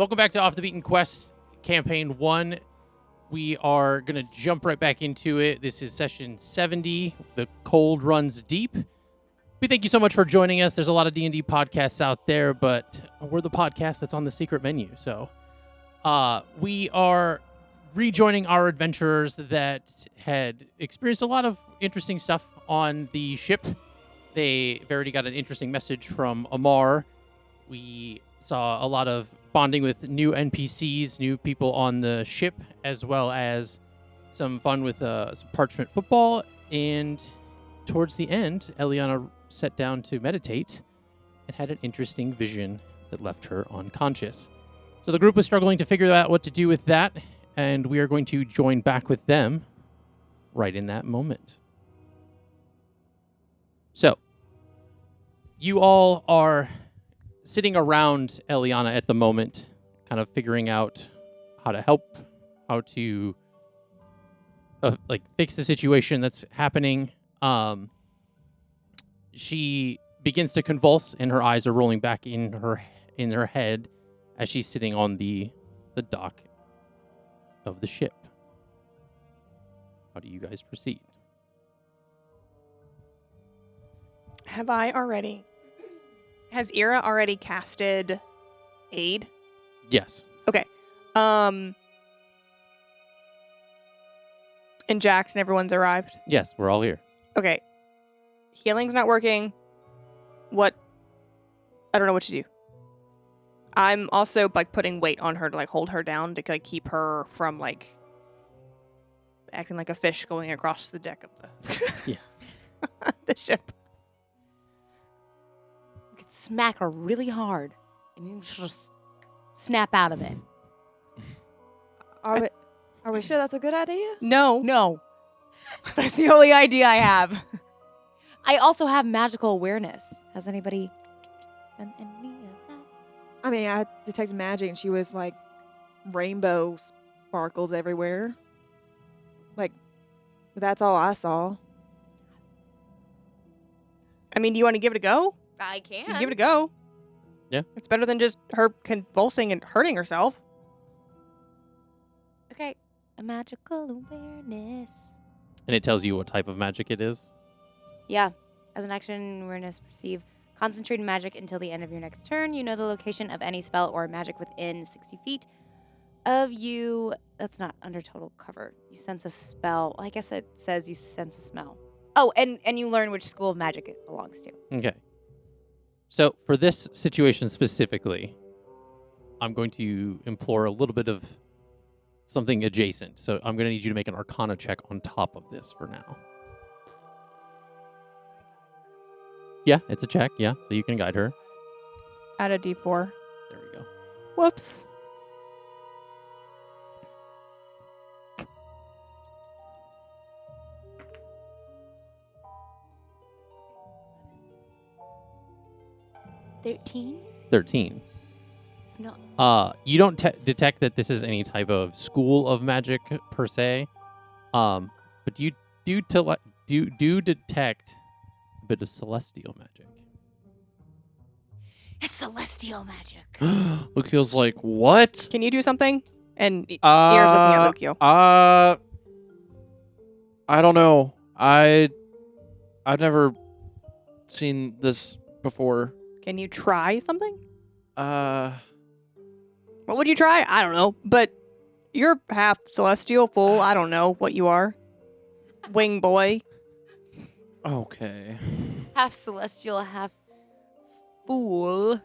Welcome back to Off the Beaten Quest Campaign 1. We are going to jump right back into it. This is session 70. The cold runs deep. We thank you so much for joining us. There's a lot of D&D podcasts out there, but we're the podcast that's on the secret menu. So we are rejoining our adventurers that had experienced a lot of interesting stuff on the ship. They've already got an interesting message from Amar. We saw a lot of bonding with new NPCs, new people on the ship, as well as some fun with some parchment football. And towards the end, Elliana sat down to meditate and had an interesting vision that left her unconscious. So the group was struggling to figure out what to do with that, and we are going to join back with them right in that moment. So, you all are sitting around Elliana at the moment, kind of figuring out how to help, how to fix the situation that's happening. She begins to convulse, and her eyes are rolling back in her head as she's sitting on the dock of the ship. How do you guys proceed? Has Ira already casted aid? Yes. Okay. And Jax and everyone's arrived? Yes, we're all here. Okay. Healing's not working. What? I don't know what to do. I'm also putting weight on her to hold her down to keep her from acting like a fish going across the deck of the the ship. You could smack her really hard, and you just snap out of it. Are we sure that's a good idea? No. That's the only idea I have. I also have magical awareness. Has anybody done any of that? I mean, I detected magic and she was rainbow sparkles everywhere. That's all I saw. I mean, do you want to give it a go? I You can. can give it a go. Yeah. It's better than just her convulsing and hurting herself. Okay. A magical awareness. And it tells you what type of magic it is? Yeah. As an action, awareness, perceive. Concentrated magic until the end of your next turn. You know the location of any spell or magic within 60 feet of you. That's not under total cover. You sense a spell. I guess it says you sense a smell. Oh, and you learn which school of magic it belongs to. Okay. So for this situation specifically, I'm going to implore a little bit of something adjacent. So I'm going to need you to make an Arcana check on top of this for now. Yeah, it's a check. Yeah, so you can guide her. Add a D4. There we go. Whoops. $13? 13. It's not. You don't detect that this is any type of school of magic per se, but you do detect a bit of celestial magic. It's celestial magic. Lukio's like, what? Can you do something? And Ira's looking at Lukio. I don't know. I've never seen this before. Can you try something? Uh, What would you try? I don't know. But you're half celestial, full. I don't know what you are. Wing boy. okay. Half celestial, half fool.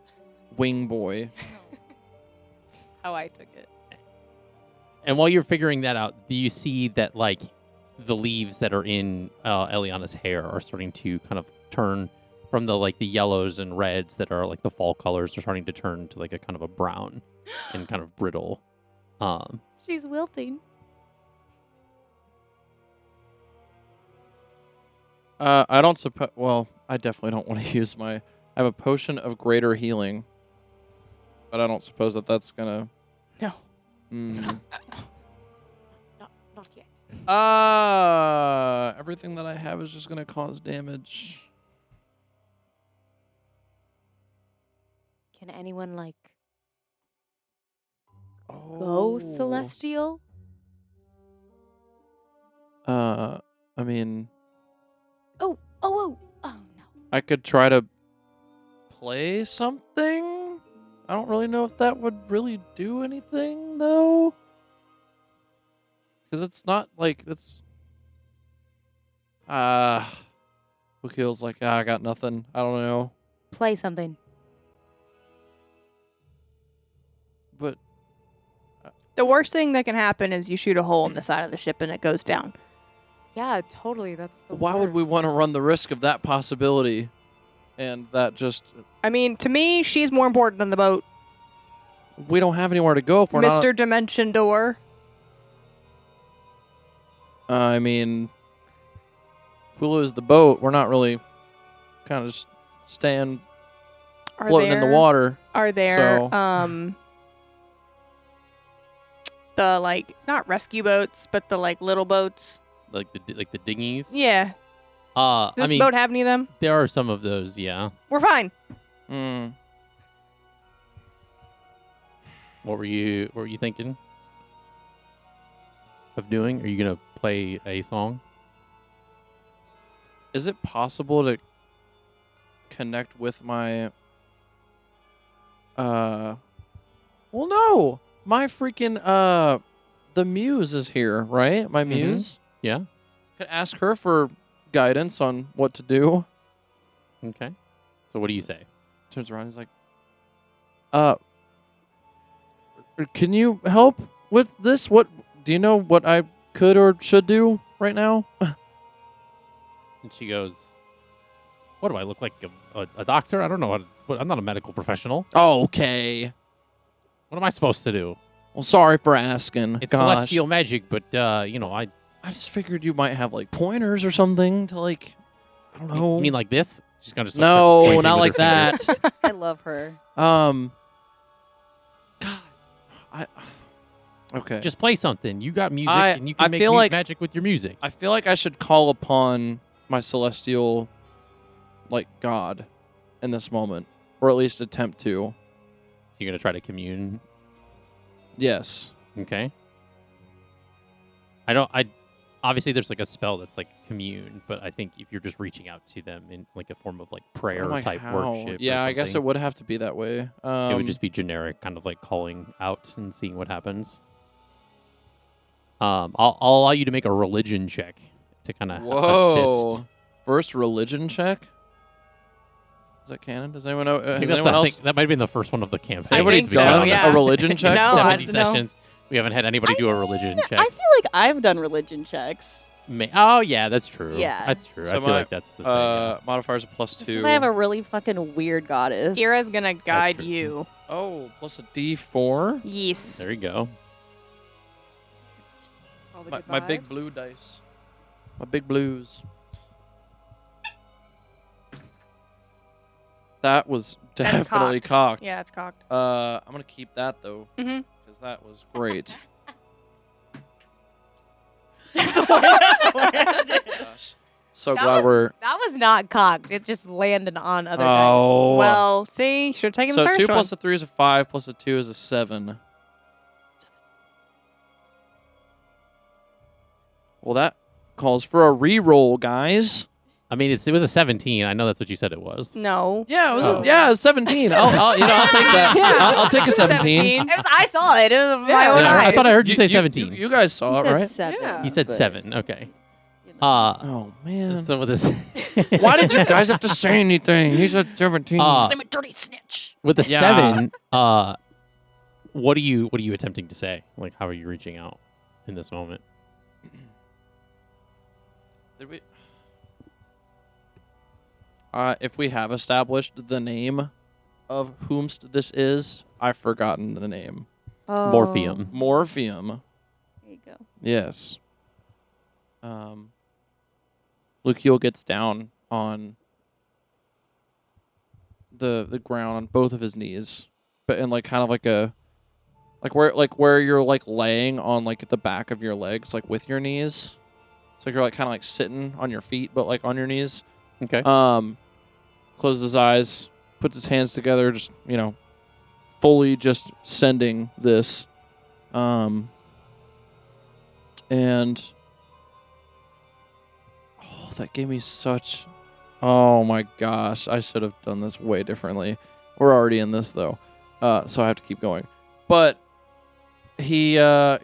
Wing boy. That's how I took it. And while you're figuring that out, do you see that the leaves that are in Elliana's hair are starting to kind of turn from the yellows and reds that are the fall colors are starting to turn to a kind of a brown and kind of brittle. She's wilting. I don't suppose. Well, I definitely don't want to use I have a potion of greater healing, but I don't suppose that's gonna. No. Mm. Not yet. Everything that I have is just gonna cause damage. Can anyone go celestial? I mean, Oh no. I could try to play something. I don't really know if that would really do anything, though. Because it's not like it's. Lukio's like, I got nothing. I don't know. Play something. But The worst thing that can happen is you shoot a hole in the side of the ship and it goes down. Yeah, totally. That's the why would we want to run the risk of that possibility? And that just. I mean, to me, she's more important than the boat. We don't have anywhere to go if we're not. Mr. Dimension Door. I mean, if we lose the boat, we're not really kind of just staying floating in the water. Are there So- the like not rescue boats, but the like little boats? Like the dinghies. Yeah. I Does this mean, boat have any of them? there are some of those. Yeah. We're fine. Mm. What were you thinking of doing? Are you gonna play a song? Is it possible to connect with my well, no. My freaking the muse is here, right? My muse. Yeah. Could ask her for guidance on what to do. Okay. So what do you say? Turns around, he's like, can you help with this? What do you know what I could or should do right now? And she goes, "What do I look like? A doctor? I don't know. I'm not a medical professional. Okay. What am I supposed to do? Well, sorry for asking. It's Gosh. celestial magic, but I I just figured you might have like pointers or something to like, I don't know. You mean like this? She's gonna just no, starts pointing not with like her fingers. that. I love her. God, okay. Just play something. You got music, I- and you I can make feel like- magic with your music. I feel like I should call upon my celestial, like, God in this moment, or at least attempt to. You're gonna try to commune. Yes. Okay. Obviously there's like a spell that's like commune, but I think if you're just reaching out to them in like a form of like prayer I'm like, type how? worship. Yeah, or I guess it something, would have to be that way. it would just be generic, kind of like calling out and seeing what happens. I'll allow you to make a religion check to kind of Whoa. assist. First religion check? Is that canon? Does anyone know? I think Has that's anyone the else? thing- that might have been the first one of the campaign. Anybody think so, done yeah. a religion check? No, I 70 don't know. sessions. We haven't had anybody do a religion check. I feel like I've done religion checks. Oh yeah, that's true. Yeah. That's true. So I feel like that's the same. Modifier's a +2. Because I have a really fucking weird goddess. Ira's gonna guide true. you. Oh, plus a D4. Yes. There you go. All the My, good my big vibes. blue dice. My big blues. That was That's definitely cocked. Yeah, it's cocked. I'm gonna keep that though, Mm-hmm. because that was great. Gosh. So That glad was- we're. That was not cocked. It just landed on other dice. Oh. Well, see, should have taken So the first 2 one. plus a 3 is a 5, plus a 2 is a 7. Well, that calls for a re-roll, guys. I mean, it was a 17. I know that's what you said it was. No. Yeah, it was. Oh. Yeah, it was 17. I'll take that. I'll take a 17. It was, I saw it. It was my Yeah, own Yeah, I eyes. thought I heard you say 17. You guys saw You it, said right? 7. Yeah. He said but, 7. Okay. you know. Oh man. So with this, Why did you guys have to say anything? He said 17. I'm a dirty snitch. with the Yeah. 7, what are you attempting to say? Like, how are you reaching out in this moment? Did we? If we have established the name of whomst this is, I've forgotten the name. Oh. Morpheum. Morpheum. There you go. Yes. Lukiel gets down on the ground on both of his knees, but in like kind of like a where you're like laying on like the back of your legs, like with your knees. It's like you're like kind of like sitting on your feet, but like on your knees. Okay. Closes his eyes, puts his hands together, just fully just sending this And that gave me such. Oh my gosh, I should have done this way differently. We're already in this though, so I have to keep going. But he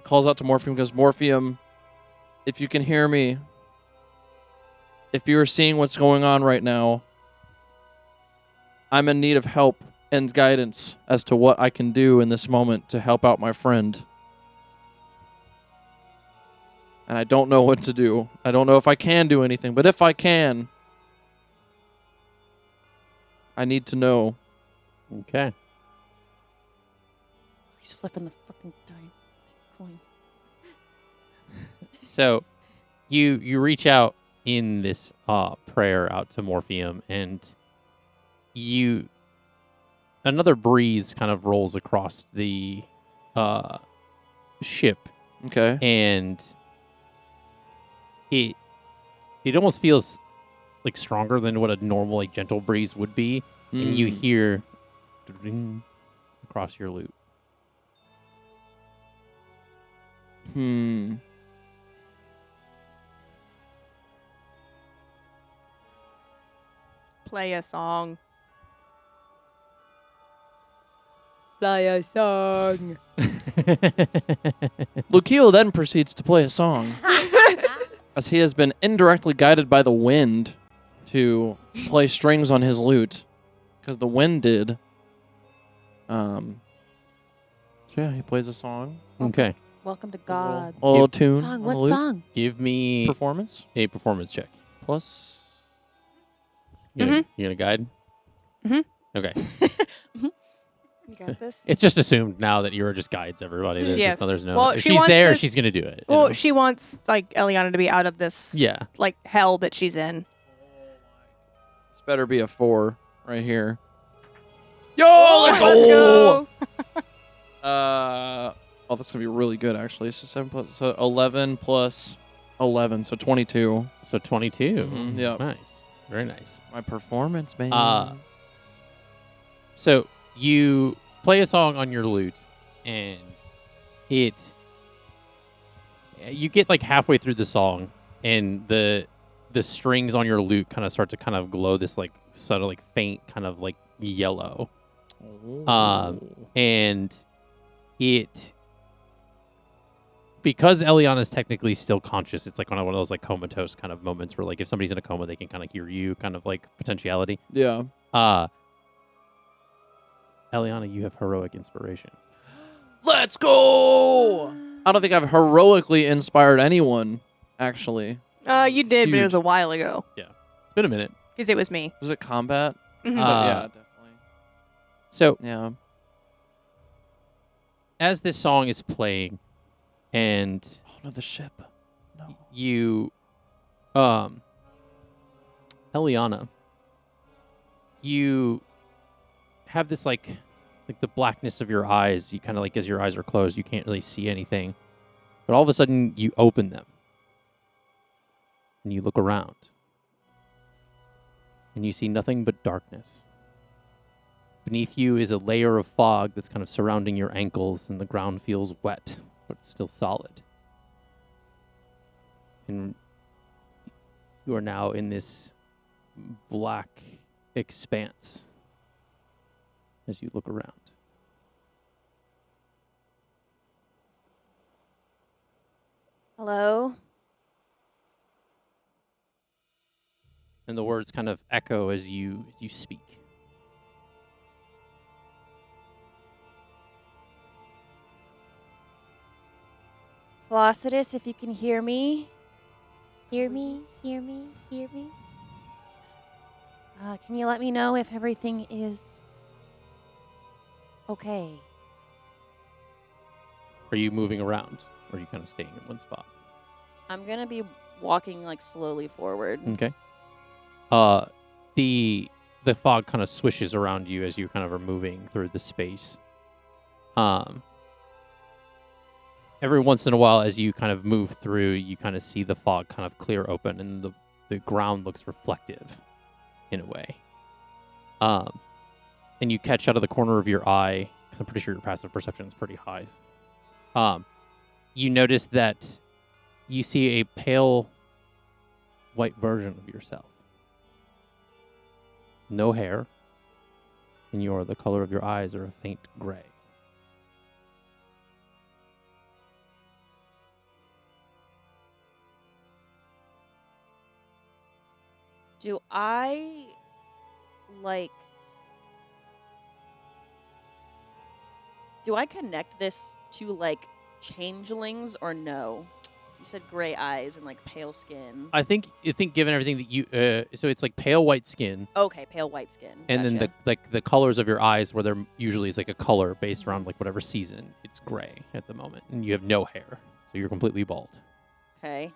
calls out to Morpheum, goes, Morpheum, if you can hear me, if you are seeing what's going on right now, I'm in need of help and guidance as to what I can do in this moment to help out my friend. And I don't know what to do. I don't know if I can do anything, but if I can, I need to know. Okay. He's flipping the fucking coin. So you reach out in this prayer out to Morpheum, and another breeze kind of rolls across the ship, Okay. and it almost feels like stronger than what a normal like gentle breeze would be, and you hear across your lute. Play a song. Play a song. Lucio then proceeds to play a song as he has been indirectly guided by the wind to play strings on his lute because the wind did. So yeah, he plays a song. Okay. Welcome to God. A little tune. Song. on the What lute. song? Give me Performance a performance check. plus. You gonna guide? Mhm. Okay. You got this? It's just assumed now that Yura just guides everybody. There's Yes. there's no. Well, if she she's wants there, this- she's gonna do it. you Well, know? she wants like Elliana to be out of this yeah. like hell that she's in. This better be a 4 right here. Yo, Let's go. Oh, that's gonna be really good actually. So 7 plus, so 11 plus 11, so 22. So 22. Mhm, yep. Nice. Very nice. My performance, man. So you play a song on your lute, and you get like halfway through the song, and the strings on your lute kind of start to kind of glow this like sort of like faint kind of like yellow, and because Eliana's technically still conscious, it's like one of those like comatose kind of moments where like if somebody's in a coma, they can kind of hear you, kind of like potentiality. Yeah. Elliana, you have heroic inspiration. Let's go! I don't think I've heroically inspired anyone, actually. You did, but it Huge. was a while ago. It's been a minute. Because it was me. Was it combat? Mhm. But yeah, definitely. So Yeah. as this song is playing, and Oh, no, the ship. No. you, Elliana, you have this like the blackness of your eyes. You kind of like as your eyes are closed, you can't really see anything. But all of a sudden, you open them, and you look around, and you see nothing but darkness. Beneath you is a layer of fog that's kind of surrounding your ankles, and the ground feels wet, but it's still solid. And you are now in this black expanse as you look around. Hello? And the words kind of echo as you speak. Velocitus, if you can hear me. Hear me? Hear me? Hear me? Can you let me know if everything is okay? Are you moving around, or are you kind of staying in one spot? I'm gonna be walking like slowly forward. Okay. The fog kind of swishes around you as you kind of are moving through the space. Every once in a while, as you kind of move through, you kind of see the fog kind of clear open, and the ground looks reflective in a way. And you catch out of the corner of your eye, because I'm pretty sure your passive perception is pretty high. You notice that you see a pale white version of yourself. No hair, and the color of your eyes are a faint gray. Do I connect this to like changelings or no? You said gray eyes and like pale skin. I think given everything that you so it's like pale white skin, Okay, pale white skin. and then Gotcha. the colors of your eyes, where there usually is like a color based around like whatever season. It's gray at the moment, and you have no hair, so you're completely bald. Okay.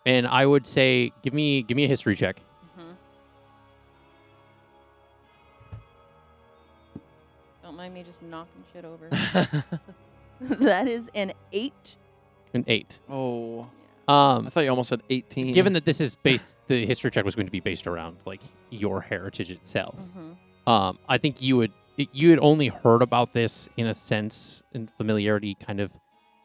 And I would say, give me a history check. Mm-hmm. Don't mind me just knocking shit over. That is an 8. An 8. Oh. I Um, thought you almost said 18. given that this is based, the history check was going to be based around like your heritage itself. Mm-hmm. I think you had only heard about this in a sense, in familiarity, kind of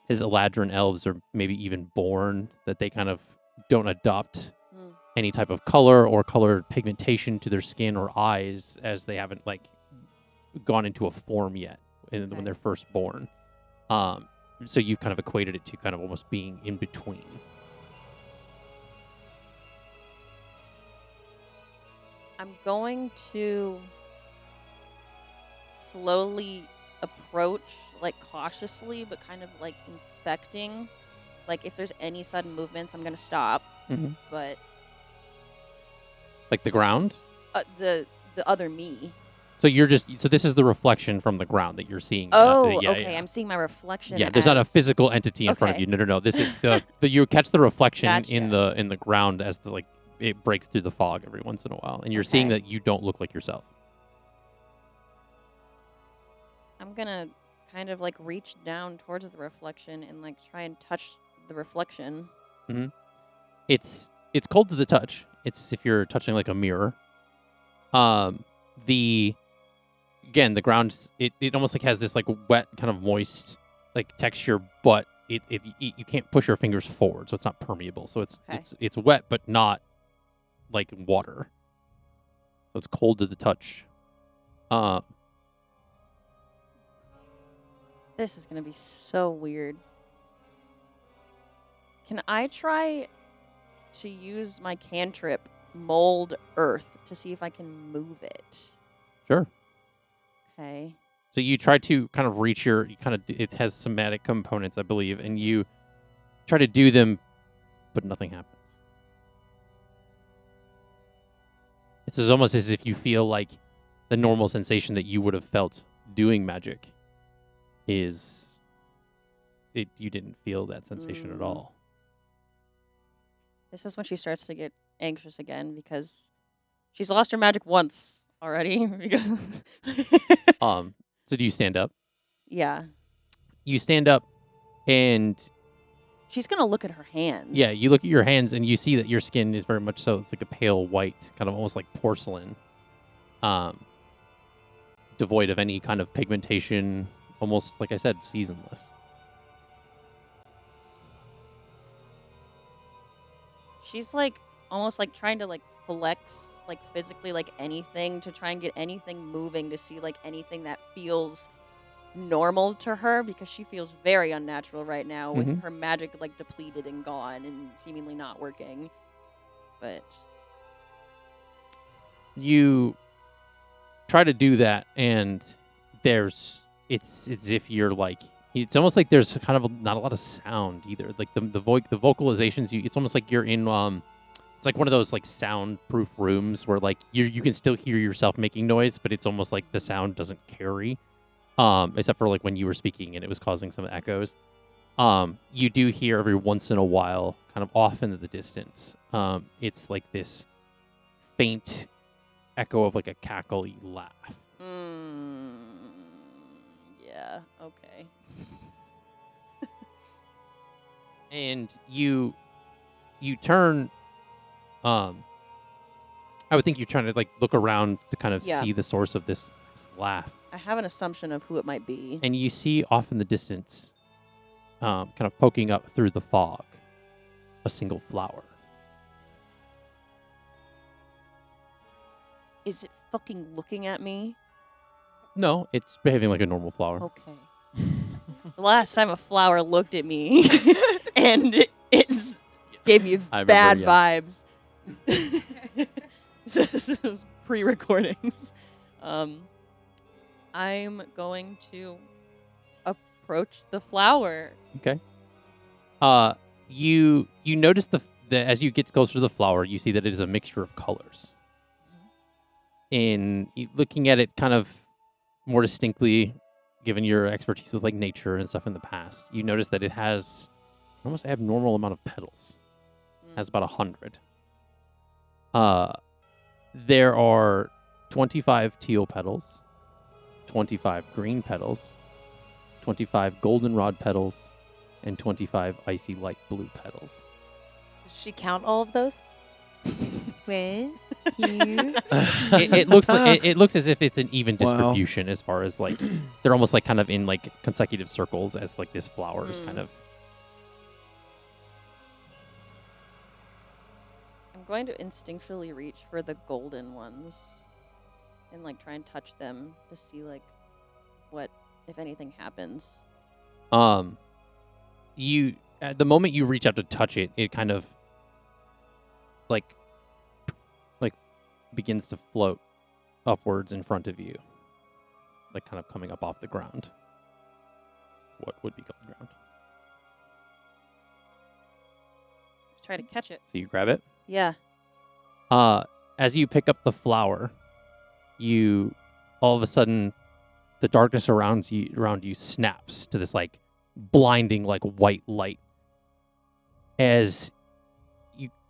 as Eladrin elves or maybe even born, that they kind of don't adopt Mm. any type of color or color pigmentation to their skin or eyes, as they haven't like gone into a form yet when Okay. they're first born. So you've kind of equated it to kind of almost being in between. I'm going to slowly approach, like cautiously, but kind of like inspecting. Like if there's any sudden movements, I'm gonna stop. Mhm. But Like the ground. the other me. So this is the reflection from the ground that you're seeing. Oh, yeah, okay. yeah. I'm seeing my reflection. Yeah, there's not a as- physical entity in front of Okay. you. No. This is the you catch the reflection in Gotcha. the ground as it breaks through the fog every once in a while, and you're seeing Okay. that you don't look like yourself. I'm gonna kind of like reach down towards the reflection and like try and touch the reflection. It's cold to the touch. It's if you're touching like a mirror. The ground, it almost like has this like wet kind of moist like texture, but you can't push your fingers forward, so it's not permeable. So Okay. it's wet but not like water. So it's cold to the touch. This is gonna be so weird. Can I try to use my cantrip mold earth to see if I can move it? Sure. Okay. So you try to kind of reach it has somatic components, I believe, and you try to do them, but nothing happens. It's almost as if you feel like the normal sensation that you would have felt doing magic you didn't feel that sensation at all. This is when she starts to get anxious again because she's lost her magic once already. So do you stand up? Yeah. You stand up and She's gonna look at her hands. yeah, you look at your hands and you see that your skin is very much so. It's like a pale white, kind of almost like porcelain, devoid of any kind of pigmentation. Almost like I said, seasonless. She's like almost like trying to like flex like physically like anything to try and get anything moving to see like anything that feels normal to her because she feels very unnatural right now with Mhm. her magic like depleted and gone and seemingly not working. But You try to do that, and it's as if you're like, it's almost like there's kind of not a lot of sound either. Like the vocalizations, it's almost like you're in it's like one of those like soundproof rooms where like you can still hear yourself making noise, but it's almost like the sound doesn't carry. Except for like when you were speaking and it was causing some echoes. You do hear every once in a while, kind of off into the distance. It's like this faint echo of like a cackly laugh. yeah, okay. And you turn. I would think you're trying to like look around to kind of Yeah. see the source of this laugh. I have an assumption of who it might be. And you see off in the distance, kind of poking up through the fog, a single flower. Is it fucking looking at me? No, it's behaving like a normal flower. Okay. The last time a flower looked at me, and it gave me I remember, bad yeah. vibes. This was pre-recordings. I'm going to approach the flower. Okay. You notice the as you get closer to the flower, you see that it is a mixture of colors. In looking at it kind of more distinctly, given your expertise with like nature and stuff in the past, you notice that it has an almost abnormal amount of petals. It has about 100. There are 25 teal petals, 25 green petals, 25 goldenrod petals, and 25 icy light blue petals. Does she count all of those? 1, 2. It looks as if it's an even Wow. distribution as far as like they're almost like kind of in like consecutive circles as like this flower is kind of. I'm going to instinctually reach for the golden ones and like try and touch them to see like what, if anything, happens. You at the moment you reach out to touch it, it kind of like begins to float upwards in front of you, like kind of coming up off the ground. What would be called ground? Try to catch it. So you grab it. Yeah. As you pick up the flower, you all of a sudden the darkness around you snaps to this like blinding like white light as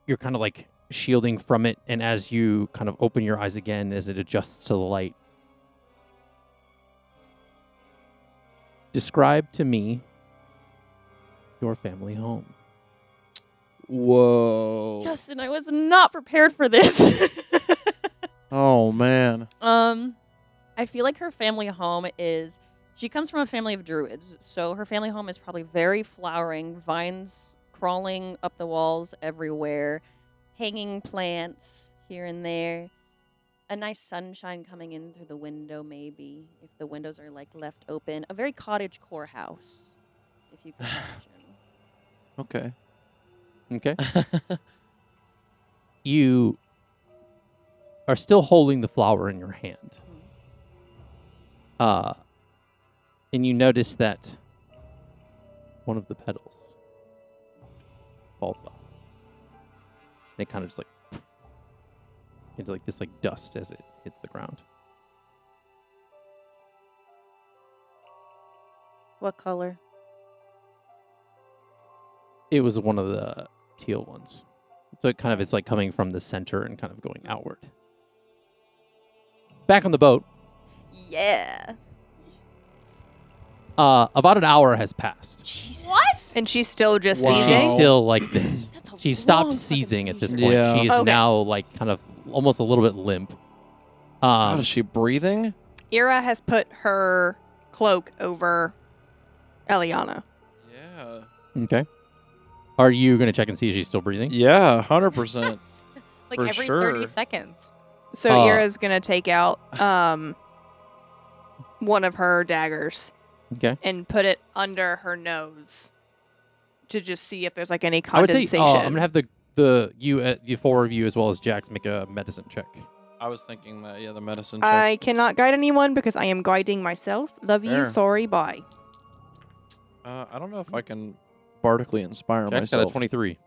you're kind of like shielding from it, and as you kind of open your eyes again as it adjusts to the light. Describe to me your family home. Whoa. Justin, I was not prepared for this. Oh, man. I feel like her family home is, she comes from a family of druids, so her family home is probably very flowering, vines crawling up the walls everywhere, hanging plants here and there, a nice sunshine coming in through the window maybe, if the windows are like left open, a very cottagecore house, if you can imagine. Okay. Okay. You are still holding the flower in your hand. And you notice that one of the petals falls off. And it kind of just like into like this like dust as it hits the ground. What color? It was one of the teal ones. So it kind of is like coming from the center and kind of going outward. Back on the boat. Yeah. About an hour has passed. Jesus. What? And she's still just Wow. seizing? She's still like this. That's a She stopped long fucking seizing at this seizure. point. Yeah. She is Okay. now like kind of almost a little bit limp. How is she breathing? Ira has put her cloak over Elliana. Yeah. Okay. Are you going to check and see if she's still breathing? Yeah, 100%. Like For every sure. 30 seconds. So Ira's going to take out one of her daggers Okay. and put it under her nose to just see if there's like any I would say condensation. I'm going to have the four of you as well as Jax make a medicine check. I was thinking that, yeah, the medicine check. I cannot guide anyone because I am guiding myself. Love you. Fair. Sorry. Bye. I don't know if I can bardically inspire Jax got myself. a 23.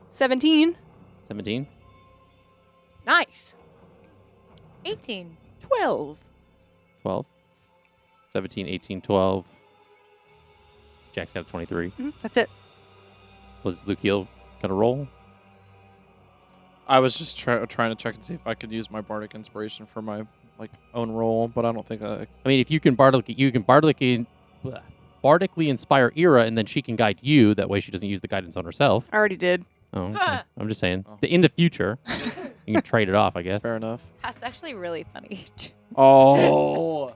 17. 17. Nice. 18. 12. 12. 17, 18, 12. Jax got a 23. That's it. Was Lukiel got a roll? I was just trying to check and see if I could use my bardic inspiration for my own roll, but I don't think I. I mean, if you can bardically inspire Ira, and then she can guide you. That way, she doesn't use the guidance on herself. I already did. Oh, okay. I'm just saying. In the future, you can trade it off, I guess. Fair enough. That's actually really funny. Oh.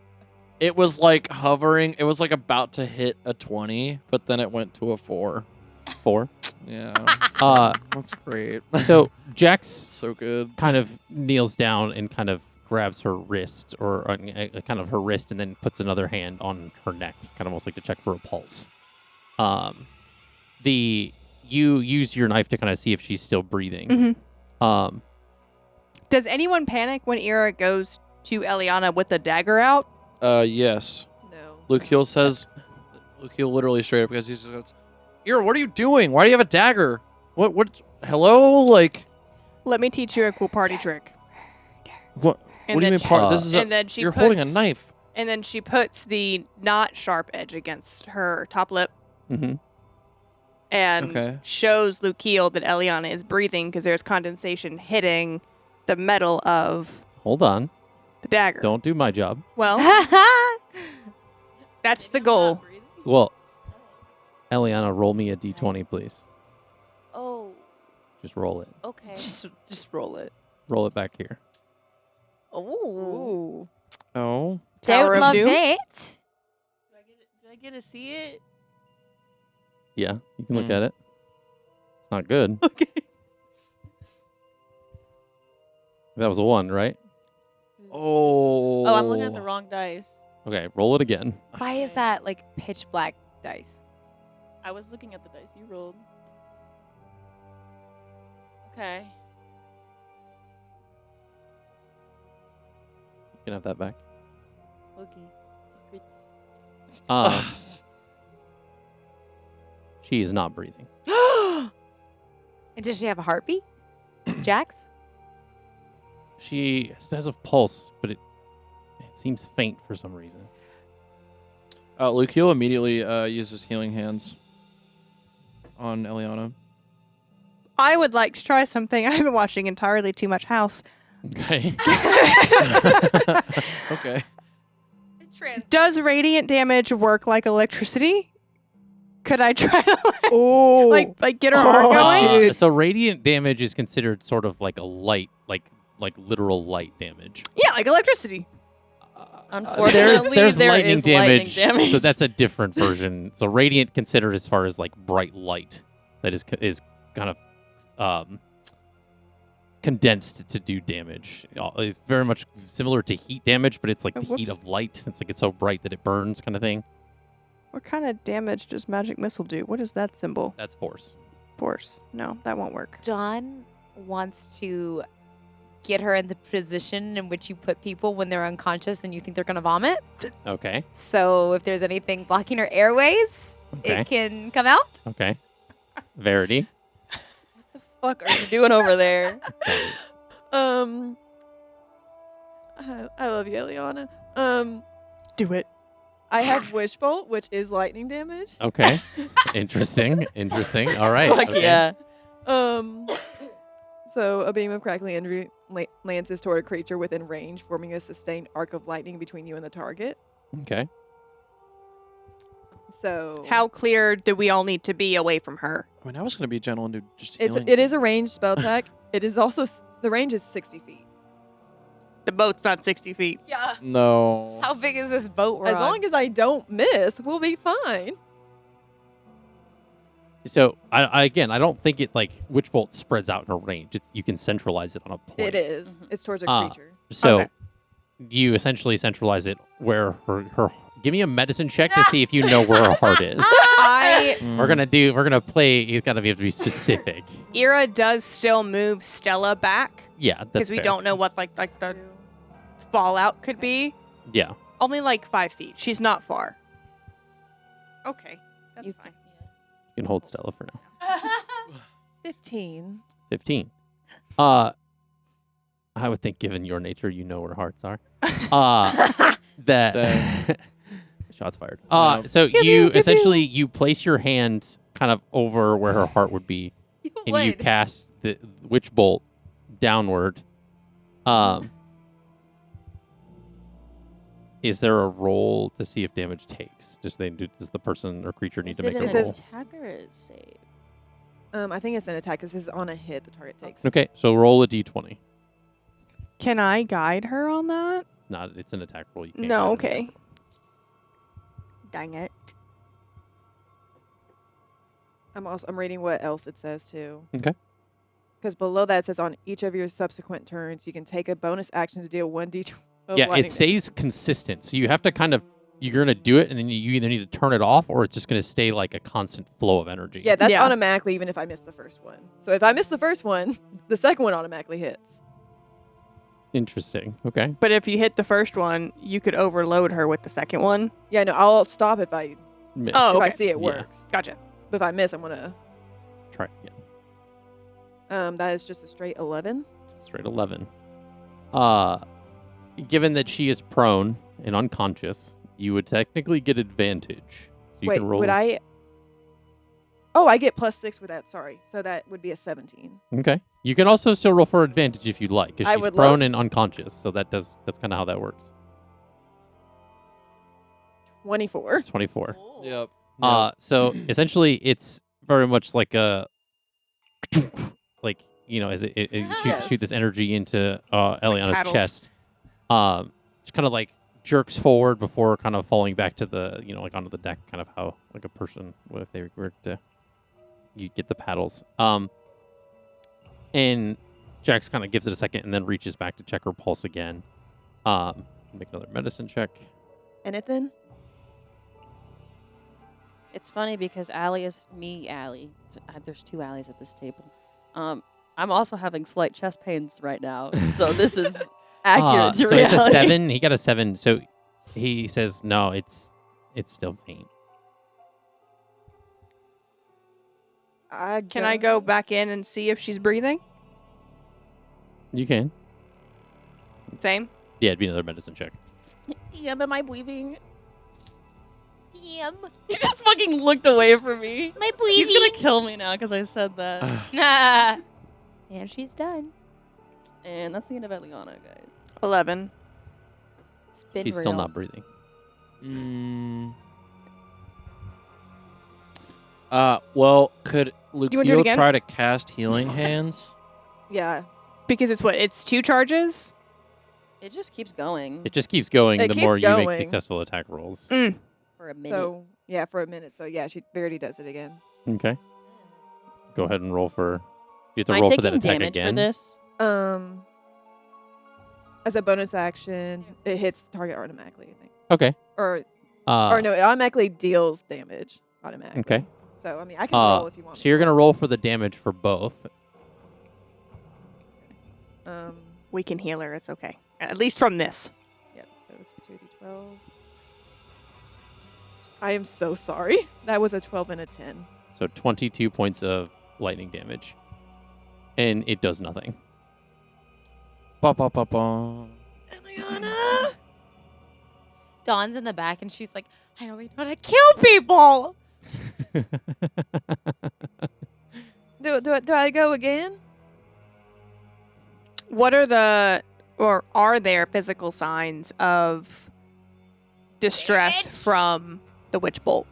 It was like hovering. It was like about to hit a 20, but then it went to a 4. 4. Yeah. Uh, That's great. So Jax So good. kind of kneels down and kind of grabs her wrist, or kind of her wrist, and then puts another hand on her neck, kind of almost like to check for a pulse. You use your knife to kind of see if she's still breathing. Mhm. Does anyone panic when Ira goes to Elliana with the dagger out? Yes. No. Luke Heel literally straight up, because he says, "Ira, what are you doing? Why do you have a dagger? What? Hello? Like, Let me teach you a cool party trick. what? And What do you then mean she- part? This is and then she you're holding a puts- knife. And then she puts the not sharp edge against her top lip Mm-hmm. and Okay. shows Lukiel that Elliana is breathing because there's condensation hitting the metal of Hold on. the dagger. Don't do my job. Well, that's the goal. Well, Eliana, roll me a d20, please. Oh, Just roll it. okay. Just roll it. Roll it back here. Ooh. Oh. Tower Don't of love Doom? it. Do I get to see it? Yeah, you can look Mm. at it. It's not good. Okay. That was a 1, right? Oh. Oh, I'm looking at the wrong dice. Okay, roll it again. Why is that like pitch black dice? I was looking at the dice you rolled. Okay. You can have that back. Okay. Secrets. She is not breathing. And does she have a heartbeat? Jax? She has a pulse, but it seems faint for some reason. Luke Heel immediately uses healing hands on Elliana. I would like to try something. I've been watching entirely too much House. Okay. Okay. Does radiant damage work like electricity? Could I try to Oh. like get her heart going? So radiant damage is considered sort of like a light, like literal light damage. Yeah, like electricity. Unfortunately, There's there lightning is lightning damage, damage. so that's a different version. So radiant considered as far as like bright light that is kind of condensed to do damage. It's very much similar to heat damage, but it's like Oh, the heat whoops. of light. It's like it's so bright that it burns, kind of thing. What kind of damage does magic missile do? What is that symbol? That's force. Force. No, that won't work. Dawn wants to get her in the position in which you put people when they're unconscious and you think they're going to vomit. Okay. So if there's anything blocking her airways, Okay. it can come out. Okay. Verity. fuck are you doing over there? I love you, Elliana. Do it. I have Wish Bolt, which is lightning damage. Okay. Interesting. Interesting. All right. Fuck okay. yeah. So a beam of crackling energy lances toward a creature within range, forming a sustained arc of lightning between you and the target. Okay. So How clear do we all need to be away from her? I mean, I was gonna be gentle and do just it healing. is a ranged spell tech. It is also the range is 60 feet. The boat's not 60 feet. Yeah. No. How big is this boat we're As on? long as I don't miss, we'll be fine. So I don't think it like Witch Bolt spreads out in a range. You can centralize it on a point. It is. It's towards a Ah. creature. So Okay. you essentially centralize it where her. Give me a medicine check to see if you know where her heart is. I We're gonna play. You have to be specific. Ira does still move Stella back Yeah, that's because we fair. don't know what like the fallout could be. Yeah. Only like 5 feet. She's not far. Okay, that's You fine. You can hold Stella for now. 15. 15. I would think, given your nature, you know where hearts are. That shots fired. No. So Pew, you pew, pew, essentially you place your hand kind of over where her heart would be, and you would. cast the witch bolt downward. Is there a roll to see if damage takes? Does the person or creature need Is to make it a an roll? attack or a save? I think it's an attack. This is on a hit. The target takes. Okay, so roll a d20. Can I guide her on that? Not, it's an attack roll. You can't No, guide an okay. Dang it. I'm reading what else it says too. Okay. Because below that it says on each of your subsequent turns, you can take a bonus action to deal 1d12. Yeah, lightning it stays consistent. So you have to kind of, you're going to do it, and then you either need to turn it off, or it's just going to stay like a constant flow of energy. Yeah, that's Yeah. automatically even if I miss the first one. So if I miss the first one, the second one automatically hits. Interesting. Okay. But if you hit the first one, you could overload her with the second one. Yeah, no, I'll stop if I Miss. Oh, if I okay. see it Yeah. works. Gotcha. But if I miss, I'm gonna. Try it again. That is just a straight 11. Straight 11. Given that she is prone and unconscious, you would technically get advantage. So you Wait, can roll. would I? Oh, I get +6 with that. Sorry, so that would be a 17. Okay. You can also still roll for advantage if you'd like, because I she's would prone love- and unconscious. So that's kind of how that works. 24. It's 24. Yep. So essentially, it's very much like a, like, you know, as it shoot this energy into Elliana's paddles. chest. She kind of like jerks forward before kind of falling back to the, you know, like onto the deck, kind of how like a person would if they were to, you get the paddles. And Jax kind of gives it a second and then reaches back to check her pulse again. Make another medicine check. Anything? It's funny because Allie is me, Allie. There's two Allies at this table. I'm also having slight chest pains right now, so this is accurate to so reality. it's a 7. He got a 7. So he says, no, it's still faint. Can I go back in and see if she's breathing? You can. Same. Yeah, it'd be another medicine check. DM, am I breathing? Damn. He just fucking looked away from me. My He's breezy. gonna kill me now because I said that. Nah. And she's done. And that's the end of Elliana, guys. 11. It's been She's real. still not breathing. Well, could wanna do it Lucio again? try to cast Healing Hands? Yeah. Because it's 2 charges? It just keeps going It just keeps going It the keeps more you make going. successful attack rolls. for a minute. So yeah, for a minute. So yeah, Verity does it again. Okay. Go ahead and roll for. You have to Am I roll for taking that attack damage again. for this? As a bonus action, it hits the target automatically. I think. Okay. Or Uh, no, it automatically deals damage automatically. Okay. So I mean, I can roll if you want. So you're gonna roll for the damage for both. We can heal her. It's okay. At least from this. Yeah. So it's 2d12. I am so sorry. That was a 12 and a 10. So 22 points of lightning damage, and it does nothing. Ba ba ba ba. Elliana. Dawn's in the back and she's like, I only know how to kill people. Do I go again? What are there physical signs of distress from the witch bolt?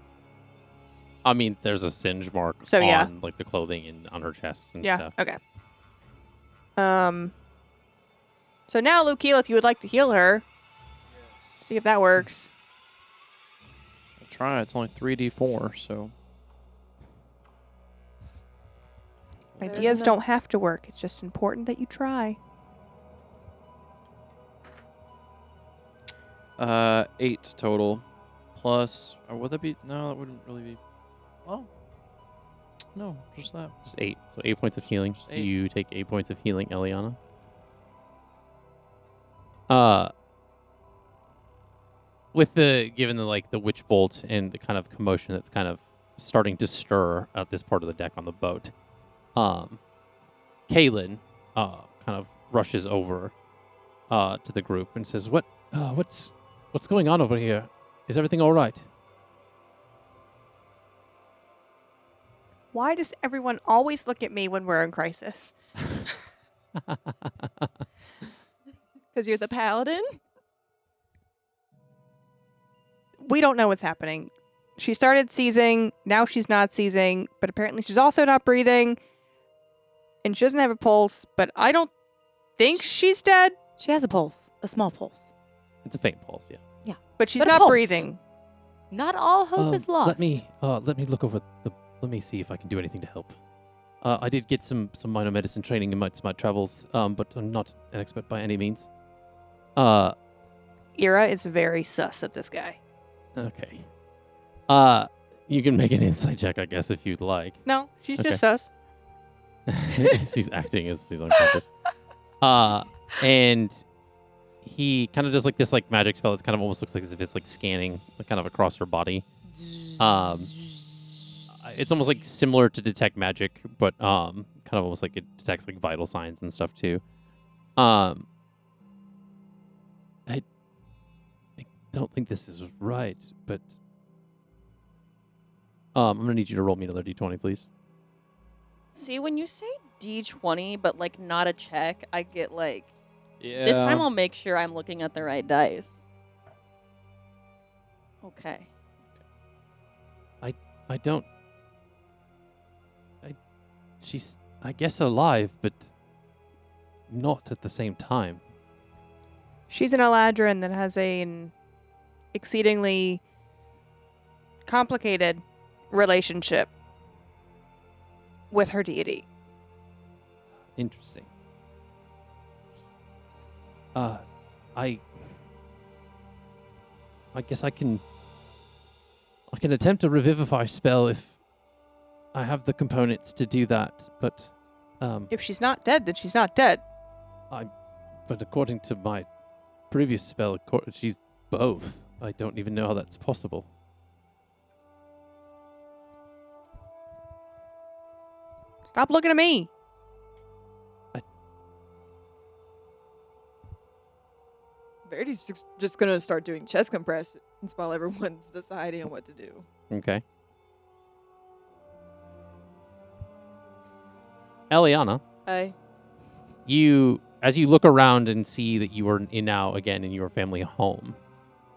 I mean, there's a singe mark So, on yeah. like the clothing and on her chest and Yeah. stuff. Okay. So now, Lukeil, if you would like to heal her, see if that works. I'll try. It's only 3d4, so. Ideas don't have to work. It's just important that you try. 8 total. Plus, or would that be? No, that wouldn't really be. Well, no, just that. Just 8. So 8 points of healing. Just So 8. you take 8 points of healing, Elliana. With given the witch bolt and the kind of commotion that's kind of starting to stir at this part of the deck on the boat, Kaylin kind of rushes over to the group and says, "What's going on over here? Is everything all right?" Why does everyone always look at me when we're in crisis? Because you're the paladin. We don't know what's happening. She started seizing. Now she's not seizing, but apparently she's also not breathing. And she doesn't have a pulse, but I don't think she's dead. She has a pulse, a small pulse. It's a faint pulse, yeah. But she's But a not pulse. breathing. Not all hope is lost. Let me look over the. Let me see if I can do anything to help. I did get some minor medicine training in my travels, but I'm not an expert by any means. Ira is very sus of this guy. Okay. You can make an insight check, I guess, if you'd like. No, she's Okay. just sus. She's acting as she's unconscious. And he kind of does like this like magic spell. It kind of almost looks like as if it's like scanning like, kind of across her body. It's almost like similar to detect magic, but kind of almost like it detects like vital signs and stuff too. I don't think this is right, but I'm gonna need you to roll me another d20, please. See, when you say D20, but like not a check, I get like. Yeah. This time I'll make sure I'm looking at the right dice. Okay. I don't. She's, I guess, alive, but not at the same time. She's an Eladrin that has an exceedingly complicated relationship with her deity. Interesting. I guess I can attempt a revivify spell if I have the components to do that, but If she's not dead, then she's not dead. but according to my previous spell, she's both. I don't even know how that's possible. Stop looking at me. Verity's just gonna start doing chest compressions while everyone's deciding on what to do. Okay. Elliana, I. as you look around and see that you are now again in your family home,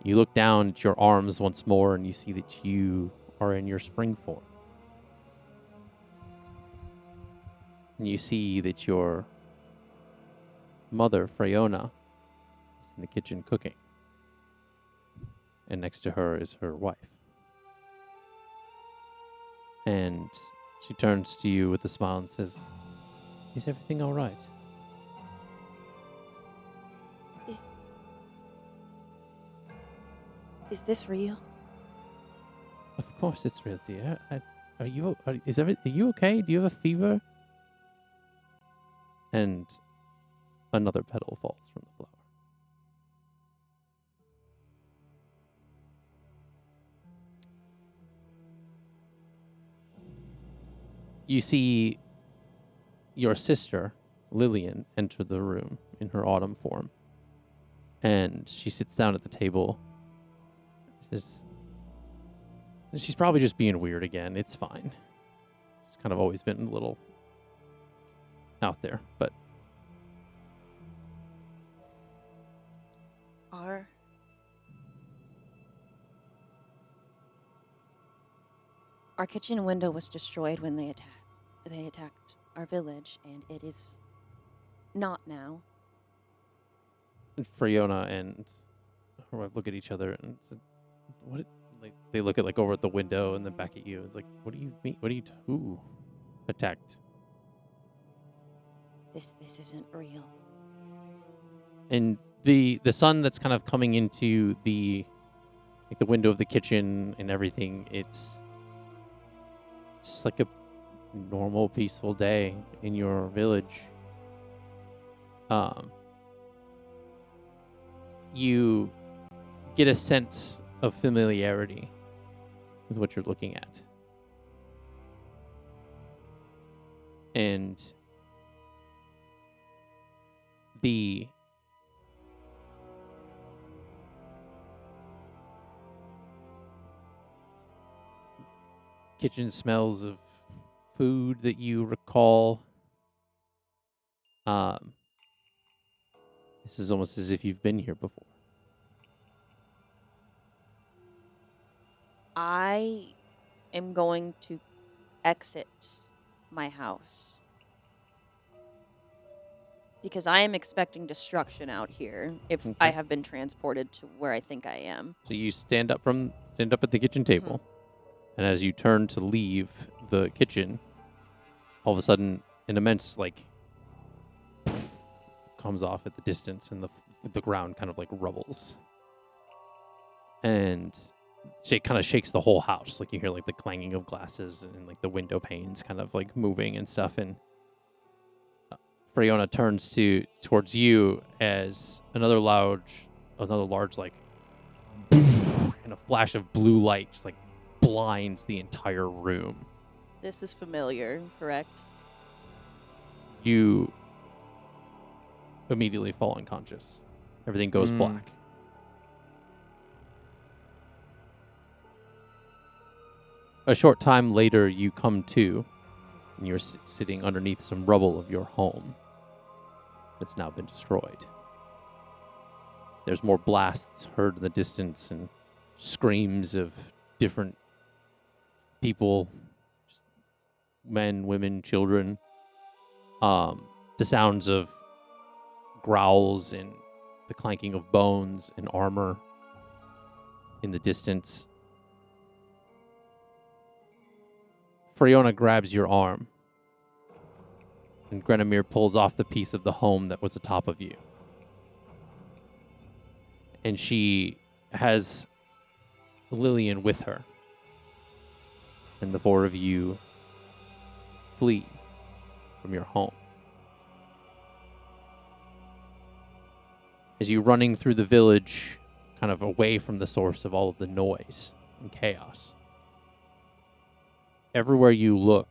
you look down at your arms once more and you see that you are in your spring form. And you see that your mother, Freyona, is in the kitchen cooking. And next to her is her wife. And she turns to you with a smile and says, "Is everything all right?" Is this real? Of course it's real, dear. Are you okay? Do you have a fever? And another petal falls from the flower. You see your sister, Lillian, enter the room in her autumn form. And she sits down at the table. She's probably just being weird again. It's fine. She's kind of always been a little out there, but Our kitchen window was destroyed when they attacked our village, and it is not now. Freyona and her wife look at each other and said, "What?" Like they look at like over at the window and then back at you. It's like, "What do you mean? Who attacked?" This isn't real. And the sun that's kind of coming into the window of the kitchen and everything, it's just like a normal peaceful day in your village. You get a sense of familiarity with what you're looking at. And the kitchen smells of food that you recall. This is almost as if you've been here before. I am going to exit my house. Because I am expecting destruction out here if I Okay. have been transported to where I think I am. So you stand up at the kitchen table, and as you turn to leave the kitchen, all of a sudden an immense comes off at the distance, and the ground kind of rubbles, and it kind of shakes the whole house. Like you hear the clanging of glasses and the window panes kind of moving and stuff, and Freona turns towards you as another large and a flash of blue light just blinds the entire room. This is familiar, correct? You immediately fall unconscious. Everything goes black. A short time later, you come to, and you're sitting underneath some rubble of your home that's now been destroyed. There's more blasts heard in the distance and screams of different people, just men, women, children. The sounds of growls and the clanking of bones and armor in the distance. Freona grabs your arm, and Grenemir pulls off the piece of the home that was atop of you. And she has Lillian with her. And the four of you flee from your home. As you're running through the village, kind of away from the source of all of the noise and chaos, everywhere you look,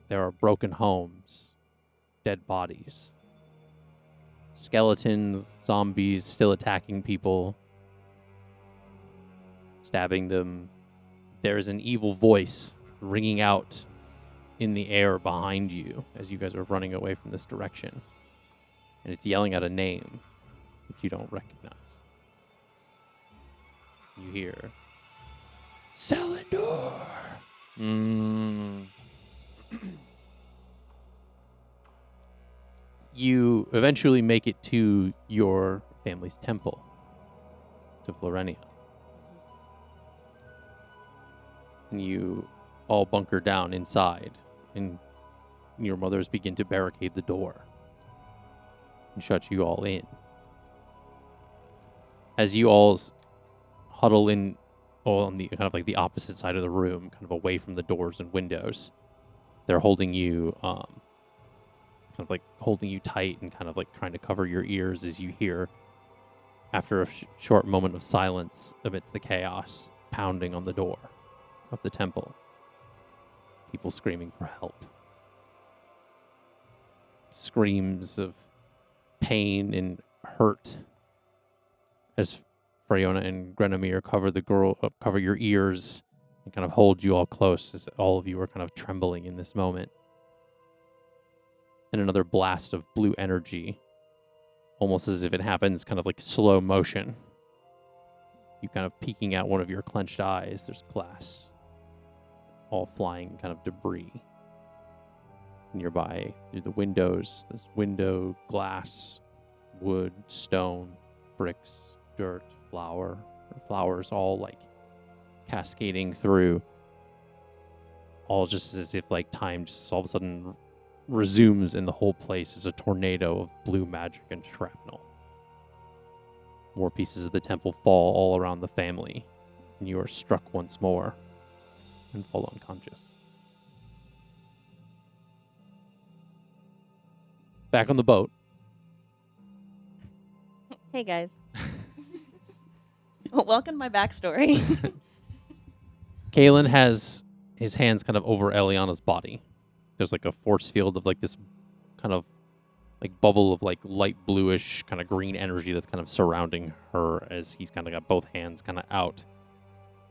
there are broken homes, dead bodies, skeletons, zombies still attacking people, stabbing them. There is an evil voice ringing out in the air behind you as you guys are running away from this direction. And it's yelling out a name that you don't recognize. You hear, Selindor! You eventually make it to your family's temple, to Florenia. And you all bunker down inside, and your mothers begin to barricade the door and shut you all in. As you all huddle in on the kind of the opposite side of the room, kind of away from the doors and windows, they're holding you holding you tight and kind of trying to cover your ears as you hear, after a short moment of silence amidst the chaos, pounding on the door of the temple. People screaming for help. Screams of pain and hurt as Freona and Grenemir cover your ears and kind of hold you all close as all of you are kind of trembling in this moment. And another blast of blue energy, almost as if it happens kind of slow motion. You kind of peeking out one of your clenched eyes. There's glass, all flying kind of debris nearby through the windows. There's window, glass, wood, stone, bricks, dirt, flowers all cascading through. All just as if time just all of a sudden resumes, and the whole place is a tornado of blue magic and shrapnel. More pieces of the temple fall all around the family, and you are struck once more and fall unconscious. Back on the boat. Hey, guys. Welcome to my backstory. Kalen has his hands kind of over Elliana's body. There's a force field of this kind of bubble of light bluish kind of green energy that's kind of surrounding her as he's kind of got both hands kind of out.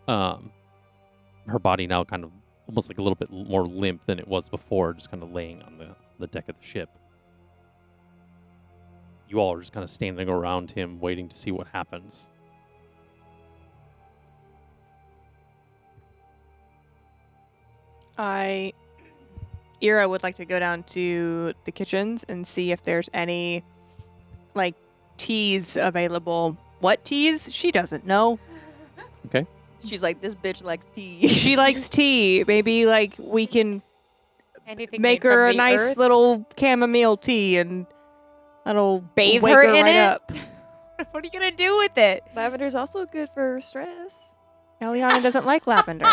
Her body now kind of almost a little bit more limp than it was before, just kind of laying on the deck of the ship. You all are just kind of standing around him waiting to see what happens. Ira would like to go down to the kitchens and see if there's any, like, teas available. What teas? She doesn't know. Okay. She's like, this bitch likes tea. She likes tea. Maybe, like, we can Anything make made from her a the nice earth? little chamomile tea and that'll Bathe wake her her in right it? up. What are you gonna do with it? Lavender's also good for stress. Eliana doesn't like lavender.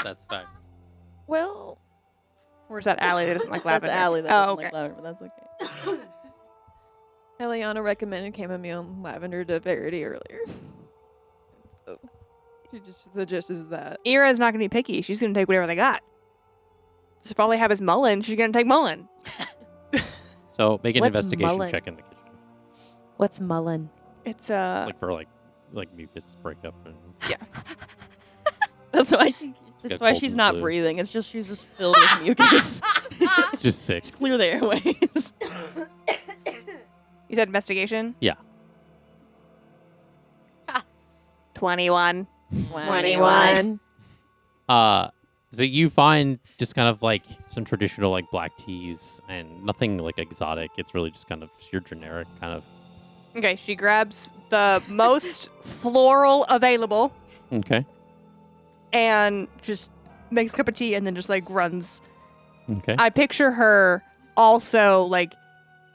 That's facts. Well, Or is that Allie that doesn't like lavender? That's Allie that oh, doesn't okay. like lavender, but that's okay. Elliana recommended chamomile and lavender to Verity earlier. So she just suggests that. Ira's not going to be picky. She's going to take whatever they got. So if all they have is mullein, she's going to take mullein. So make an What's investigation mullein? check in the kitchen. What's mullein? It's It's like for like mucus breakup and That's why got that's why cold she's and not flu. breathing. It's just she's just filled with mucus. it's just sick. Clear the airways. You said investigation? Yeah. 21. 21. So you find just kind of like some traditional like black teas and nothing like exotic. It's really just kind of your generic kind of. Okay, she grabs the most floral available Okay. and just makes a cup of tea and then just like runs. Okay. I picture her also like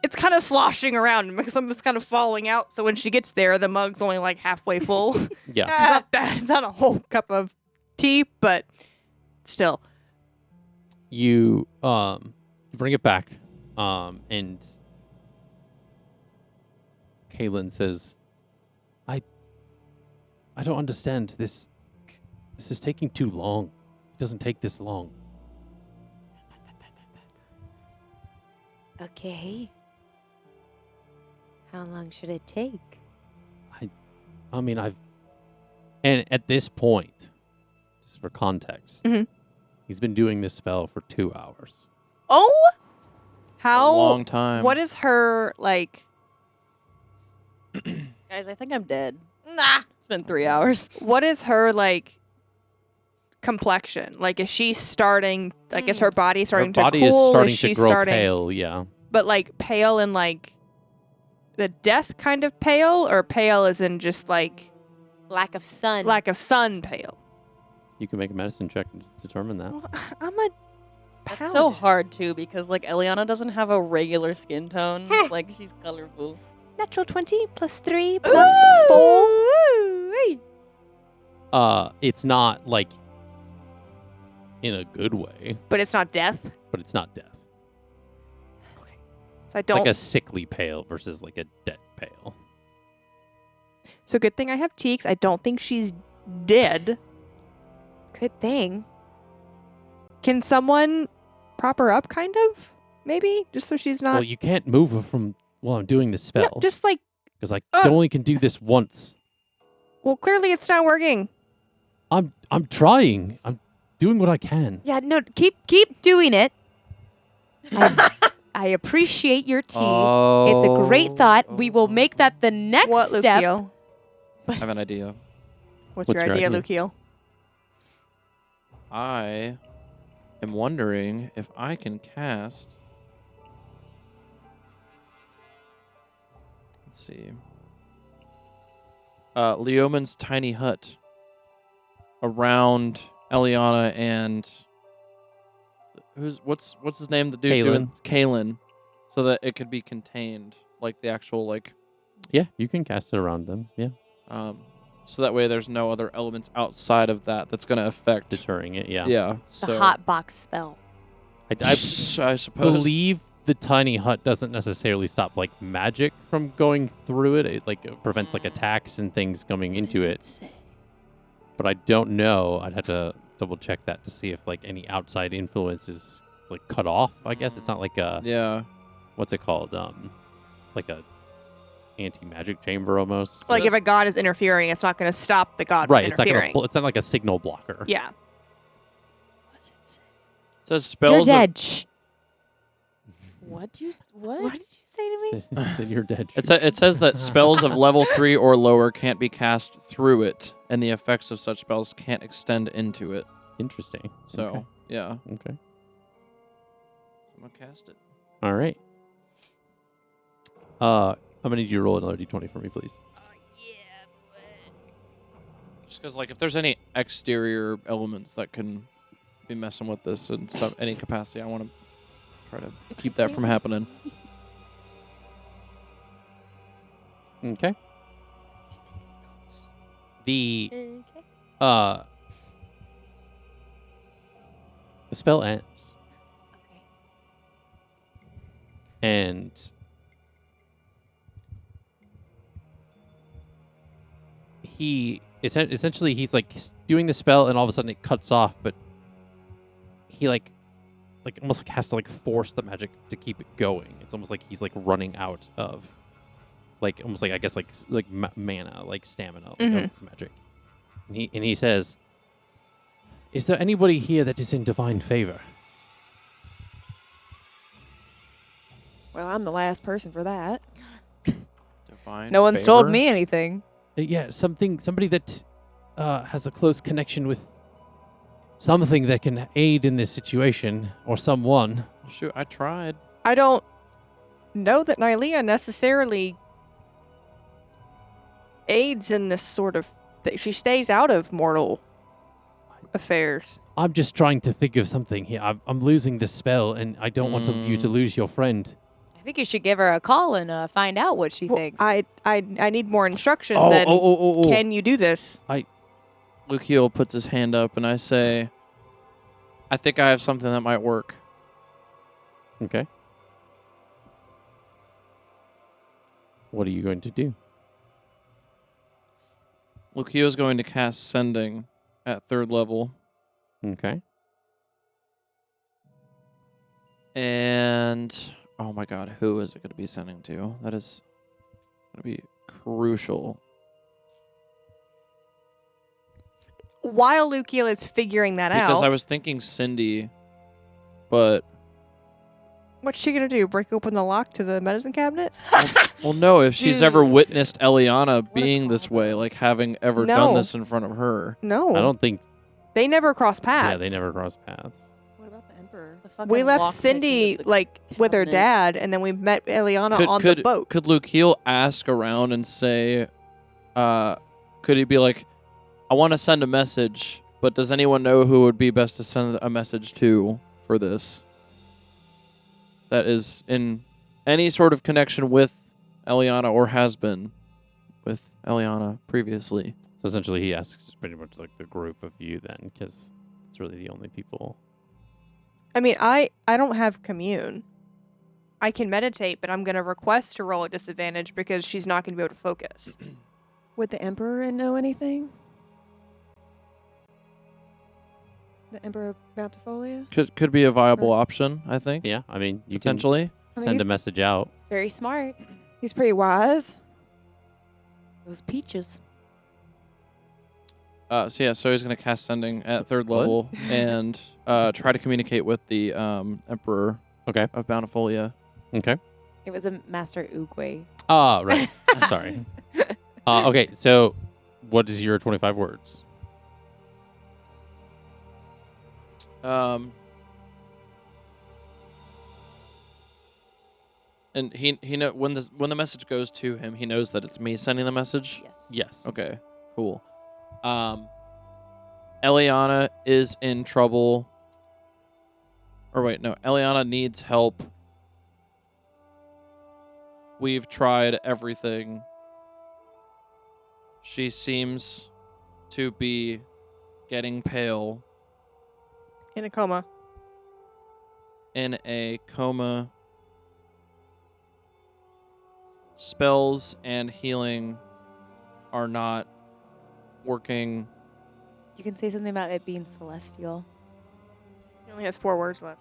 it's kind of sloshing around because some of it's kind of falling out. So when she gets there, the mug's only like halfway full. Yeah. It's not a whole cup of tea, but still. You bring it back, and Kaylin says, "I don't understand this. This is taking too long. It doesn't take this long." Okay. How long should it take? I mean, and at this point, just for context, Mhm. he's been doing this spell for 2 hours. Oh, A how? long time. What is her like? Guys, I think I'm dead. Nah. It's been 3 hours. What is her like complexion? Like, is she starting? Like, is her body starting Her body to cool? is starting she to grow starting, pale. Yeah. But like pale and like the death kind of pale, or pale as in just like Lack of sun. lack of sun pale. You can make a medicine check to determine that. Well, I'm a That's so hard too because like Elliana doesn't have a regular skin tone. Like she's colorful. natural 20 plus 3 plus 4. It's not like in a good way, But it's not death. but it's not death. So I It's don't. like a sickly pale versus like a dead pale. So good thing I have Teeks. I don't think she's dead. Good thing. Can someone prop her up, kind of? Maybe? Just so she's not. Well, you can't move her from while I'm doing this No, spell just like, because I only can do this once. well, clearly it's not working. I'm trying. I'm doing what I can. Yeah, no, keep doing it. I appreciate your tea. It's a great thought. We will make that the next What, step. Lucio? I have an idea. What's What's your your idea, idea? Lucio? I am wondering if I can cast. Let's see. Leoman's tiny hut around Elliana and what's his name? The dude Kaylin. doing Kaylin, so that it could be contained, like the actual like. Yeah, you can cast it around them. Yeah, So that way, there's no other elements outside of that that's going to affect. deterring it. Yeah. Yeah. The So hot box spell. I suppose. believe the tiny hut doesn't necessarily stop like magic from going through it. It like prevents like attacks and things coming into it. But I don't know. I'd have to double check that to see if like any outside influence is like cut off. I guess it's not like a Yeah. what's it called? Like a anti-magic chamber almost. Like if a god is interfering, it's not going to stop the god right. from It's not interfering. gonna. It's not like a signal blocker. Yeah. What's it say? It says You're spells. dead. Shh. What? What did you say to me? Said you're dead. It says that spells of level 3 or lower can't be cast through it, and the effects of such spells can't extend into it. Interesting. So Okay. Yeah. Okay. I'm gonna cast it. All right. I'm gonna need you to roll another d20 for me, please. Just because, like, if there's any exterior elements that can be messing with this in any capacity, I want to try to keep that from happening. Okay. The the spell ends, Okay. and essentially he's like doing the spell, and all of a sudden it cuts off, but he like almost has to like force the magic to keep it going. It's almost like he's like running out of like almost like I guess like mana, like stamina of his magic. And he says, "Is there anybody here that is in divine favor?" Well, I'm the last person for that. Divine No one's favor? told me anything. Yeah, somebody that has a close connection with something that can aid in this situation, or someone. Shoot, I tried. I don't know that Nylea necessarily aids in this sort of thing. She stays out of mortal affairs. I'm just trying to think of something here. I'm losing this spell, and I don't want you to lose your friend. I think you should give her a call and find out what she Well, thinks. I need more instruction Oh, than oh. can you do this? Lucio puts his hand up, and I say, I think I have something that might work. Okay. What are you going to do? Lucio's going to cast Sending at 3rd level. Okay. And, oh my god, who is it going to be sending to? That is going to be crucial. While Lucio is figuring that Because out, I was thinking Cindy, but, what's she gonna do? Break open the lock to the medicine cabinet? well, no, if she's ever Dude. witnessed Elliana being this way, like having ever done No. this in front of her. No, I don't think. They never cross paths. Yeah, they never cross paths. What about the Emperor? The fucking We left lock Cindy picking of the like with her cabinet. dad, and then we met Eliana on the boat. Could Lucio ask around and say, could he be like, I want to send a message, but does anyone know who would be best to send a message to for this? That is in any sort of connection with Elliana or has been with Elliana previously. So essentially, he asks pretty much like the group of you then, because it's really the only people. I mean, I don't have commune. I can meditate, but I'm gonna request to roll at disadvantage because she's not gonna be able to focus. Would the Emperor know anything? The Emperor Bountifolia? Could be a viable option, I think. Yeah, I mean, you Potentially. can send a message out. It's very smart. He's pretty wise. Those peaches. So he's going to cast Sending at 3rd What? level and try to communicate with the Emperor Okay. of Bountifolia. Okay. It was a Master Oogway. Ah, right. Sorry. Okay, so what is your 25 words? And he know when the message goes to him, he knows that it's me sending the message. Yes. Yes. Okay, cool. Elliana is in trouble. Or wait, no, Elliana needs help. We've tried everything. She seems to be getting pale, In a coma. in a coma. Spells and healing are not working. You can say something about it being celestial. He only has 4 words left.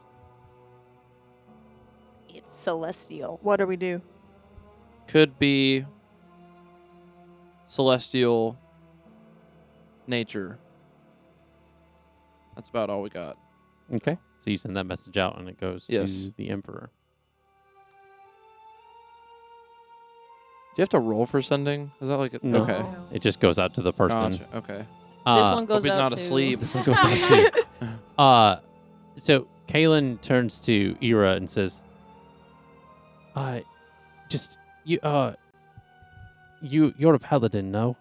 It's celestial. What do we do? Could be celestial nature. That's about all we got. Okay. So you send that message out, and it goes Yes. to the Emperor. Do you have to roll for sending? Is that like No. okay? It just goes out to the person. Gotcha. Okay. This one Hope goes he's out not to asleep. This one goes out to. So Kaylin turns to Ira and says, just you're a paladin, no?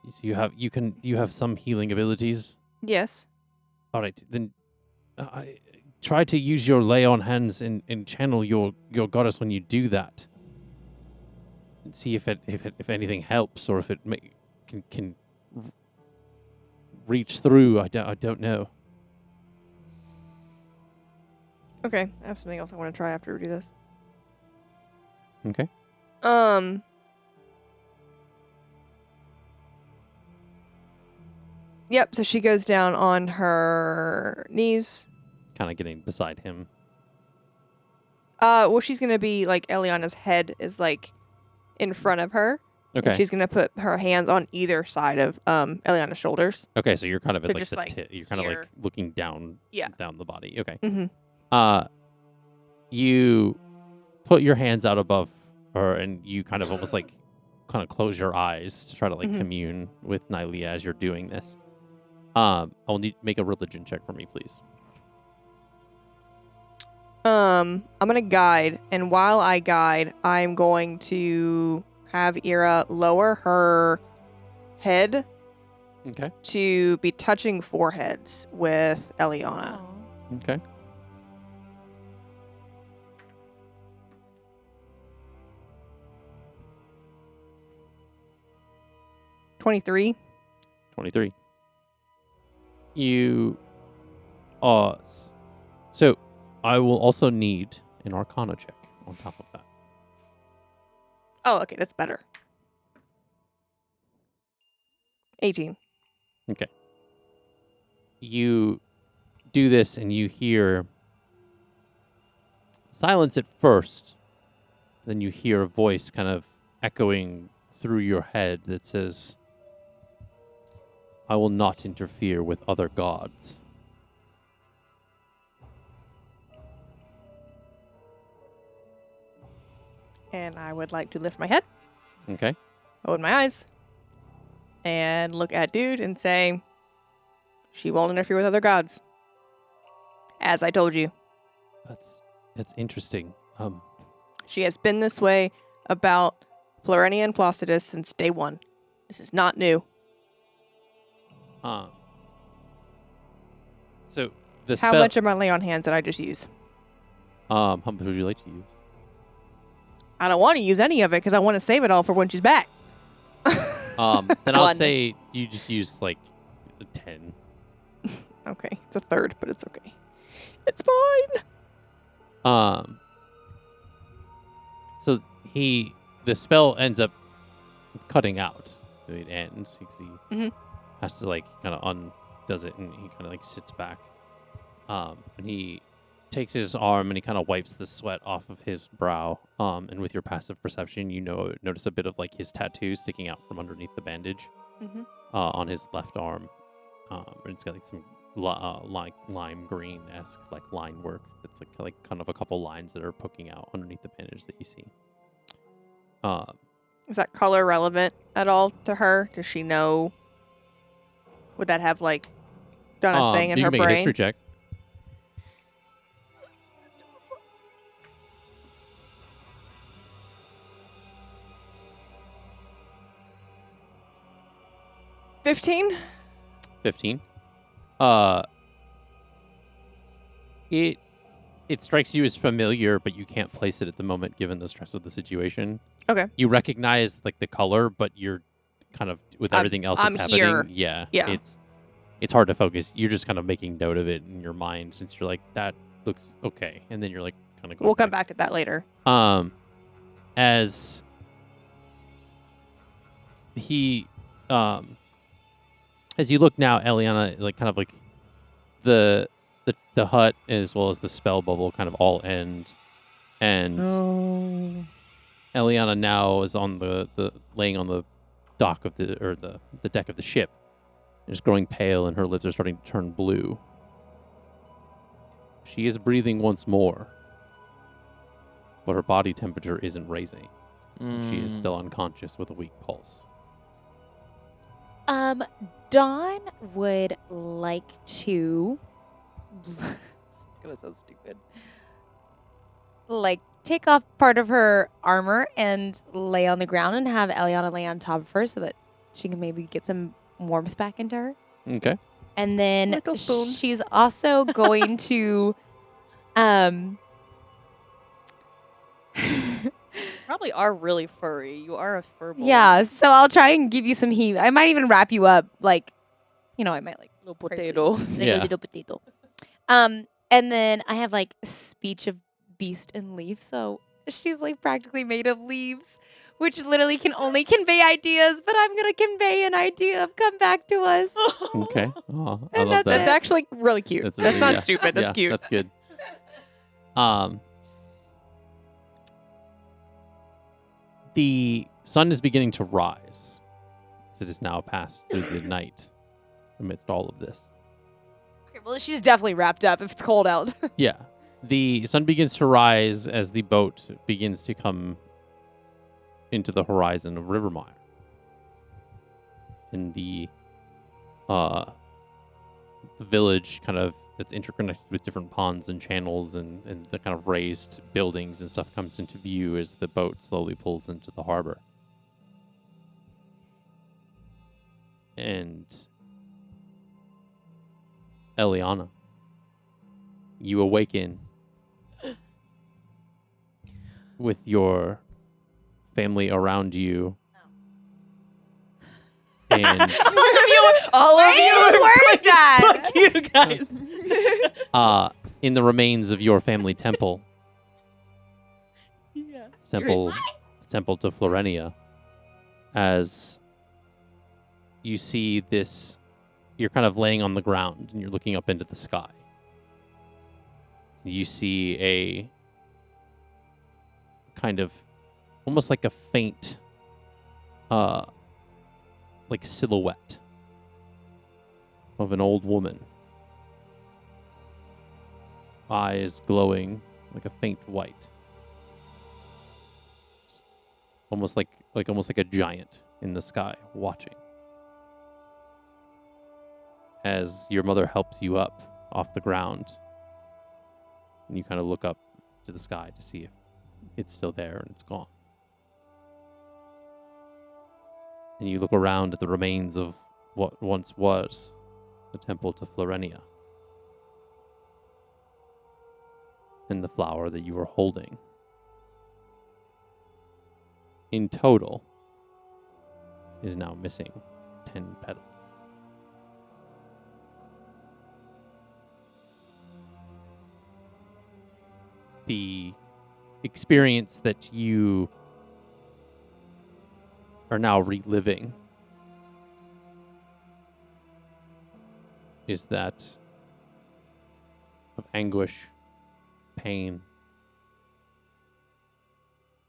So you have some healing abilities. Yes. All right, then try to use your lay on hands and channel your goddess when you do that. And see if anything helps or if it can reach through. I don't know. Okay, I have something else I want to try after we do this. Okay. Yep, so she goes down on her knees. Kind of getting beside him. Well, she's gonna be like Elliana's head is like in front of her. Okay. And she's gonna put her hands on either side of Elliana's shoulders. Okay, so you're kind of So at like just, the like, tip. You're kind of here. like looking down. Yeah. Down the body. Okay. Mm-hmm. You put your hands out above her, and you kind of almost like kind of close your eyes to try to like Mhm. commune with Nylea as you're doing this. I'll need make a religion check for me, please. I'm gonna guide, and while I guide, I'm going to have Ira lower her head Okay. to be touching foreheads with Elliana. Okay. Aw. 23. 23. You so I will also need an arcana check on top of that. Oh, okay, that's better. 18. Okay. You do this and you hear silence at first, then you hear a voice kind of echoing through your head that says, I will not interfere with other gods. And I would like to lift my head, Okay. open my eyes, and look at Dude and say, she won't interfere with other gods. As I told you. That's interesting. She has been this way about Plurenia and Placidus since day one. This is not new. So the How spell, much of my lay on hands did I just use? how much would you like to use? I don't want to use any of it because I want to save it all for when she's back. Then I'll One. say you just use like 10. Okay, it's a third, but it's okay. It's fine. So the spell ends up cutting out. So it ends. He Mhm. has to like kind of undoes it, and he kind of like sits back. And he takes his arm and he kind of wipes the sweat off of his brow. And with your passive perception, notice a bit of like his tattoo sticking out from underneath the bandage Mhm. on his left arm. And it's got like some like lime green-esque like line work that's like kind of a couple lines that are poking out underneath the bandage that you see. Is that color relevant at all to her? Does she know? Would that have like done a thing in you her can make a brain? history check. $15? 15. It strikes you as familiar, but you can't place it at the moment given the stress of the situation. Okay. You recognize like the color, but you're kind of with everything else that's I'm happening. here. Yeah. Yeah. It's hard to focus. You're just kind of making note of it in your mind since you're like, that looks okay. And then you're like kind of going We'll come back to that later. As he as you look now, Elliana, like kind of like the hut as well as the spell bubble kind of all end, and Elliana now is on the laying on the dock of the deck of the ship, and is growing pale, and her lips are starting to turn blue. She is breathing once more, but her body temperature isn't raising. She is still unconscious with a weak pulse. Dawn would like to this is gonna sound stupid. Like, take off part of her armor and lay on the ground and have Elliana lay on top of her so that she can maybe get some warmth back into her. Okay. And then Little spoon. she's also going to Probably are really furry. You are a fur boy. yeah, so I'll try and give you some heat. I might even wrap you up, like, you know, I might like Little potato. like Yeah. a little potato. And then I have like speech of beast and leaf, so she's like practically made of leaves, which literally can only convey ideas. But I'm gonna convey an idea of come back to us. Okay. Oh, I And love that's that. That's actually really cute. That's, really- not yeah. stupid. That's Yeah, cute. That's good. The sun is beginning to rise as it is now passed through the night amidst all of this. Okay, well, she's definitely wrapped up if it's cold out. Yeah. The sun begins to rise as the boat begins to come into the horizon of Rivermire. And the village kind of that's interconnected with different ponds and channels and the kind of raised buildings and stuff comes into view as the boat slowly pulls into the harbor. And Elliana, you awaken with your family around you. And All of you. word that. Fuck you guys. in the remains of your family temple, Yeah. temple to Florenia, as you see this, you're kind of laying on the ground and you're looking up into the sky. You see a kind of almost like a faint like silhouette of an old woman, eyes glowing like a faint white, almost like a giant in the sky watching as your mother helps you up off the ground, and you kind of look up to the sky to see if it's still there, and it's gone. And you look around at the remains of what once was the temple to Florenia, and the flower that you were holding. In total, is now missing 10 petals. The experience that you are now reliving is that of anguish, pain,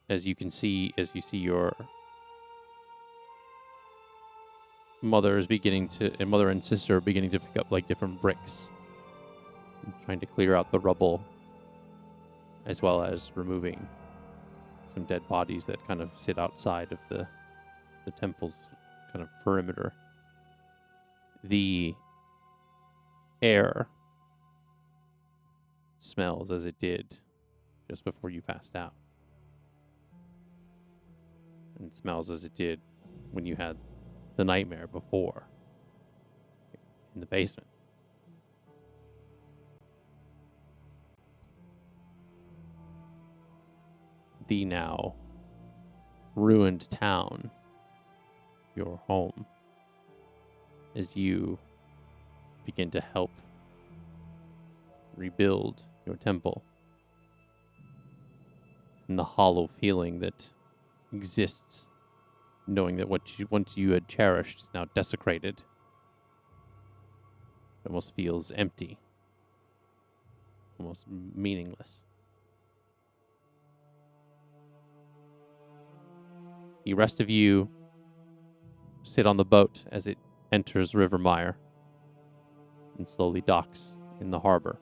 as you see your mother and sister are beginning to pick up like different bricks, trying to clear out the rubble, as well as removing some dead bodies that kind of sit outside of the temple's kind of perimeter. The air smells as it did just before you passed out. And it smells as it did when you had the nightmare before in the basement. The now ruined town, your home, as you begin to help rebuild your temple, and the hollow feeling that exists, knowing that what once you had cherished is now desecrated. It almost feels empty, almost meaningless. The rest of you sit on the boat as it enters Rivermire and slowly docks in the harbor.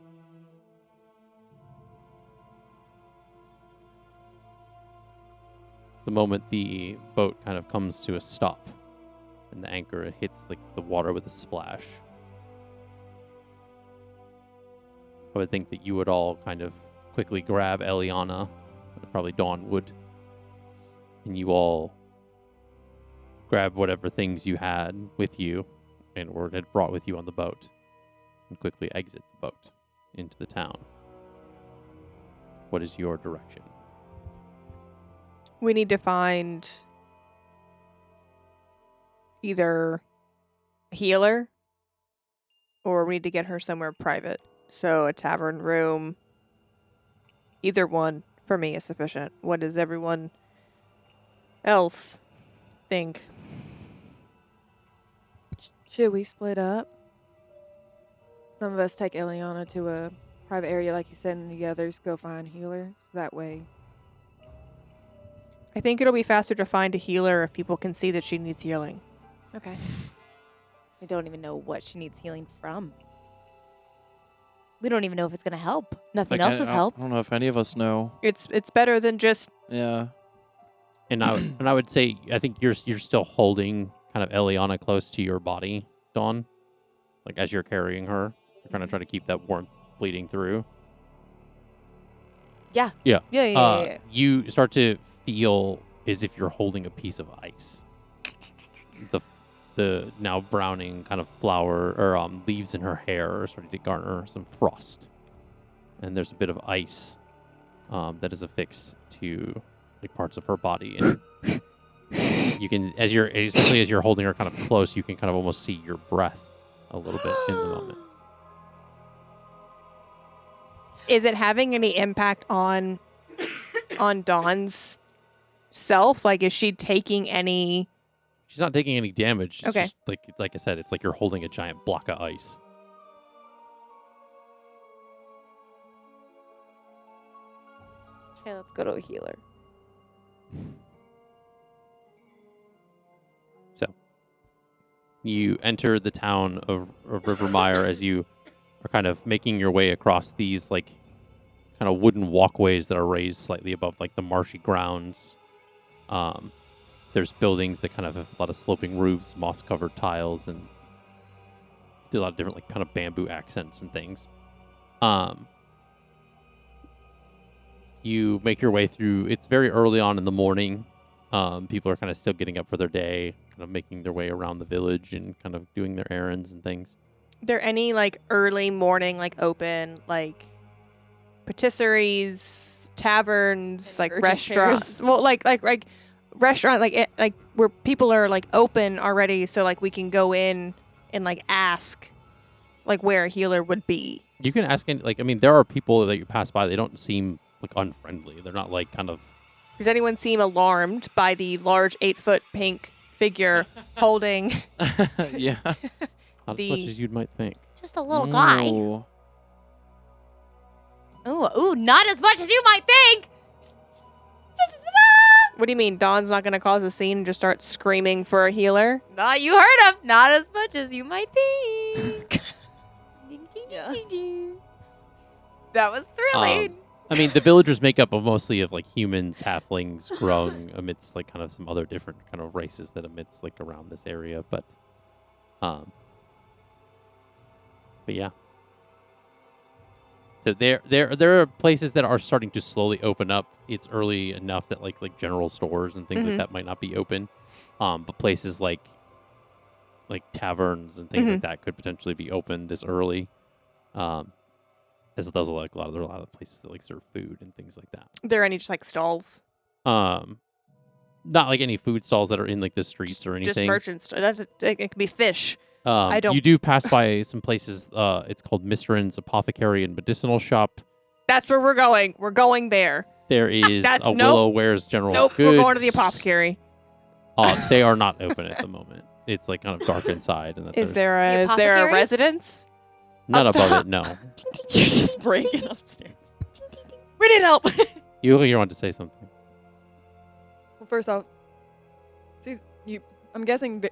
The moment the boat kind of comes to a stop and the anchor hits like the water with a splash, I would think that you would all kind of quickly grab Elliana, probably Dawn would, and you all grab whatever things you had with you and or had brought with you on the boat and quickly exit the boat into the town. What is your direction? We need to find either a healer or we need to get her somewhere private. So a tavern room, either one for me is sufficient. What does everyone else think? Should we split up? Some of us take Elliana to a private area, like you said, and the others go find healers. That way. I think it'll be faster to find a healer if people can see that she needs healing. Okay. We don't even know what she needs healing from. We don't even know if it's going to help. Nothing else has helped. I don't know if any of us know. It's better than just Yeah. And I would say I think you're still holding kind of Elliana close to your body, Dawn. Like as you're carrying her, you're kind of trying to keep that warmth bleeding through. Yeah. Yeah. Yeah. You start to feel as if you're holding a piece of ice. The now browning kind of flower or leaves in her hair are starting to garner some frost, and there's a bit of ice that is affixed to like parts of her body, and you can, especially as you're holding her kind of close, you can kind of almost see your breath a little bit in the moment. Is it having any impact on Dawn's self? Like, is she taking any? She's not taking any damage. It's Okay. just, like I said, it's like you're holding a giant block of ice. Okay, let's go to a healer. So, you enter the town of Rivermire as you are kind of making your way across these like kind of wooden walkways that are raised slightly above like the marshy grounds. There's buildings that kind of have a lot of sloping roofs, moss-covered tiles, and do a lot of different like kind of bamboo accents and things. You make your way through. It's very early on in the morning. People are kind of still getting up for their day, kind of making their way around the village and kind of doing their errands and things. There any like early morning like open like patisseries, taverns, like Urgent restaurants? cares. Well, like restaurant like where people are like open already, so like we can go in and like ask like where a healer would be. You can ask, there are people that you pass by. They don't seem like unfriendly. They're not like kind of. Does anyone seem alarmed by the large 8-foot pink figure holding? Yeah. Not as much The- as you might think. Just a little guy. Ooh. Ooh, not as much as you might think. What do you mean? Dawn's not going to cause a scene and just start screaming for a healer? No, you heard him. Not as much as you might think. Ding, ding, Yeah. ding, ding. That was thrilling. The villagers make up of mostly of like humans, halflings, grung, amidst like kind of some other different kind of races that amidst like around this area. But yeah. So there are places that are starting to slowly open up. It's early enough that like general stores and things like that might not be open. But places like taverns and things like that could potentially be open this early. As those are like a lot of places that like serve food and things like that. Are there any just like stalls? Not like any food stalls that are in like the streets or anything. Just merchants. It could be fish. You do pass by some places. It's called Misterin's Apothecary and Medicinal Shop. That's where we're going. We're going there. There is Nope. Willow Ware's General Nope, Goods. we're going to the apothecary. They are not open at the moment. It's like kind of dark inside. And that Is there's there a apothecary? residence? none up above top? it? No. You just break it upstairs. We need help. You look like you want to say something. Well, first off, I'm guessing,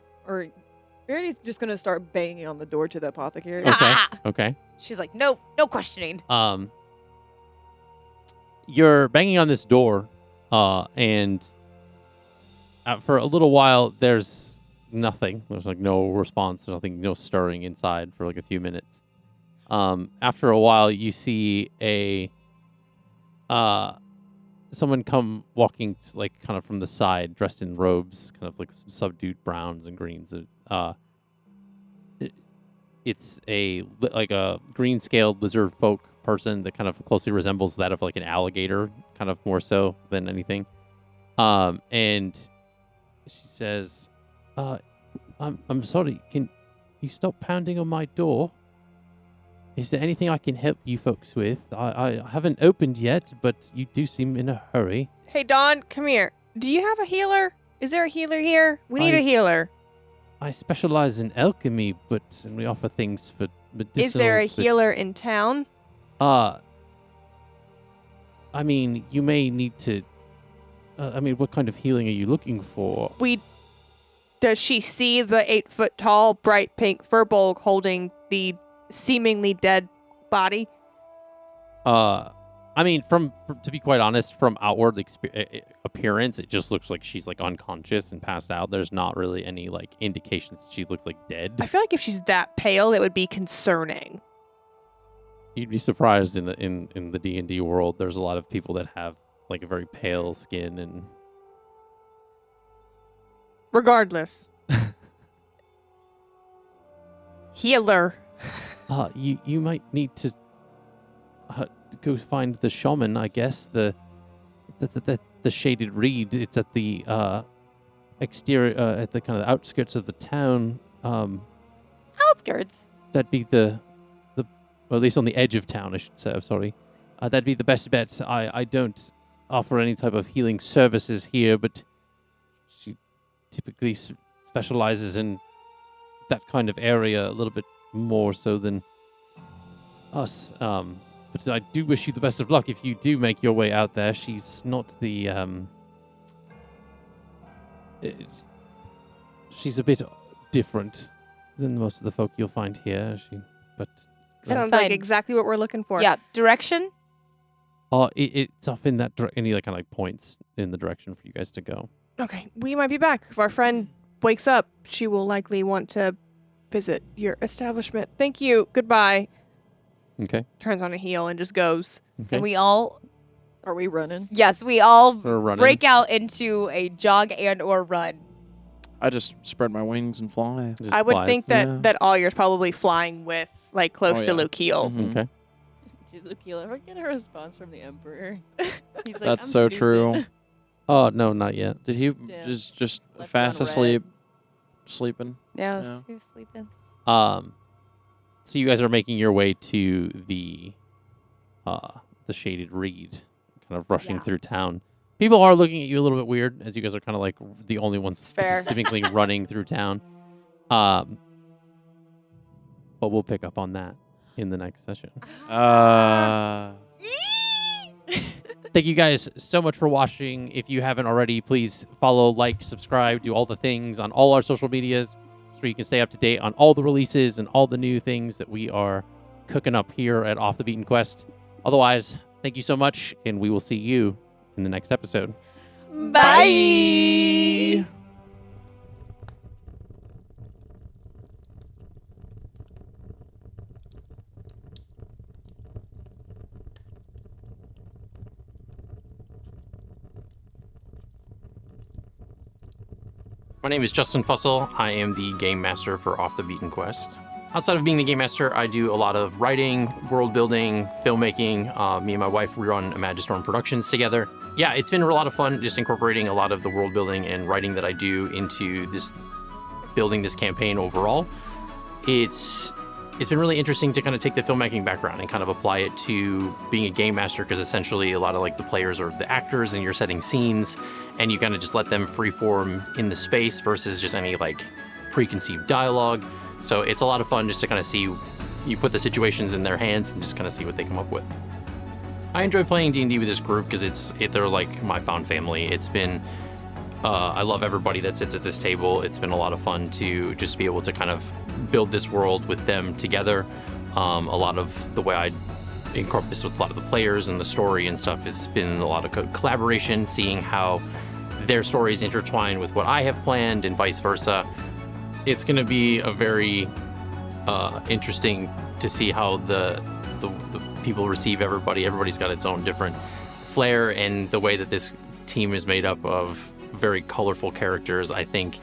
Verity's just gonna start banging on the door to the apothecary. Okay. Ah! Okay. She's like, no questioning. You're banging on this door, and for a little while, there's nothing. There's like no response. There's nothing, no stirring inside for like a few minutes. After a while, you see someone come walking like kind of from the side, dressed in robes, kind of like some subdued browns and greens. It's a green scaled lizard folk person that kind of closely resembles that of like an alligator, kind of more so than anything. And she says, I'm sorry, can you stop pounding on my door? Is there anything I can help you folks with? I haven't opened yet, but you do seem in a hurry. Hey, Dawn, come here. Do you have a healer? Is there a healer here? We need a healer. I specialize in alchemy, and we offer things for medicinals. Is there a healer in town? I mean, you may need to... what kind of healing are you looking for? Does she see the 8-foot-tall, bright pink furbolg holding the seemingly dead body? To be quite honest, from outward appearance, it just looks like she's like unconscious and passed out. There's not really any like indications that she looks like dead. I feel like if she's that pale, it would be concerning. You'd be surprised in the D&D world. There's a lot of people that have like a very pale skin and. Regardless, healer. You might need to go find the shaman, I guess. The shaded reed. It's at the exterior, at the kind of outskirts of the town. Outskirts. That'd be well, at least on the edge of town, I should say. I'm sorry. That'd be the best bet. I don't offer any type of healing services here, but she typically specializes in that kind of area a little bit more so than us. But I do wish you the best of luck if you do make your way out there. She's not the she's a bit different than most of the folk you'll find here. Sounds fine. like exactly what we're looking for. Yeah. Direction? It's off in that direction. And he like kind of like points in the direction for you guys to go. Okay, we might be back. If our friend wakes up, she will likely want to visit your establishment. Thank you. Goodbye. Okay. Turns on a heel and just goes. Okay. And we all, Are we running? yes, we all We're running. break out into a jog and or run. I just spread my wings and fly. Just I would flies. think that, Yeah. that Awyer's probably flying with, like, close Oh, to yeah. Lukiel. Mhm. Okay. Did Lukiel ever get a response from the Emperor? He's like, That's "I'm so snoozing." true. Oh no, not yet. Did he Damn. just Left fast on asleep, sleeping? Yes. Yeah. You're sleeping. So you guys are making your way to the shaded reed, kind of rushing Yeah. through town. People are looking at you a little bit weird as you guys are kind of like the only ones Fair. specifically running through town. But we'll pick up on that in the next session. Thank you guys so much for watching. If you haven't already, please follow, like, subscribe, do all the things on all our social medias so you can stay up to date on all the releases and all the new things that we are cooking up here at Off the Beaten Quest. Otherwise, thank you so much, and we will see you in the next episode. Bye. My name is Justin Fussell. I am the Game Master for Off the Beaten Quest. Outside of being the Game Master, I do a lot of writing, world building, filmmaking. Me and my wife, we run Imagistorm Productions together. Yeah, it's been a lot of fun just incorporating a lot of the world building and writing that I do into building this campaign overall. It's been really interesting to kind of take the filmmaking background and kind of apply it to being a game master, because essentially a lot of like the players are the actors and you're setting scenes and you kind of just let them freeform in the space versus just any like preconceived dialogue. So it's a lot of fun just to kind of see, you put the situations in their hands and just kind of see what they come up with. I enjoy playing D&D with this group because they're like my found family. It's been, I love everybody that sits at this table. It's been a lot of fun to just be able to kind of build this world with them together. A lot of the way I incorporate this with a lot of the players and the story and stuff has been a lot of collaboration, seeing how their stories intertwine with what I have planned and vice versa. It's going to be a very interesting to see how the people receive everybody. Everybody's got its own different flair, and the way that this team is made up of very colorful characters, I think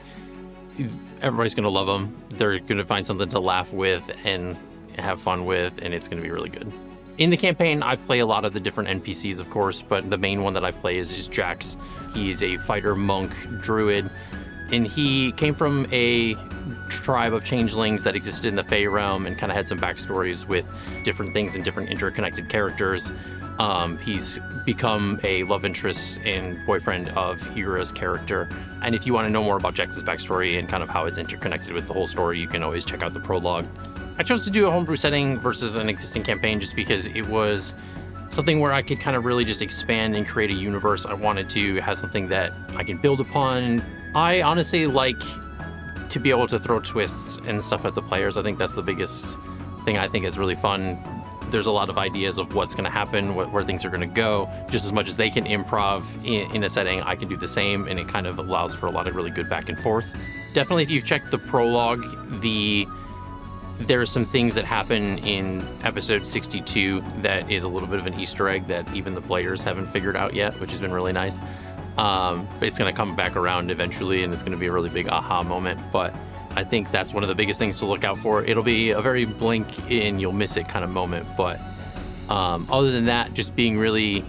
everybody's going to love them. They're going to find something to laugh with and have fun with, and it's going to be really good. In the campaign, I play a lot of the different NPCs, of course, but the main one that I play is Jax. He's a fighter monk druid, and he came from a tribe of changelings that existed in the Fey realm and kind of had some backstories with different things and different interconnected characters. He's become a love interest and boyfriend of Hira's character. And if you want to know more about Jax's backstory and kind of how it's interconnected with the whole story, you can always check out the prologue. I chose to do a homebrew setting versus an existing campaign just because it was something where I could kind of really just expand and create a universe. I wanted to have something that I can build upon. I honestly like to be able to throw twists and stuff at the players. I think that's the biggest thing I think is really fun. There's a lot of ideas of what's going to happen, where things are going to go. Just as much as they can improv in a setting, I can do the same, and it kind of allows for a lot of really good back and forth. Definitely, if you've checked the prologue, there are some things that happen in episode 62 that is a little bit of an Easter egg that even the players haven't figured out yet, which has been really nice. But it's going to come back around eventually, and it's going to be a really big aha moment. But I think that's one of the biggest things to look out for. It'll be a very blink and you'll miss it kind of moment. But other than that, just being really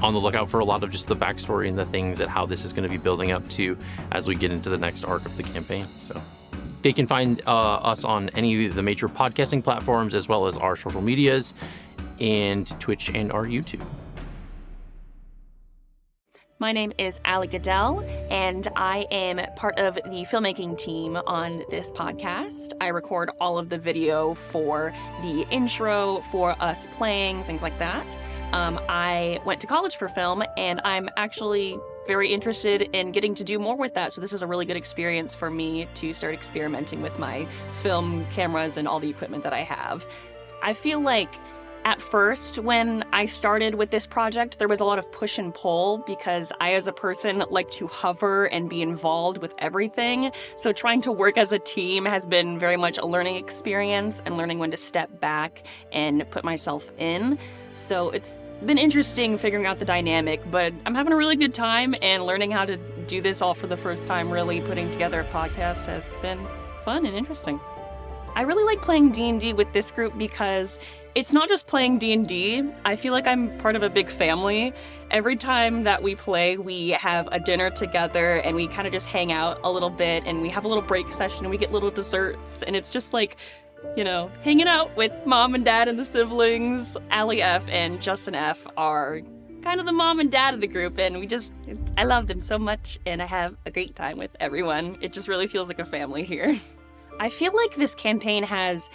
on the lookout for a lot of just the backstory and the things that how this is going to be building up to as we get into the next arc of the campaign. So they can find us on any of the major podcasting platforms, as well as our social medias and Twitch and our YouTube. My name is Allie Goodell, and I am part of the filmmaking team on this podcast. I record all of the video for the intro, for us playing, things like that. I went to college for film, and I'm actually very interested in getting to do more with that. So this is a really good experience for me to start experimenting with my film cameras and all the equipment that I have. I feel like at first, when I started with this project, there was a lot of push and pull because I, as a person, like to hover and be involved with everything. So trying to work as a team has been very much a learning experience and learning when to step back and put myself in. So it's been interesting figuring out the dynamic, but I'm having a really good time, and learning how to do this all for the first time, really putting together a podcast, has been fun and interesting. I really like playing D&D with this group because it's not just playing D&D. I feel like I'm part of a big family. Every time that we play, we have a dinner together and we kind of just hang out a little bit, and we have a little break session and we get little desserts, and it's just like, you know, hanging out with mom and dad and the siblings. Allie F and Justin F are kind of the mom and dad of the group, and I love them so much, and I have a great time with everyone. It just really feels like a family here. I feel like this campaign has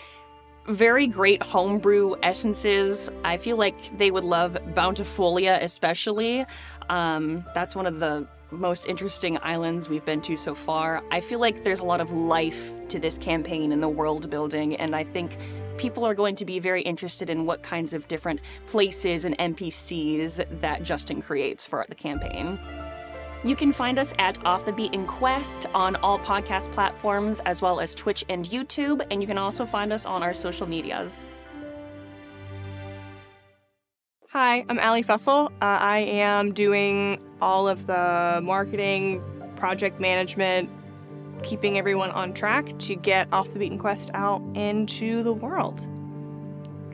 very great homebrew essences. I feel like they would love Bountifolia especially. That's one of the most interesting islands we've been to so far. I feel like there's a lot of life to this campaign and the world building, and I think people are going to be very interested in what kinds of different places and NPCs that Justin creates for the campaign. You can find us at Off the Beaten Quest on all podcast platforms, as well as Twitch and YouTube, and you can also find us on our social medias. Hi, I'm Allie Fussell. I am doing all of the marketing, project management, keeping everyone on track to get Off the Beaten Quest out into the world.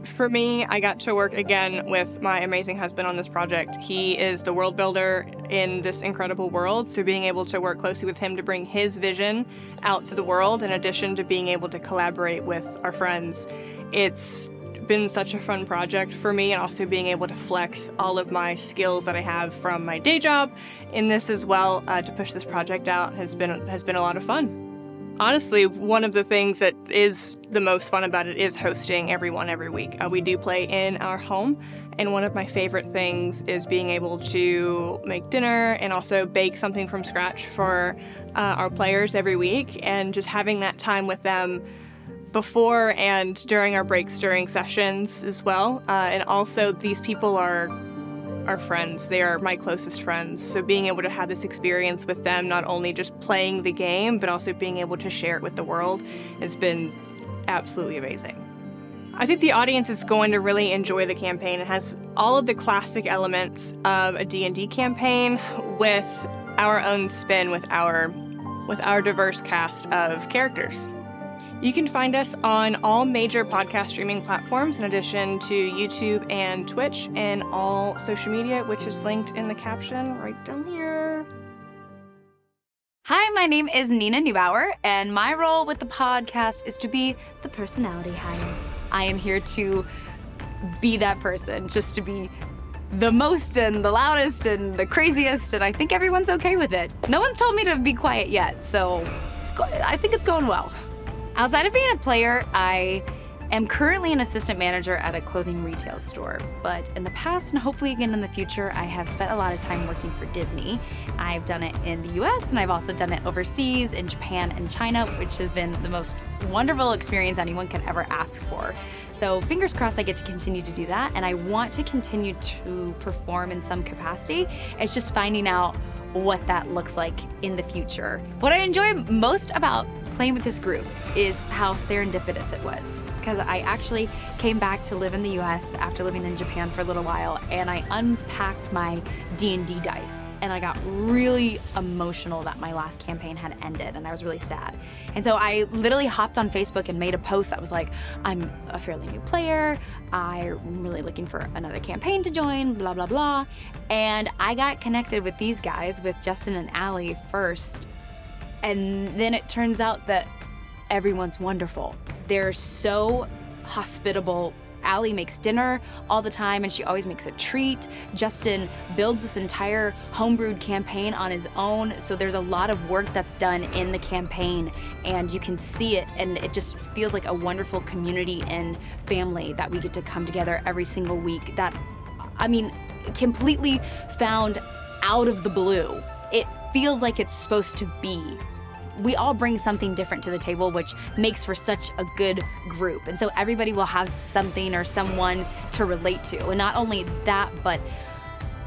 For me, I got to work again with my amazing husband on this project. He is the world builder in this incredible world, so being able to work closely with him to bring his vision out to the world, in addition to being able to collaborate with our friends, it's been such a fun project for me, and also being able to flex all of my skills that I have from my day job in this as well, to push this project out has been a lot of fun. Honestly, one of the things that is the most fun about it is hosting everyone every week. We do play in our home, and one of my favorite things is being able to make dinner and also bake something from scratch for our players every week, and just having that time with them before and during our breaks, during sessions as well. And also, these people are friends. They are my closest friends. So being able to have this experience with them, not only just playing the game, but also being able to share it with the world, has been absolutely amazing. I think the audience is going to really enjoy the campaign. It has all of the classic elements of a D&D campaign with our own spin, with our diverse cast of characters. You can find us on all major podcast streaming platforms, in addition to YouTube and Twitch, and all social media, which is linked in the caption right down here. Hi, my name is Nina Neubauer, and my role with the podcast is to be the personality hire. I am here to be that person, just to be the most and the loudest and the craziest, and I think everyone's okay with it. No one's told me to be quiet yet, so I think it's going well. Outside of being a player, I am currently an assistant manager at a clothing retail store, but in the past and hopefully again in the future, I have spent a lot of time working for Disney. I've done it in the US and I've also done it overseas in Japan and China, which has been the most wonderful experience anyone could ever ask for. So fingers crossed I get to continue to do that, and I want to continue to perform in some capacity. It's just finding out what that looks like in the future. What I enjoy most about playing with this group is how serendipitous it was, because I actually came back to live in the US after living in Japan for a little while, and I unpacked my D&D dice, and I got really emotional that my last campaign had ended, and I was really sad. And so I literally hopped on Facebook and made a post that was like, I'm a fairly new player, I'm really looking for another campaign to join, blah, blah, blah. And I got connected with these guys, with Justin and Allie first. And then it turns out that everyone's wonderful. They're so hospitable. Allie makes dinner all the time, and she always makes a treat. Justin builds this entire homebrewed campaign on his own, so there's a lot of work that's done in the campaign, and you can see it, and it just feels like a wonderful community and family that we get to come together every single week. That, I mean, completely found out of the blue. It feels like it's supposed to be. We all bring something different to the table, which makes for such a good group. And so everybody will have something or someone to relate to. And not only that, but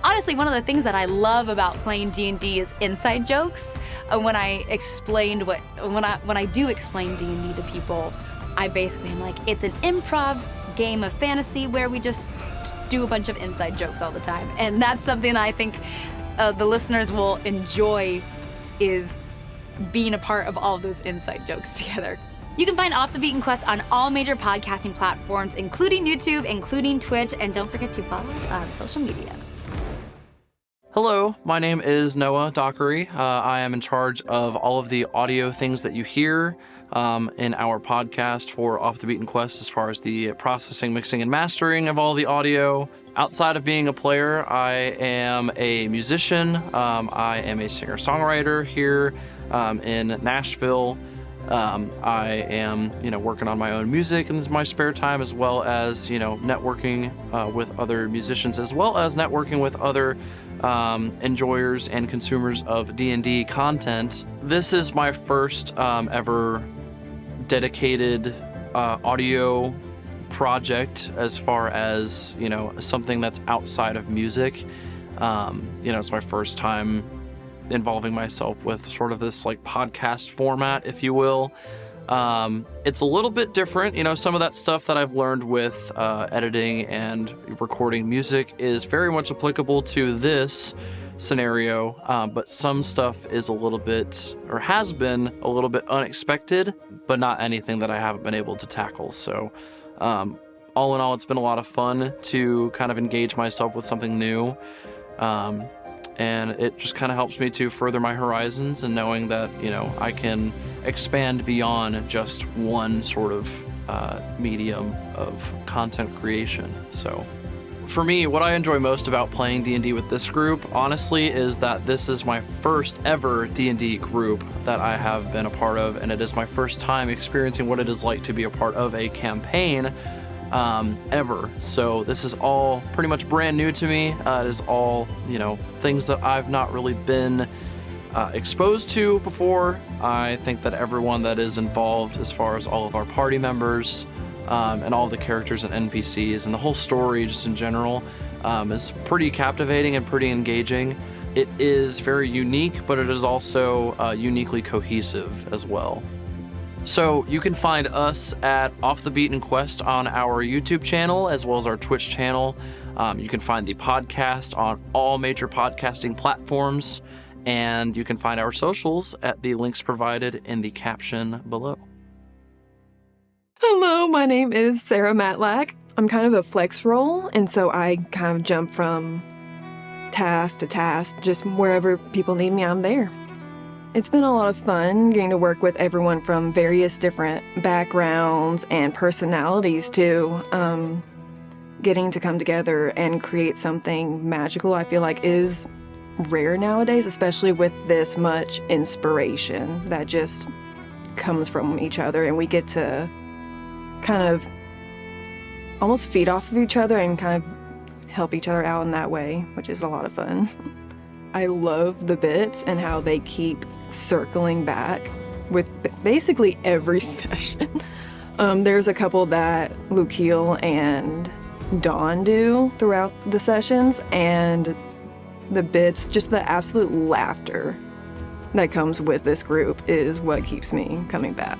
honestly, one of the things that I love about playing D&D is inside jokes. When I do explain D&D to people, I basically am like, it's an improv game of fantasy where we just do a bunch of inside jokes all the time. And that's something I think the listeners will enjoy, is being a part of all of those inside jokes together. You can find Off the Beaten Quest on all major podcasting platforms, including YouTube, including Twitch, and don't forget to follow us on social media. Hello, my name is Noah Dockery. I am in charge of all of the audio things that you hear in our podcast for Off the Beaten Quest, as far as the processing, mixing, and mastering of all the audio. Outside of being a player, I am a musician. I am a singer-songwriter here in Nashville. I am, working on my own music in my spare time, as well as, networking with other musicians, as well as networking with other enjoyers and consumers of D&D content. This is my first ever dedicated audio project, as far as, something that's outside of music. It's my first time involving myself with sort of this like podcast format, if you will. It's a little bit different. Some of that stuff that I've learned with editing and recording music is very much applicable to this scenario, but some stuff is a little bit, or has been a little bit unexpected, but not anything that I haven't been able to tackle. So all in all, it's been a lot of fun to kind of engage myself with something new. And it just kind of helps me to further my horizons, and knowing that, I can expand beyond just one sort of medium of content creation. So for me, what I enjoy most about playing D&D with this group, honestly, is that this is my first ever D&D group that I have been a part of, and it is my first time experiencing what it is like to be a part of a campaign ever. So this is all pretty much brand new to me. It is all, things that I've not really been exposed to before. I think that everyone that is involved, as far as all of our party members and all the characters and NPCs and the whole story just in general, is pretty captivating and pretty engaging. It is very unique, but it is also uniquely cohesive as well. So you can find us at Off the Beaten Quest on our YouTube channel as well as our Twitch channel. You can find the podcast on all major podcasting platforms, and you can find our socials at the links provided in the caption below. Hello, my name is Sarah Matlack. I'm kind of a flex role, and so I kind of jump from task to task, just wherever people need me, I'm there. It's been a lot of fun getting to work with everyone from various different backgrounds and personalities too. Getting to come together and create something magical, I feel like is rare nowadays, especially with this much inspiration that just comes from each other, and we get to kind of almost feed off of each other and kind of help each other out in that way, which is a lot of fun. I love the bits and how they keep circling back with basically every session. There's a couple that Lukiel and Dawn do throughout the sessions, and the bits, just the absolute laughter that comes with this group is what keeps me coming back.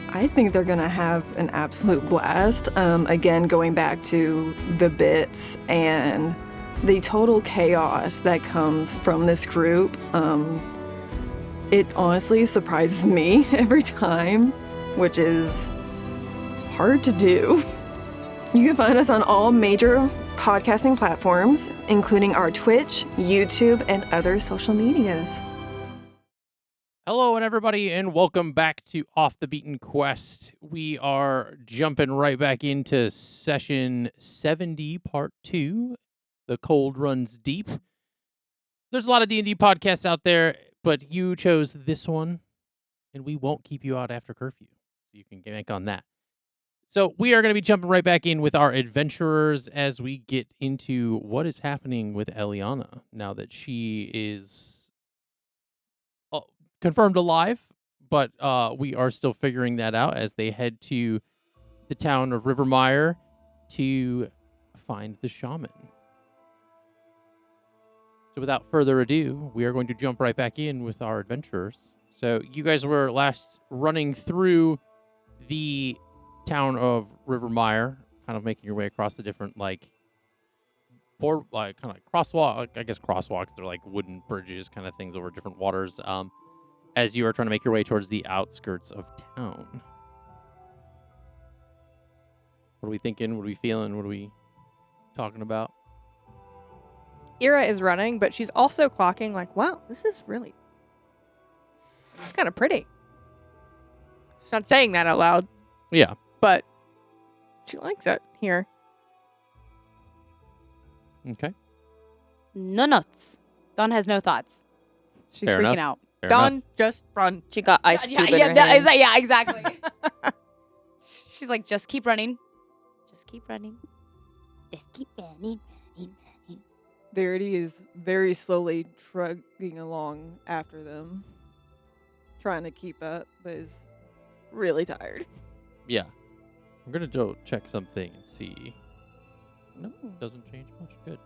I think they're gonna have an absolute blast. Again, going back to the bits and the total chaos that comes from this group, it honestly surprises me every time, which is hard to do. You can find us on all major podcasting platforms, including our Twitch, YouTube, and other social medias. Hello, and everybody, and welcome back to Off the Beaten Quest. We are jumping right back into session 70, part 2. The cold runs deep. There's a lot of D&D podcasts out there, but you chose this one, and we won't keep you out after curfew. So you can bank on that. So we are going to be jumping right back in with our adventurers as we get into what is happening with Elliana now that she is confirmed alive, but we are still figuring that out as they head to the town of Rivermire to find the shaman. So without further ado, we are going to jump right back in with our adventurers. So you guys were last running through the town of Rivermire, kind of making your way across the different crosswalk. I guess crosswalks. They're like wooden bridges, kind of things over different waters. As you are trying to make your way towards the outskirts of town. What are we thinking? What are we feeling? What are we talking about? Ira is running, but she's also clocking like, wow, this is kind of pretty. She's not saying that out loud, Yeah. but she likes it here. Okay. No notes. Dawn has no thoughts. She's Fair freaking enough. out. Fair Dawn, enough. just run. She got ice cube in her hand. Yeah, exactly. She's like, just keep running. Just keep running. Just keep running. Verity is very slowly trudging along after them, trying to keep up, but is really tired. Yeah. I'm going to go check something and see. No, doesn't change much. Good.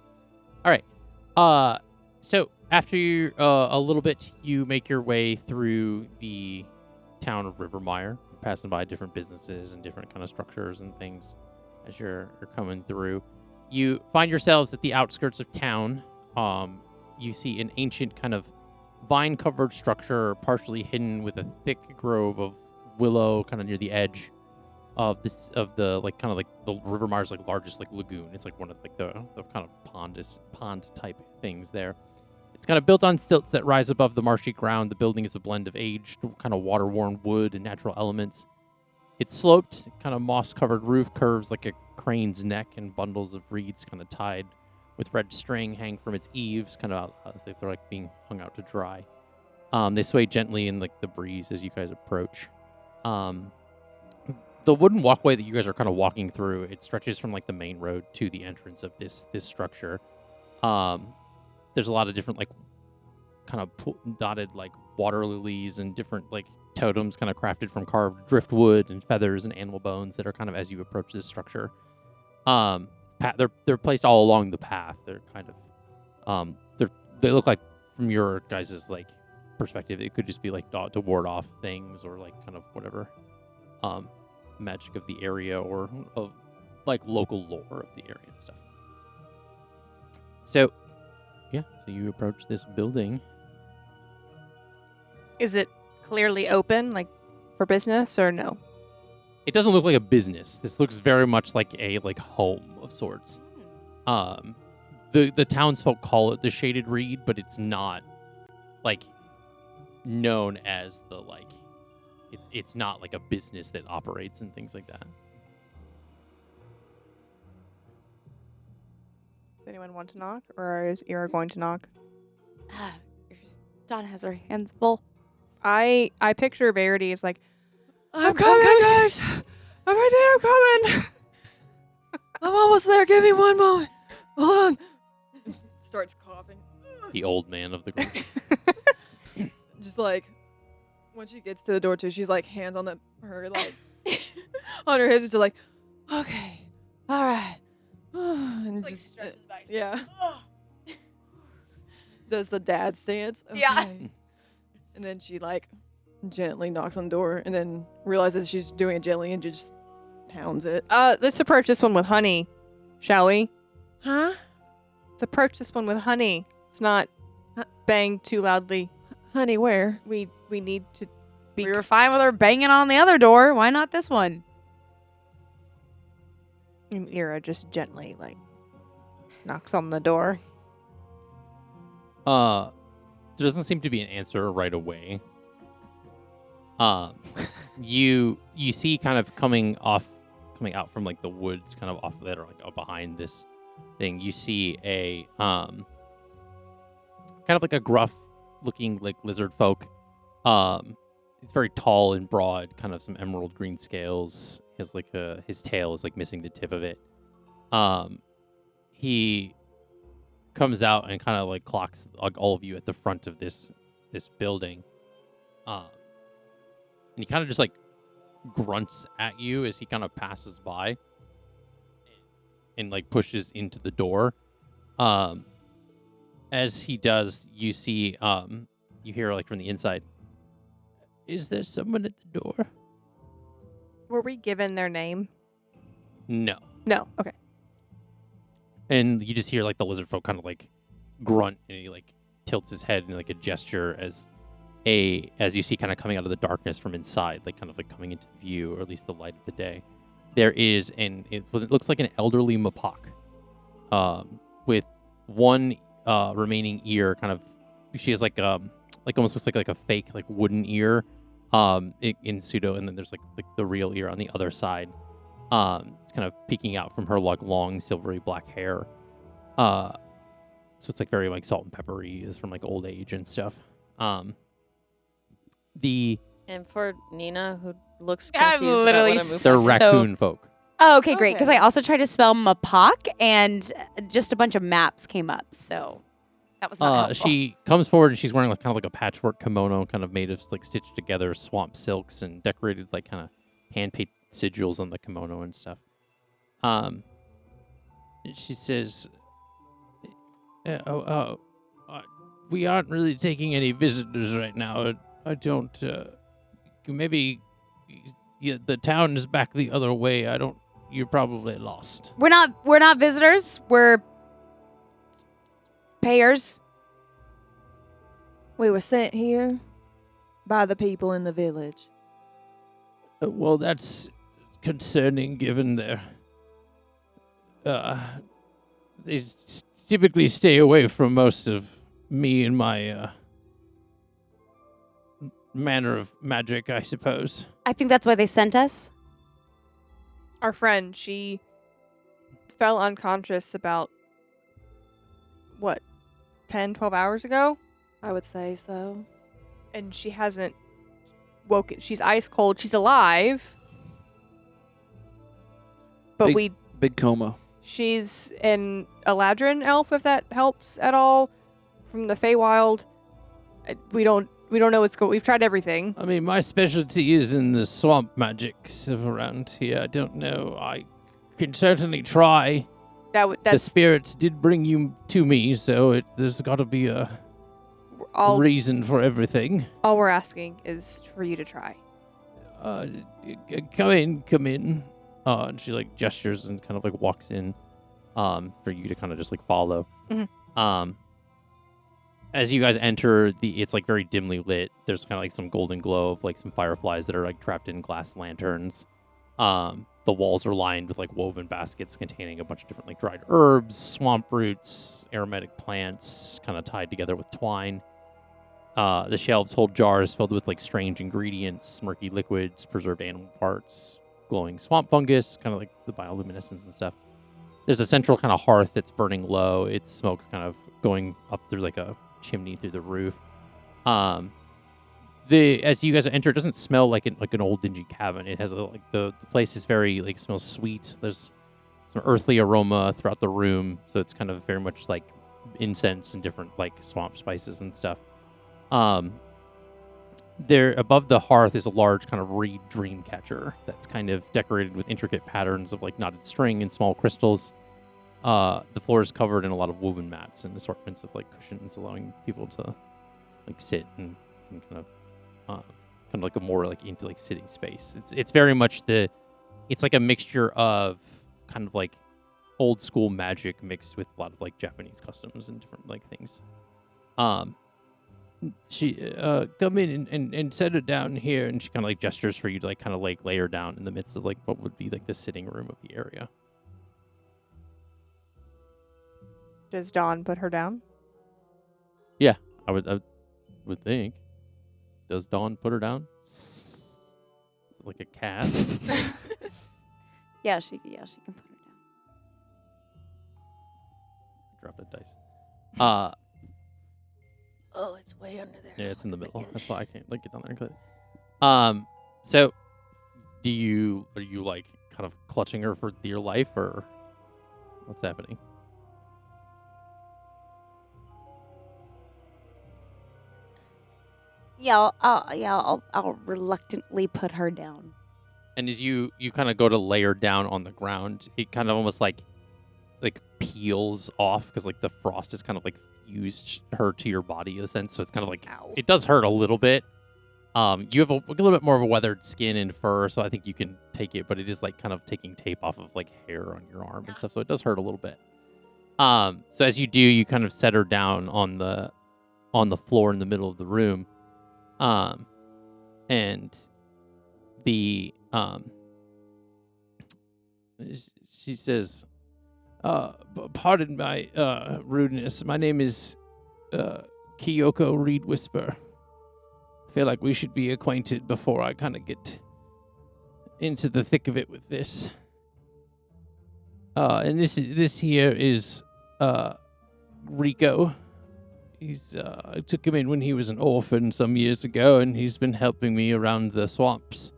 All right. So after a little bit, you make your way through the town of Rivermire, passing by different businesses and different kind of structures and things as you're coming through. You find yourselves at the outskirts of town. You see an ancient kind of vine-covered structure, partially hidden with a thick grove of willow, kind of near the edge of the Rivermire's largest largoon. It's like one of the kind of pond type things there. It's kind of built on stilts that rise above the marshy ground. The building is a blend of aged, kind of water-worn wood and natural elements. Its sloped, kind of moss-covered roof curves like a crane's neck, and bundles of reeds kind of tied with red string hang from its eaves, kind of as if they're being hung out to dry. They sway gently in the breeze as you guys approach. The wooden walkway that you guys are kind of walking through, it stretches from the main road to the entrance of this structure. There's a lot of different kind of dotted water lilies and different totems kind of crafted from carved driftwood and feathers and animal bones that are kind of as you approach this structure. They're placed all along the path. They're kind of they look like from your guys' perspective. It could just be like to ward off things or like kind of whatever magic of the area or of like local lore of the area and stuff. So, yeah, so you approach this building. Is it clearly open, like for business, or no? It doesn't look like a business. This looks very much like a like home of sorts. The townsfolk call it the Shaded Reed, but it's not like known as the like it's not like a business that operates and things like that. Does anyone want to knock, or is Ira going to knock? Dawn has her hands full. I picture Verity as like, I'm coming, guys. I'm right there. I'm coming. I'm almost there. Give me one moment. Hold on. Starts coughing. The old man of the group. Just like when she gets to the door too, she's like hands on her like on her hips, just like, okay, all right, and Like just stretches back. yeah. Does the dad stance? Yeah. Okay. And then she like gently knocks on the door, and then realizes she's doing it gently and just pounds it. Let's approach this one with honey, shall we? Huh? Let's approach this one with honey. It's not bang too loudly. Honey, where? We need to be. We were fine with her banging on the other door. Why not this one? And Ira just gently like knocks on the door. There doesn't seem to be an answer right away. You see kind of coming out from like the woods, kind of off of it or like behind this thing. You see a kind of like a gruff looking like lizard folk. He's very tall and broad, kind of some emerald green scales. He has like his tail is like missing the tip of it. He comes out and kind of like clocks like all of you at the front of this building. And he kind of just like grunts at you as he kind of passes by and like pushes into the door. As he does, you see, you hear like from the inside, is there someone at the door? Were we given their name? No. No. Okay. And you just hear like the lizard folk kind of like grunt, and he like tilts his head in like a gesture as you see kind of coming out of the darkness from inside, like kind of like coming into view, or at least the light of the day. There is what it looks like an elderly Mapok, with one remaining ear, kind of. She has like almost looks like a fake like wooden ear, in pseudo, and then there's like the real ear on the other side. It's kind of peeking out from her like long silvery black hair. So it's like very like salt and peppery, is from like old age and stuff. And for Nina, who looks I'm confused literally about what They're I'm raccoon folk. Oh, okay, great. Okay. Because I also tried to spell Mapok, and just a bunch of maps came up, so that was not helpful. She comes forward and she's wearing like kind of like a patchwork kimono, kind of made of like stitched together swamp silks and decorated like kind of hand painted sigils on the kimono and stuff. She says, we aren't really taking any visitors right now. I don't. Maybe the town is back the other way. You're probably lost. We're not visitors. We're payers. We were sent here by the people in the village. Well, that's concerning, given they typically stay away from most of me and my manner of magic, I suppose. I think that's why they sent us. Our friend, she fell unconscious about, 10, 12 hours ago? I would say so. And she hasn't woken. She's ice cold. She's alive. But Big coma. she's an Eladrin elf, if that helps at all, from the Feywild. We don't know what's going. We've tried everything. I mean, my specialty is in the swamp magics of around here. I don't know. I can certainly try. The That's spirits did bring you to me, so there's got to be a... all reason for everything. all we're asking is for you to try. Come in. And she like gestures and kind of like walks in, for you to kind of just like follow. Mhm. As you guys enter, it's like very dimly lit. There's kind of like some golden glow of like some fireflies that are like trapped in glass lanterns. The walls are lined with like woven baskets containing a bunch of different like dried herbs, swamp roots, aromatic plants, kind of tied together with twine. The shelves hold jars filled with like strange ingredients, murky liquids, preserved animal parts, glowing swamp fungus, kind of like the bioluminescence and stuff. There's a central kind of hearth that's burning low. Its smoke's kind of going up through like a chimney through the roof. As you guys enter, it doesn't smell like an old dingy cabin. It has the place is very like smells sweet. There's some earthly aroma throughout the room, so it's kind of very much like incense and different like swamp spices and stuff. There above the hearth is a large kind of reed dream catcher that's kind of decorated with intricate patterns of like knotted string and small crystals. The floor is covered in a lot of woven mats and assortments of like cushions, allowing people to like sit and kind of like a more like into like sitting space. It's very much it's like a mixture of kind of like old school magic mixed with a lot of like Japanese customs and different like things. She come in and set her down here, and she kind of like gestures for you to like kind of like lay her down in the midst of like what would be like the sitting room of the area. Does Dawn put her down? Yeah, I would think. Does Dawn put her down? Is it like a cat? Yeah, she can put her down. Drop a dice. Oh, it's way under there. Yeah, it's in the middle. That's why I can't like get down there and click. So are you like kind of clutching her for dear life, or what's happening? Yeah, I'll reluctantly put her down. And as you kind of go to lay her down on the ground, it kind of almost like peels off because like the frost has kind of like fused her to your body in a sense. So it's kind of like it does hurt a little bit. You have a little bit more of a weathered skin and fur, so I think you can take it. But it is like kind of taking tape off of like hair on your arm and stuff, so it does hurt a little bit. So as you do, you kind of set her down on the floor in the middle of the room. And the she says, pardon my rudeness. My name is Kyoko Reed Whisper. I feel like we should be acquainted before I kind of get into the thick of it with this. And this here is Rico. I took him in when he was an orphan some years ago, and he's been helping me around the swamps.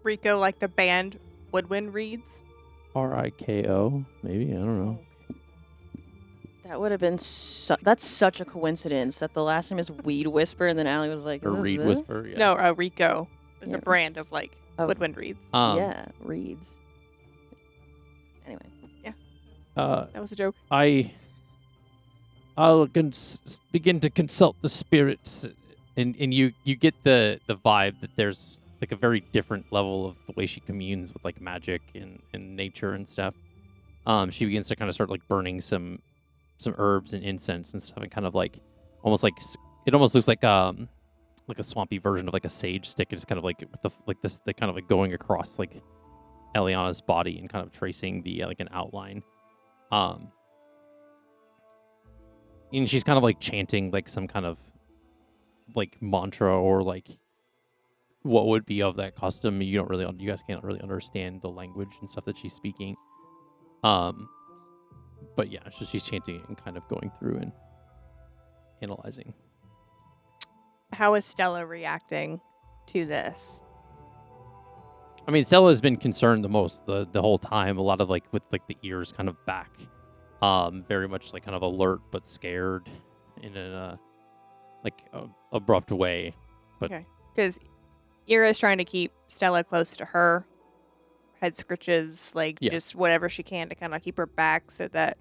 Rico, like the band Woodwind Reeds. Riko, maybe, I don't know. That would have been that's such a coincidence that the last name is Weed Whisper, and then Allie was like, Or is it Reed this? Whisper, yeah. No, Rico is Yeah. a brand of like Of- Woodwind Reeds. Yeah, reeds. Anyway. That was a joke. I'll begin to consult the spirits, and you get the vibe that there's like a very different level of the way she communes with like magic and nature and stuff. She begins to kind of start like burning some herbs and incense and stuff, and kind of like almost like it almost looks like a swampy version of like a sage stick. It's kind of like with the kind of like going across like Elliana's body and kind of tracing the like an outline. And she's kind of like chanting like some kind of like mantra or like what would be of that custom. You guys can't really understand the language and stuff that she's speaking. But yeah, so she's chanting it and kind of going through and analyzing. How is Stella reacting to this? I mean, Stella has been concerned the most the whole time. A lot of like with like the ears kind of back. Very much like kind of alert but scared in a abrupt way. But Okay. Because Ira's trying to keep Stella close to her. Head scritches, like Yeah. just whatever she can to kind of keep her back so that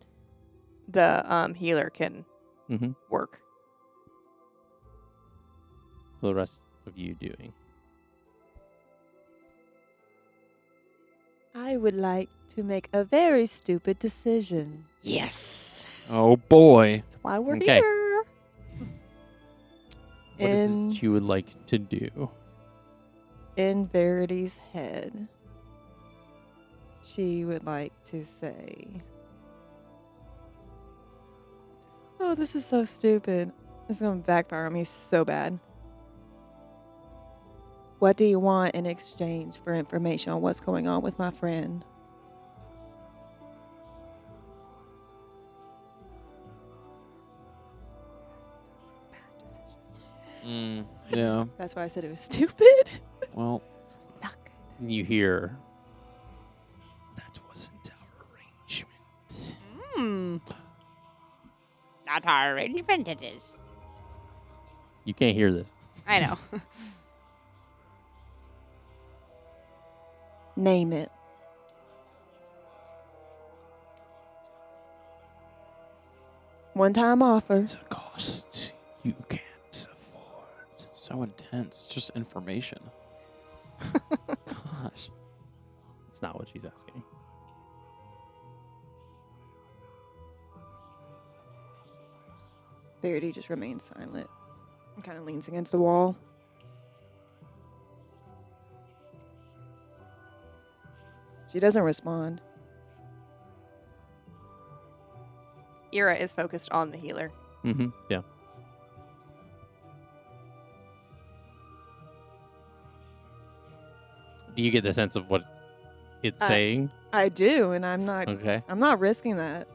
the healer can Mhm. work. the rest of you doing? I would like to make a very stupid decision. Yes. Oh boy. That's why we're Okay. here. What is In, it you would like to do? in Verity's head, she would like to say, "Oh, this is so stupid. It's going to backfire on me so bad. What do you want in exchange for information on what's going on with my friend?" Yeah. That's why I said it was stupid. Well, It's not good. And you hear, that wasn't our arrangement. Not our arrangement, it is. You can't hear this. I know. Name it. One-time offer. It's a cost you can't afford. so intense. Just information. Gosh. It's not what she's asking. Verity just remains silent and kind of leans against the wall. She doesn't respond. Ira is focused on the healer. Mm-hmm. Yeah. Do you get the sense of what it's saying? I do, and I'm not. Okay. I'm not risking that.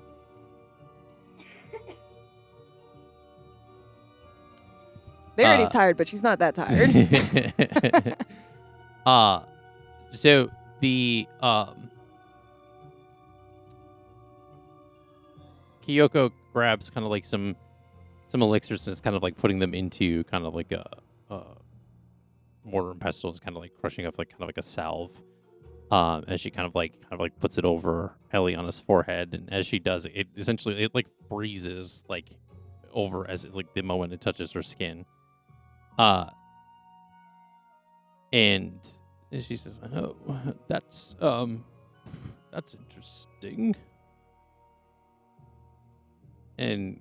Verity's tired, but she's not that tired. So the Kyoko grabs kind of like some elixirs and is kind of like putting them into kind of like a mortar and pestle, is kind of like crushing up like kind of like a salve. As she kind of like puts it over Elliana's forehead, and as she does it, essentially like freezes like over as it, like the moment it touches her skin. And she says, "Oh, that's interesting." And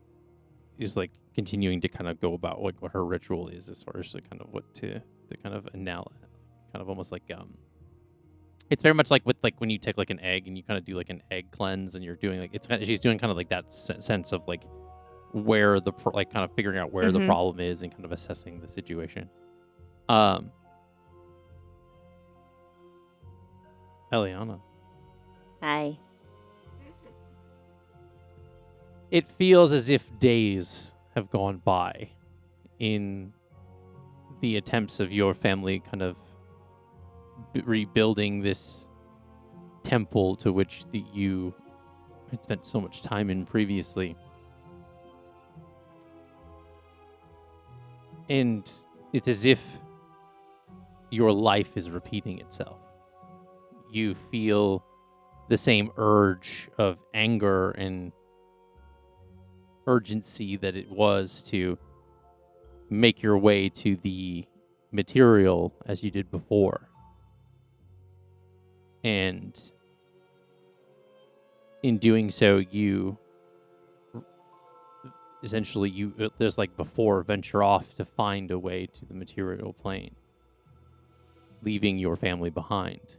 is like continuing to kind of go about like what her ritual is as far as the kind of what to kind of kind of almost like it's very much like with like when you take like an egg and you kind of do like an egg cleanse, and you're doing like she's doing kind of like that sense of like where the like kind of figuring out where the problem is and kind of assessing the situation. Elliana, Hi. it feels as if days have gone by in the attempts of your family kind of rebuilding this temple to which you had spent so much time in previously. And it's as if your life is repeating itself. You feel the same urge of anger and urgency that it was to make your way to the material as you did before. And in doing so, you essentially there's like before venture off to find a way to the material plane, leaving your family behind.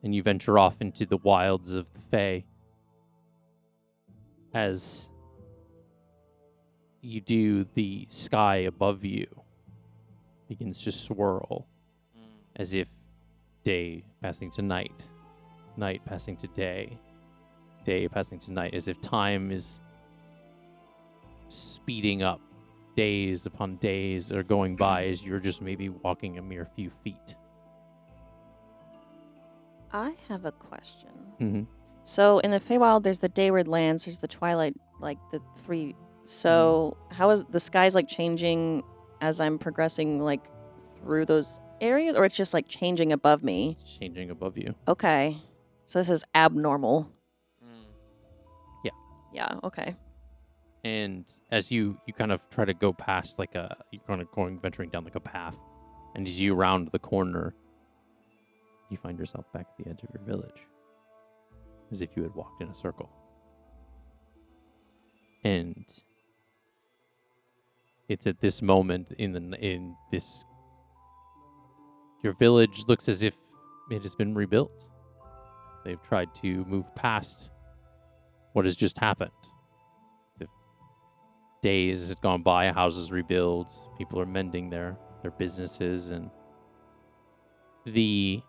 And you venture off into the wilds of the Fae. As you do, the sky above you begins to swirl, as if day passing to night, night passing to day, day passing to night, as if time is speeding up. Days upon days are going by as you're just maybe walking a mere few feet. I have a question. Mm-hmm. So in the Feywild, there's the Dayward Lands, there's the Twilight, like the three. So how is the skies like changing as I'm progressing like through those areas, or it's just like changing above me? It's changing above you. Okay, so this is abnormal. Yeah. Yeah. Okay. And as you kind of try to go past you're kind of venturing down like a path, and as you round the corner, you find yourself back at the edge of your village, as if you had walked in a circle. And it's at this moment in this, your village looks as if it has been rebuilt. They've tried to move past what has just happened. As if days had gone by, houses rebuilt, people are mending their businesses, and you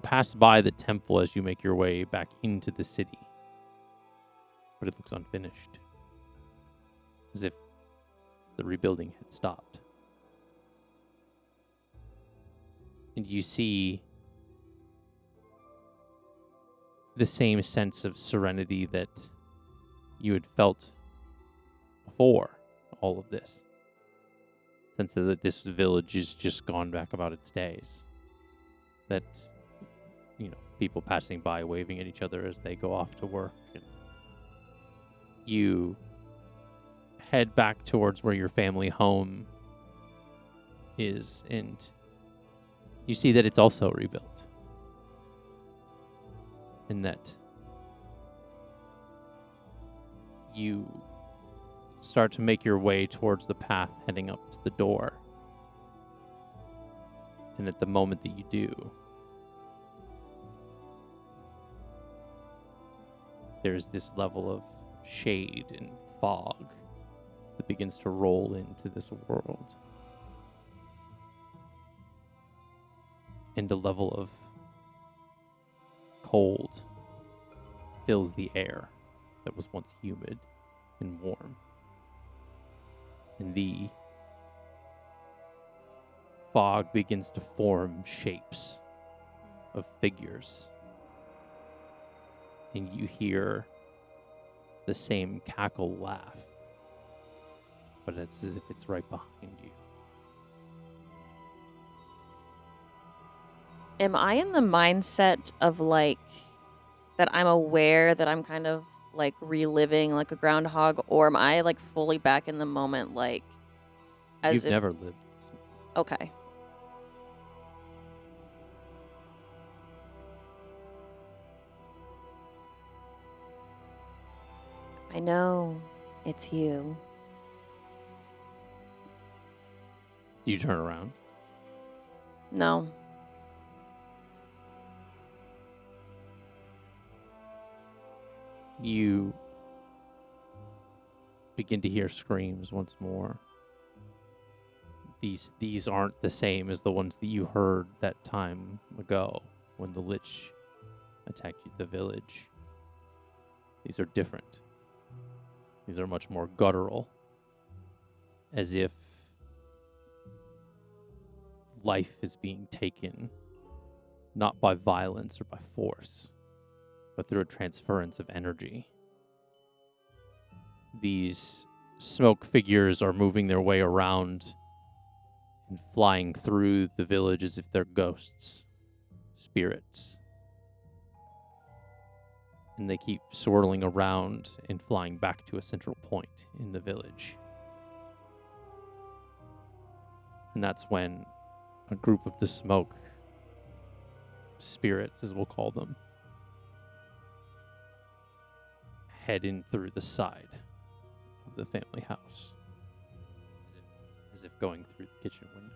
pass by the temple as you make your way back into the city, but it looks unfinished, as if the rebuilding had stopped. And you see the same sense of serenity that you had felt before all of this. Sense that this village has just gone back about its days. That, people passing by waving at each other as they go off to work. And you head back towards where your family home is, and you see that it's also rebuilt. And that you start to make your way towards the path heading up to the door. And at the moment that you do, there's this level of shade and fog that begins to roll into this world. And a level of cold fills the air that was once humid and warm. And the fog begins to form shapes of figures. And you hear the same cackle laugh, but it's as if it's right behind you. Am I in the mindset of that I'm aware that I'm kind of reliving like a groundhog, or am I fully back in the moment as You've if never lived this. Okay. I know it's you. Do you turn around? No. You begin to hear screams once more. These aren't the same as the ones that you heard that time ago when the Lich attacked the village. These are different. These are much more guttural, as if life is being taken not by violence or by force, but through a transference of energy. These smoke figures are moving their way around and flying through the village as if they're ghosts, spirits. And they keep swirling around and flying back to a central point in the village. And that's when a group of the smoke spirits, as we'll call them, head in through the side of the family house, as if going through the kitchen window.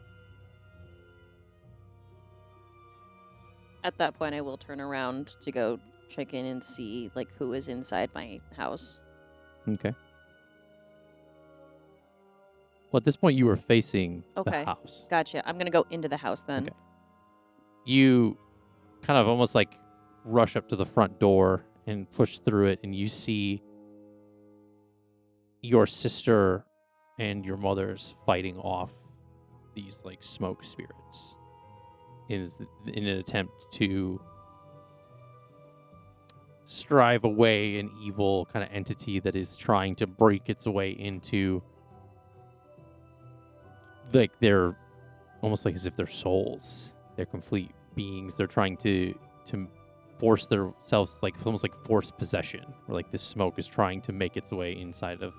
At that point, I will turn around to go check in and see who is inside my house. Okay. Well, at this point, you were facing Okay. the house. Gotcha. I'm gonna go into the house then. Okay. You kind of almost rush up to the front door and push through it, and you see your sister and your mother's fighting off these smoke spirits in an attempt to strive away an evil kind of entity that is trying to break its way into they're almost as if they're souls, they're complete beings. They're trying to force themselves, like almost like forced possession, where like this smoke is trying to make its way inside of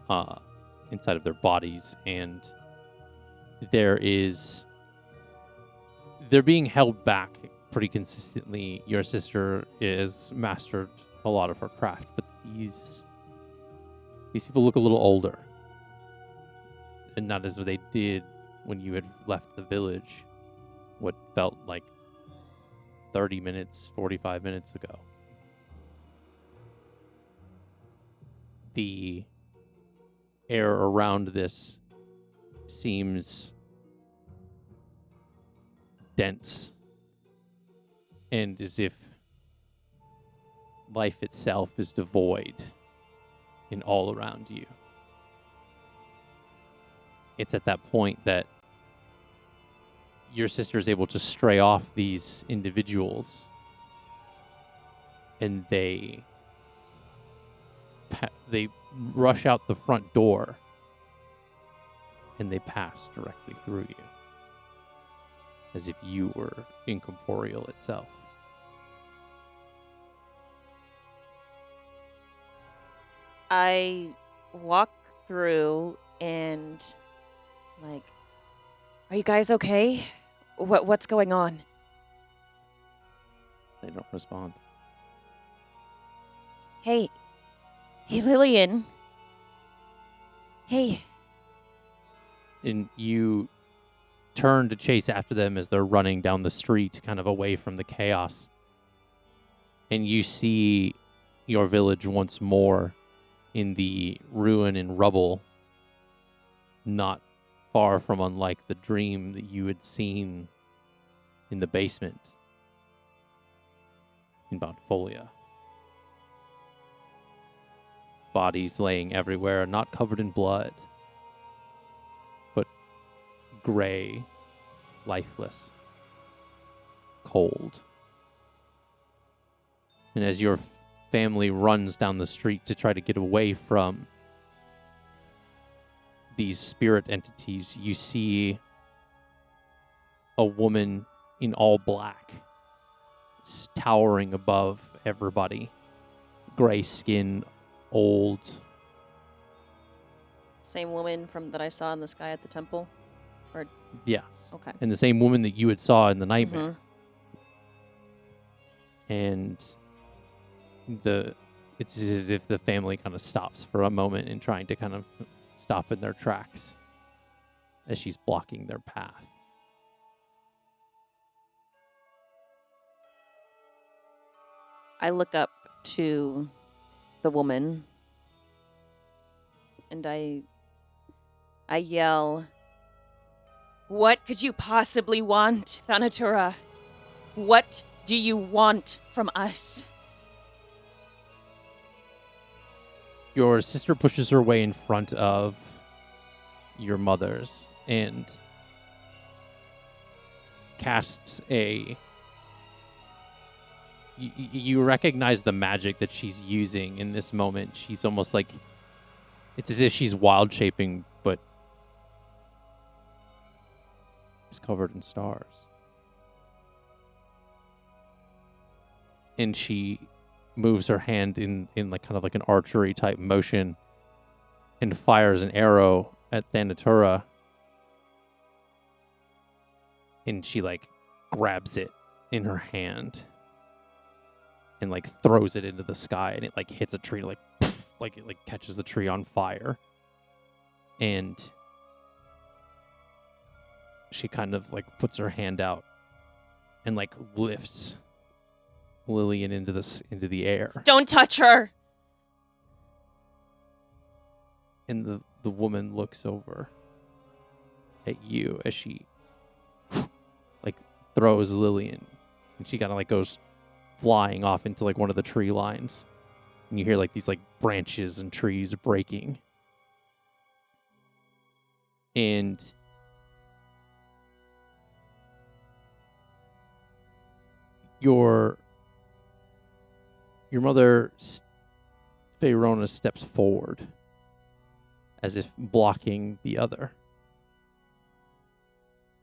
their bodies, and they're being held back pretty consistently. Your sister is mastered a lot of her craft, but these people look a little older, and not as they did when you had left the village, what felt like 30 minutes, 45 minutes ago. The air around this seems dense, and as if life itself is devoid in all around you. It's at that point that your sister is able to stray off these individuals, and they rush out the front door, and they pass directly through you, as if you were incorporeal itself. I walk through and, like, are you guys okay? What's going on? They don't respond. Hey, Lillian. Hey. And you turn to chase after them as they're running down the street, kind of away from the chaos. And you see your village once more in the ruin and rubble, not far from unlike the dream that you had seen in the basement in Bountifolia. Bodies laying everywhere, not covered in blood, but gray, lifeless, cold. And as your family runs down the street to try to get away from these spirit entities, you see a woman in all black, towering above everybody. Gray skin, old. Same woman that I saw in the sky at the temple? Or Yes. Okay. And the same woman that you had saw in the nightmare. And it's as if the family kind of stops for a moment in trying to kind of stop in their tracks as she's blocking their path. I look up to the woman and I yell, "What could you possibly want, Thanatura? What do you want from us?" Your sister pushes her way in front of your mother's and casts a... You recognize the magic that she's using in this moment. She's almost like... It's as if she's wild shaping, but is covered in stars. And she moves her hand in like kind of like an archery type motion and fires an arrow at Thanatura. And she like grabs it in her hand and like throws it into the sky, and it like hits a tree, like poof, like it like catches the tree on fire. And she kind of like puts her hand out and like lifts Lillian into the air. Don't touch her! And the woman looks over at you as she like throws Lillian, and she kind of like goes flying off into like one of the tree lines, and you hear like these like branches and trees breaking. And your mother, Feyrona, steps forward as if blocking the other.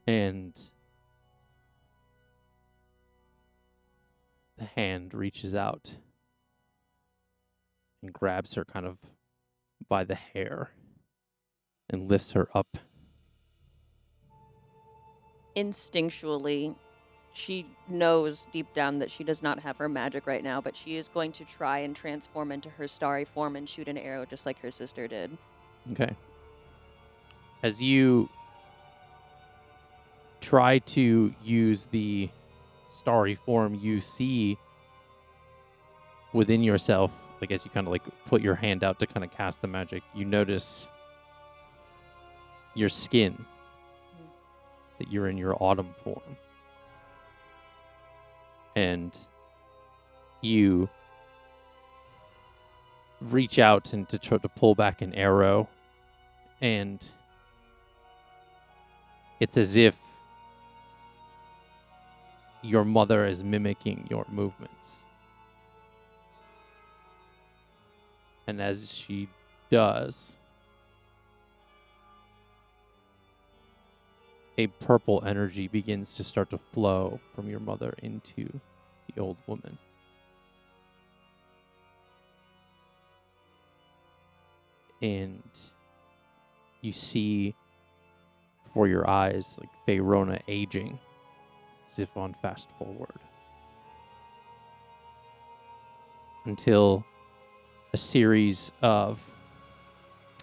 And a hand reaches out and grabs her kind of by the hair and lifts her up. Instinctually, she knows deep down that she does not have her magic right now, but she is going to try and transform into her starry form and shoot an arrow just like her sister did. Okay. As you try to use the starry form you see within yourself, like as you kind of like put your hand out to kind of cast the magic, you notice your skin, that you're in your autumn form. And you reach out and to try to pull back an arrow, and it's as if your mother is mimicking your movements. And as she does, a purple energy begins to start to flow from your mother into the old woman. And you see before your eyes like Faerona aging as if on fast forward. Until a series of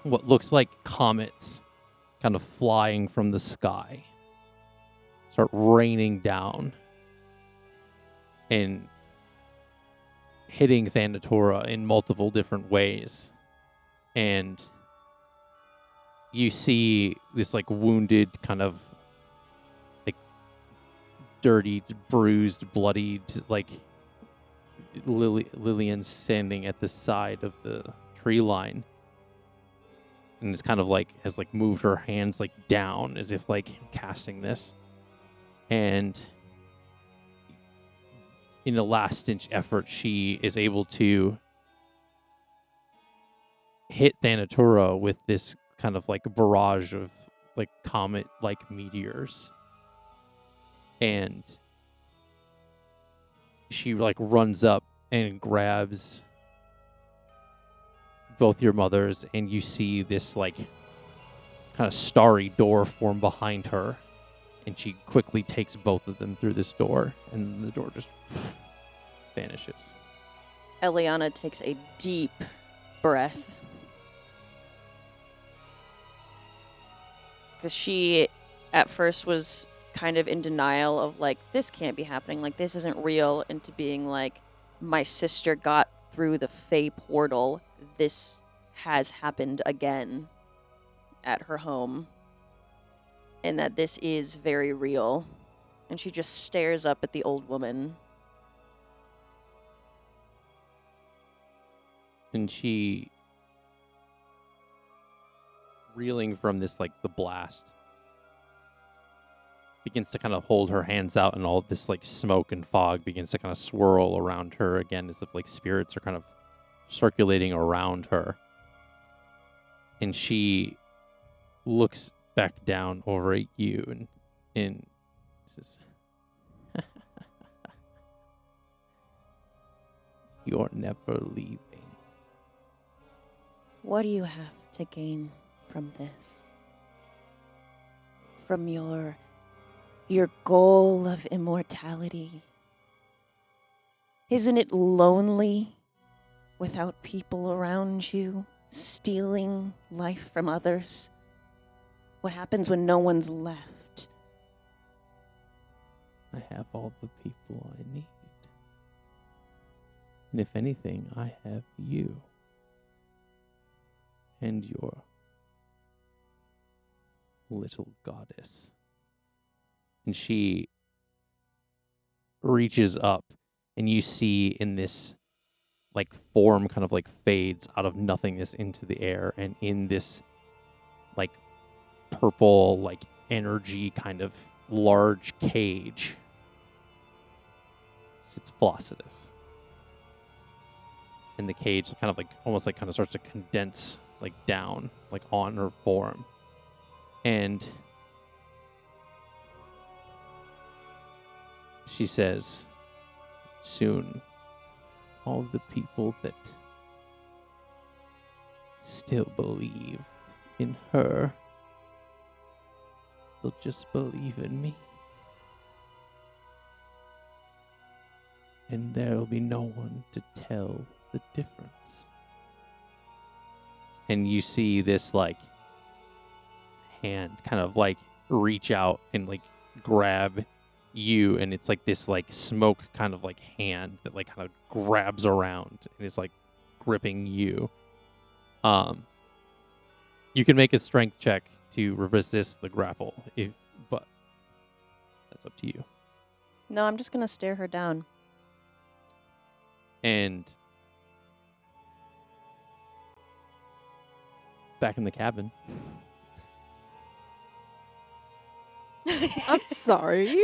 what looks like comets kind of flying from the sky start raining down and hitting Thanatora in multiple different ways. And you see this like wounded, kind of like dirty, bruised, bloodied, like Lillian standing at the side of the tree line. And it's kind of like has like moved her hands like down as if like casting this. And in a last ditch effort, she is able to hit Thanatora with this kind of like barrage of like comet like meteors. And she like runs up and grabs both your mothers, and you see this like kind of starry door form behind her, and she quickly takes both of them through this door, and the door just vanishes. Elliana takes a deep breath. Because she, at first, was kind of in denial of, like, this can't be happening. Like, this isn't real. Into being like, my sister got through the Fey portal. This has happened again at her home. And that this is very real. And she just stares up at the old woman. And she, reeling from this, like, the blast, begins to kind of hold her hands out, and all of this, like, smoke and fog begins to kind of swirl around her again, as if, like, spirits are kind of circulating around her. And she looks back down over at you and says, "You're never leaving." What do you have to gain from this? From your goal of immortality? Isn't it lonely without people around you, stealing life from others? What happens when no one's left? I have all the people I need. And if anything, I have you. And your little goddess. And she reaches up, and you see in this like form kind of like fades out of nothingness into the air, and in this like purple like energy kind of large cage sits Flossidus. And the cage kind of like almost like kind of starts to condense like down like on her form. And she says, soon, all the people that still believe in her, they'll just believe in me. And there'll be no one to tell the difference. And you see this, like, hand kind of, like, reach out and, like, grab you, and it's, like, this, like, smoke kind of, like, hand that, like, kind of grabs around and is, like, gripping you. You can make a strength check to resist the grapple, but that's up to you. No, I'm just gonna stare her down. And back in the cabin. I'm sorry.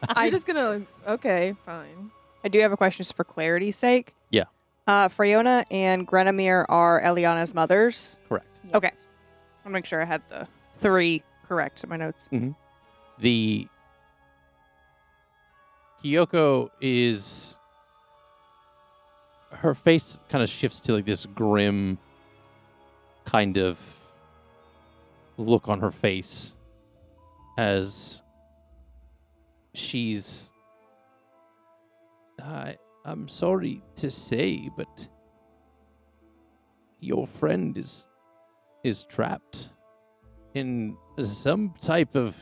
I'm just gonna. Okay, fine. I do have a question just for clarity's sake. Yeah. Freona and Grenimir are Elliana's mothers. Correct. Okay. I'll make sure I had the 3 correct in my notes. The Kyoko is, her face kind of shifts to like this grim kind of look on her face as she's, I'm sorry to say, but your friend is trapped in some type of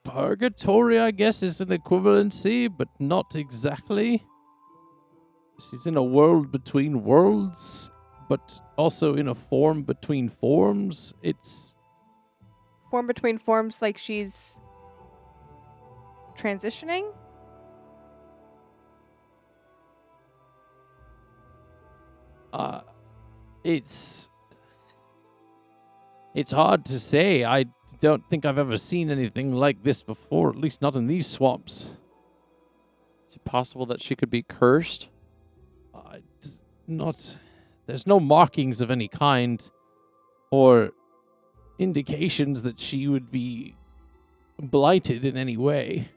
purgatory, I guess, is an equivalency, but not exactly. She's in a world between worlds, but also in a form between forms. It's Form between forms, like she's transitioning? It's hard to say. I don't think I've ever seen anything like this before, at least not in these swamps. Is it possible that she could be cursed? There's no markings of any kind or indications that she would be blighted in any way.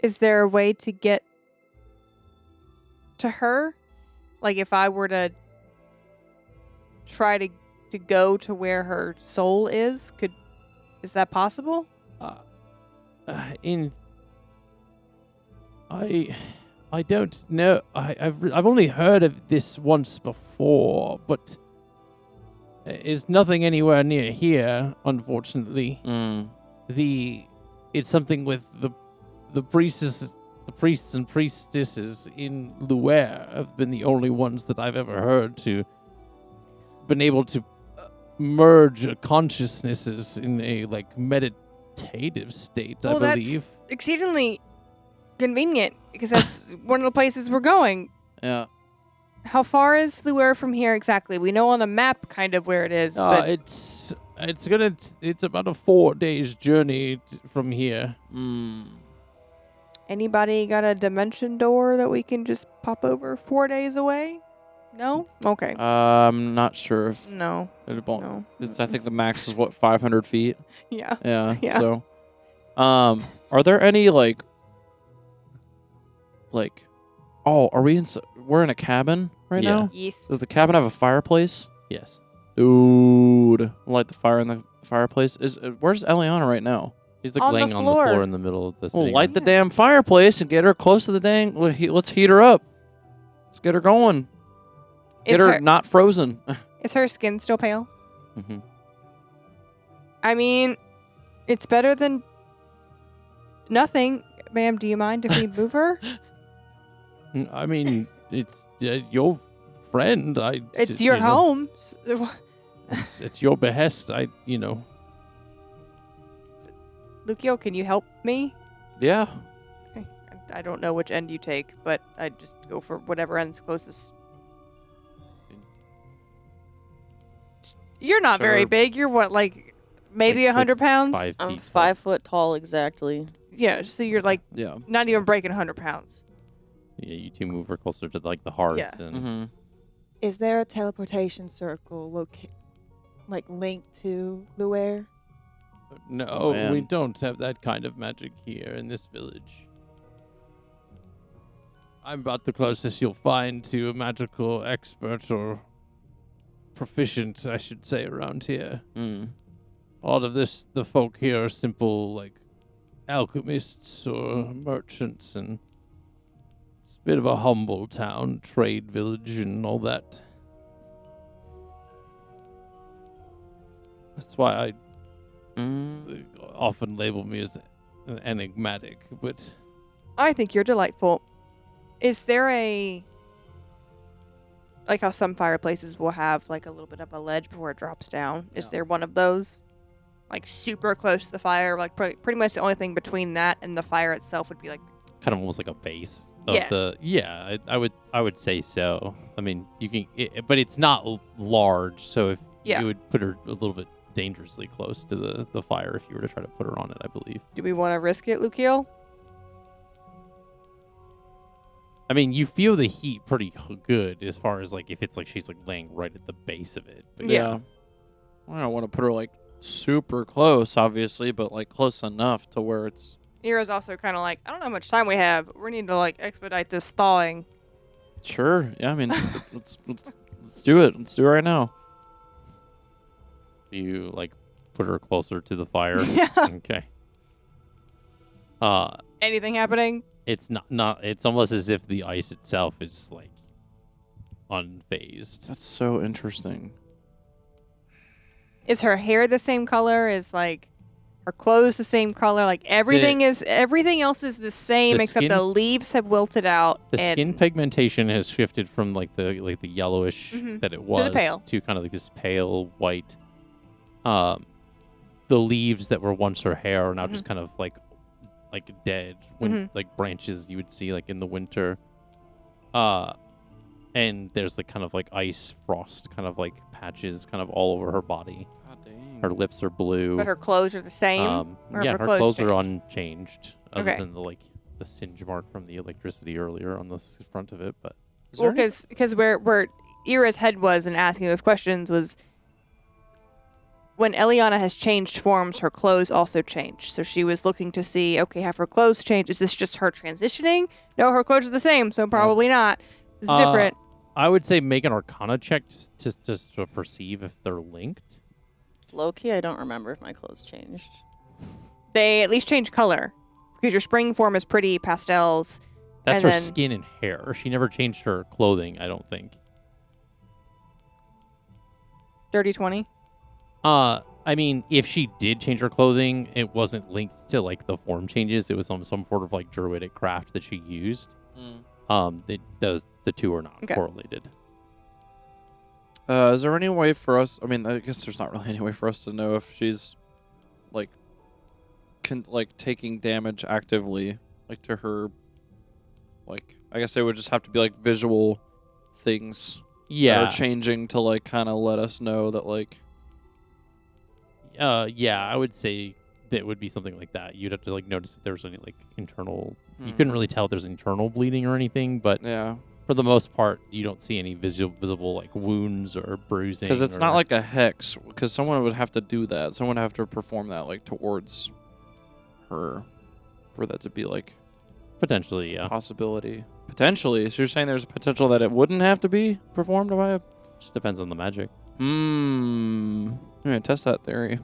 Is there a way to get to her? Like if I were to try to go to where her soul is, is that possible? I don't know. I've only heard of this once before, but it's nothing anywhere near here, unfortunately. It's something with the priests and priestesses in Luer have been the only ones that I've ever heard to been able to merge consciousnesses in a like meditative state, I believe. That's exceedingly convenient because that's one of the places we're going. Yeah. How far is Luer from here exactly? We know on the map kind of where it is, but it's about a 4 days journey from here. Anybody got a dimension door that we can just pop over 4 days away? No? Okay. I'm not sure if No. it won't. No. I think the max is 500 feet. Yeah. Yeah. Yeah. So, are there any like, are we we're in a cabin right Yeah. now? Yes. Does the cabin have a fireplace? Yes. Dude, light the fire in the fireplace. Where's Elliana right now? She's like On the laying on the floor. floor in the middle of the Well, sitting light room. the damn fireplace and get her close to the dang. Let's heat her up. Let's get her going. Get Is her her, not frozen. is her skin still pale? Mm-hmm. I mean, it's better than nothing. Ma'am, do you mind if we move her? I mean, it's your friend. It's your home. It's your behest. Lucio, can you help me? Yeah. I don't know which end you take, but I just go for whatever end's closest. You're not very Sure. big. You're what, like maybe Like 100 pounds? 5 I'm feet 5 foot tall exactly. Yeah, so you're like Yeah. not even breaking 100 pounds. Yeah, you two move her closer to like the hearth. Yeah. And Mm-hmm. Is there a teleportation circle linked to Luer? No, we man. don't have that kind of magic here in this village. I'm about the closest you'll find to a magical expert or proficient, I should say, around here. Mm. All of this, the folk here are simple, like, alchemists or merchants, and it's a bit of a humble town, trade village, and all that. That's why I often label me as enigmatic, but I think you're delightful. Is there like how some fireplaces will have like a little bit of a ledge before it drops down? Is there one of those? Like super close to the fire? Like pretty much the only thing between that and the fire itself would be like kind of almost like a base of Yeah. I would say so. I mean, you can, but it's not large, so if you would put her a little bit dangerously close to the fire if you were to try to put her on it, I believe. Do we want to risk it, Lukiel? I mean, you feel the heat pretty good as far as like if it's like she's like laying right at the base of it. But Yeah. I don't want to put her like super close, obviously, but like close enough to where it's. Nero's also kind of like, I don't know how much time we have. We need to like expedite this thawing. Sure. Yeah. I mean, let's do it. Let's do it right now. So you like put her closer to the fire. Yeah. Okay. Anything happening? It's not. It's almost as if the ice itself is like unfazed. That's so interesting. Is her hair the same color? Is like her clothes the same color? Like everything else is the same the except skin- the leaves have wilted out. The and skin pigmentation has shifted from like the yellowish that it was pale. to kind of like this pale white. The leaves that were once her hair are now just kind of like dead when like branches you would see like in the winter. And there's like kind of like ice frost kind of like patches kind of all over her body. God dang. Her lips are blue. But her clothes are the same. Or Yeah, have her her clothes clothes are unchanged, other Okay. than the singe mark from the electricity earlier on the front of it. But Well, because where Ira's head was in asking those questions was when Elliana has changed forms, her clothes also change. So she was looking to see, okay, have her clothes changed? Is this just her transitioning? No, her clothes are the same, so probably not. It's different. I would say make an Arcana check just to perceive if they're linked. Low-key, I don't remember if my clothes changed. They at least change color because your spring form is pretty pastels. That's and her then- skin and hair. She never changed her clothing, I don't think. Dirty 20. I mean, if she did change her clothing, it wasn't linked to like the form changes. It was some sort of like druidic craft that she used. The two are not Okay. correlated. Is there any way for us? I mean, I guess there's not really any way for us to know if she's like taking damage actively, like to her. Like, I guess it would just have to be like visual things that Yeah. are changing to like kind of let us know that like. Yeah, I would say that would be something like that. You'd have to like notice if there was any like internal. You couldn't really tell if there's internal bleeding or anything, but Yeah, for the most part, you don't see any visible like wounds or bruising. because it's or- not like a hex. Because someone would have to do that. Someone would have to perform that like towards her, for that to be like potentially, yeah. possibility. Potentially, so you're saying there's a potential that it wouldn't have to be performed by a. Just depends on the magic. I'm gonna test that theory.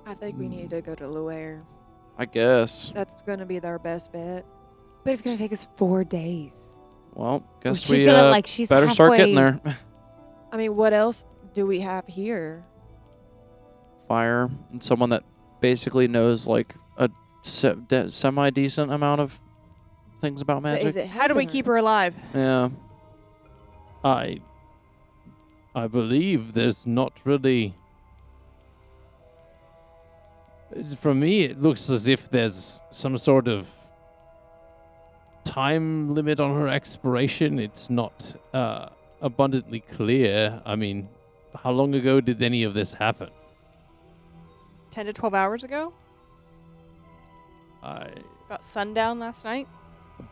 I think we need to go to Luaire. I guess. That's gonna be our best bet. But it's gonna take us 4 days. Well, guess she's we gonna, like, she's better start getting halfway- there. I mean, what else do we have here? Fire and someone that basically knows like a semi decent amount of things about But magic. is it How do we helping keep her? her alive? Yeah. I believe there's not really. For me, it looks as if there's some sort of time limit on her expiration. It's not abundantly clear. I mean, how long ago did any of this happen? 10 to 12 hours ago? I, About sundown last night?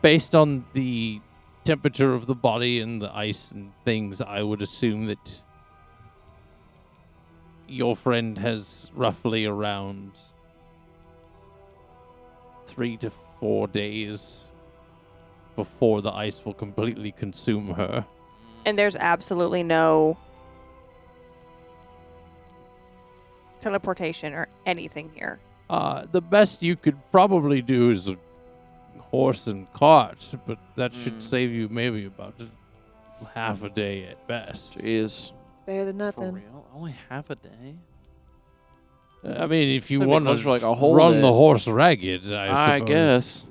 based on the temperature of the body and the ice and things, I would assume that your friend has roughly around 3 to 4 days before the ice will completely consume her. And there's absolutely no teleportation or anything here. The best you could probably do is a horse and cart, but that should save you maybe about half a day at best. Jeez. Better than For nothing. real? Only half a day? I mean, if you That'd be want close to to like a whole run day. the horse ragged, I suppose. guess.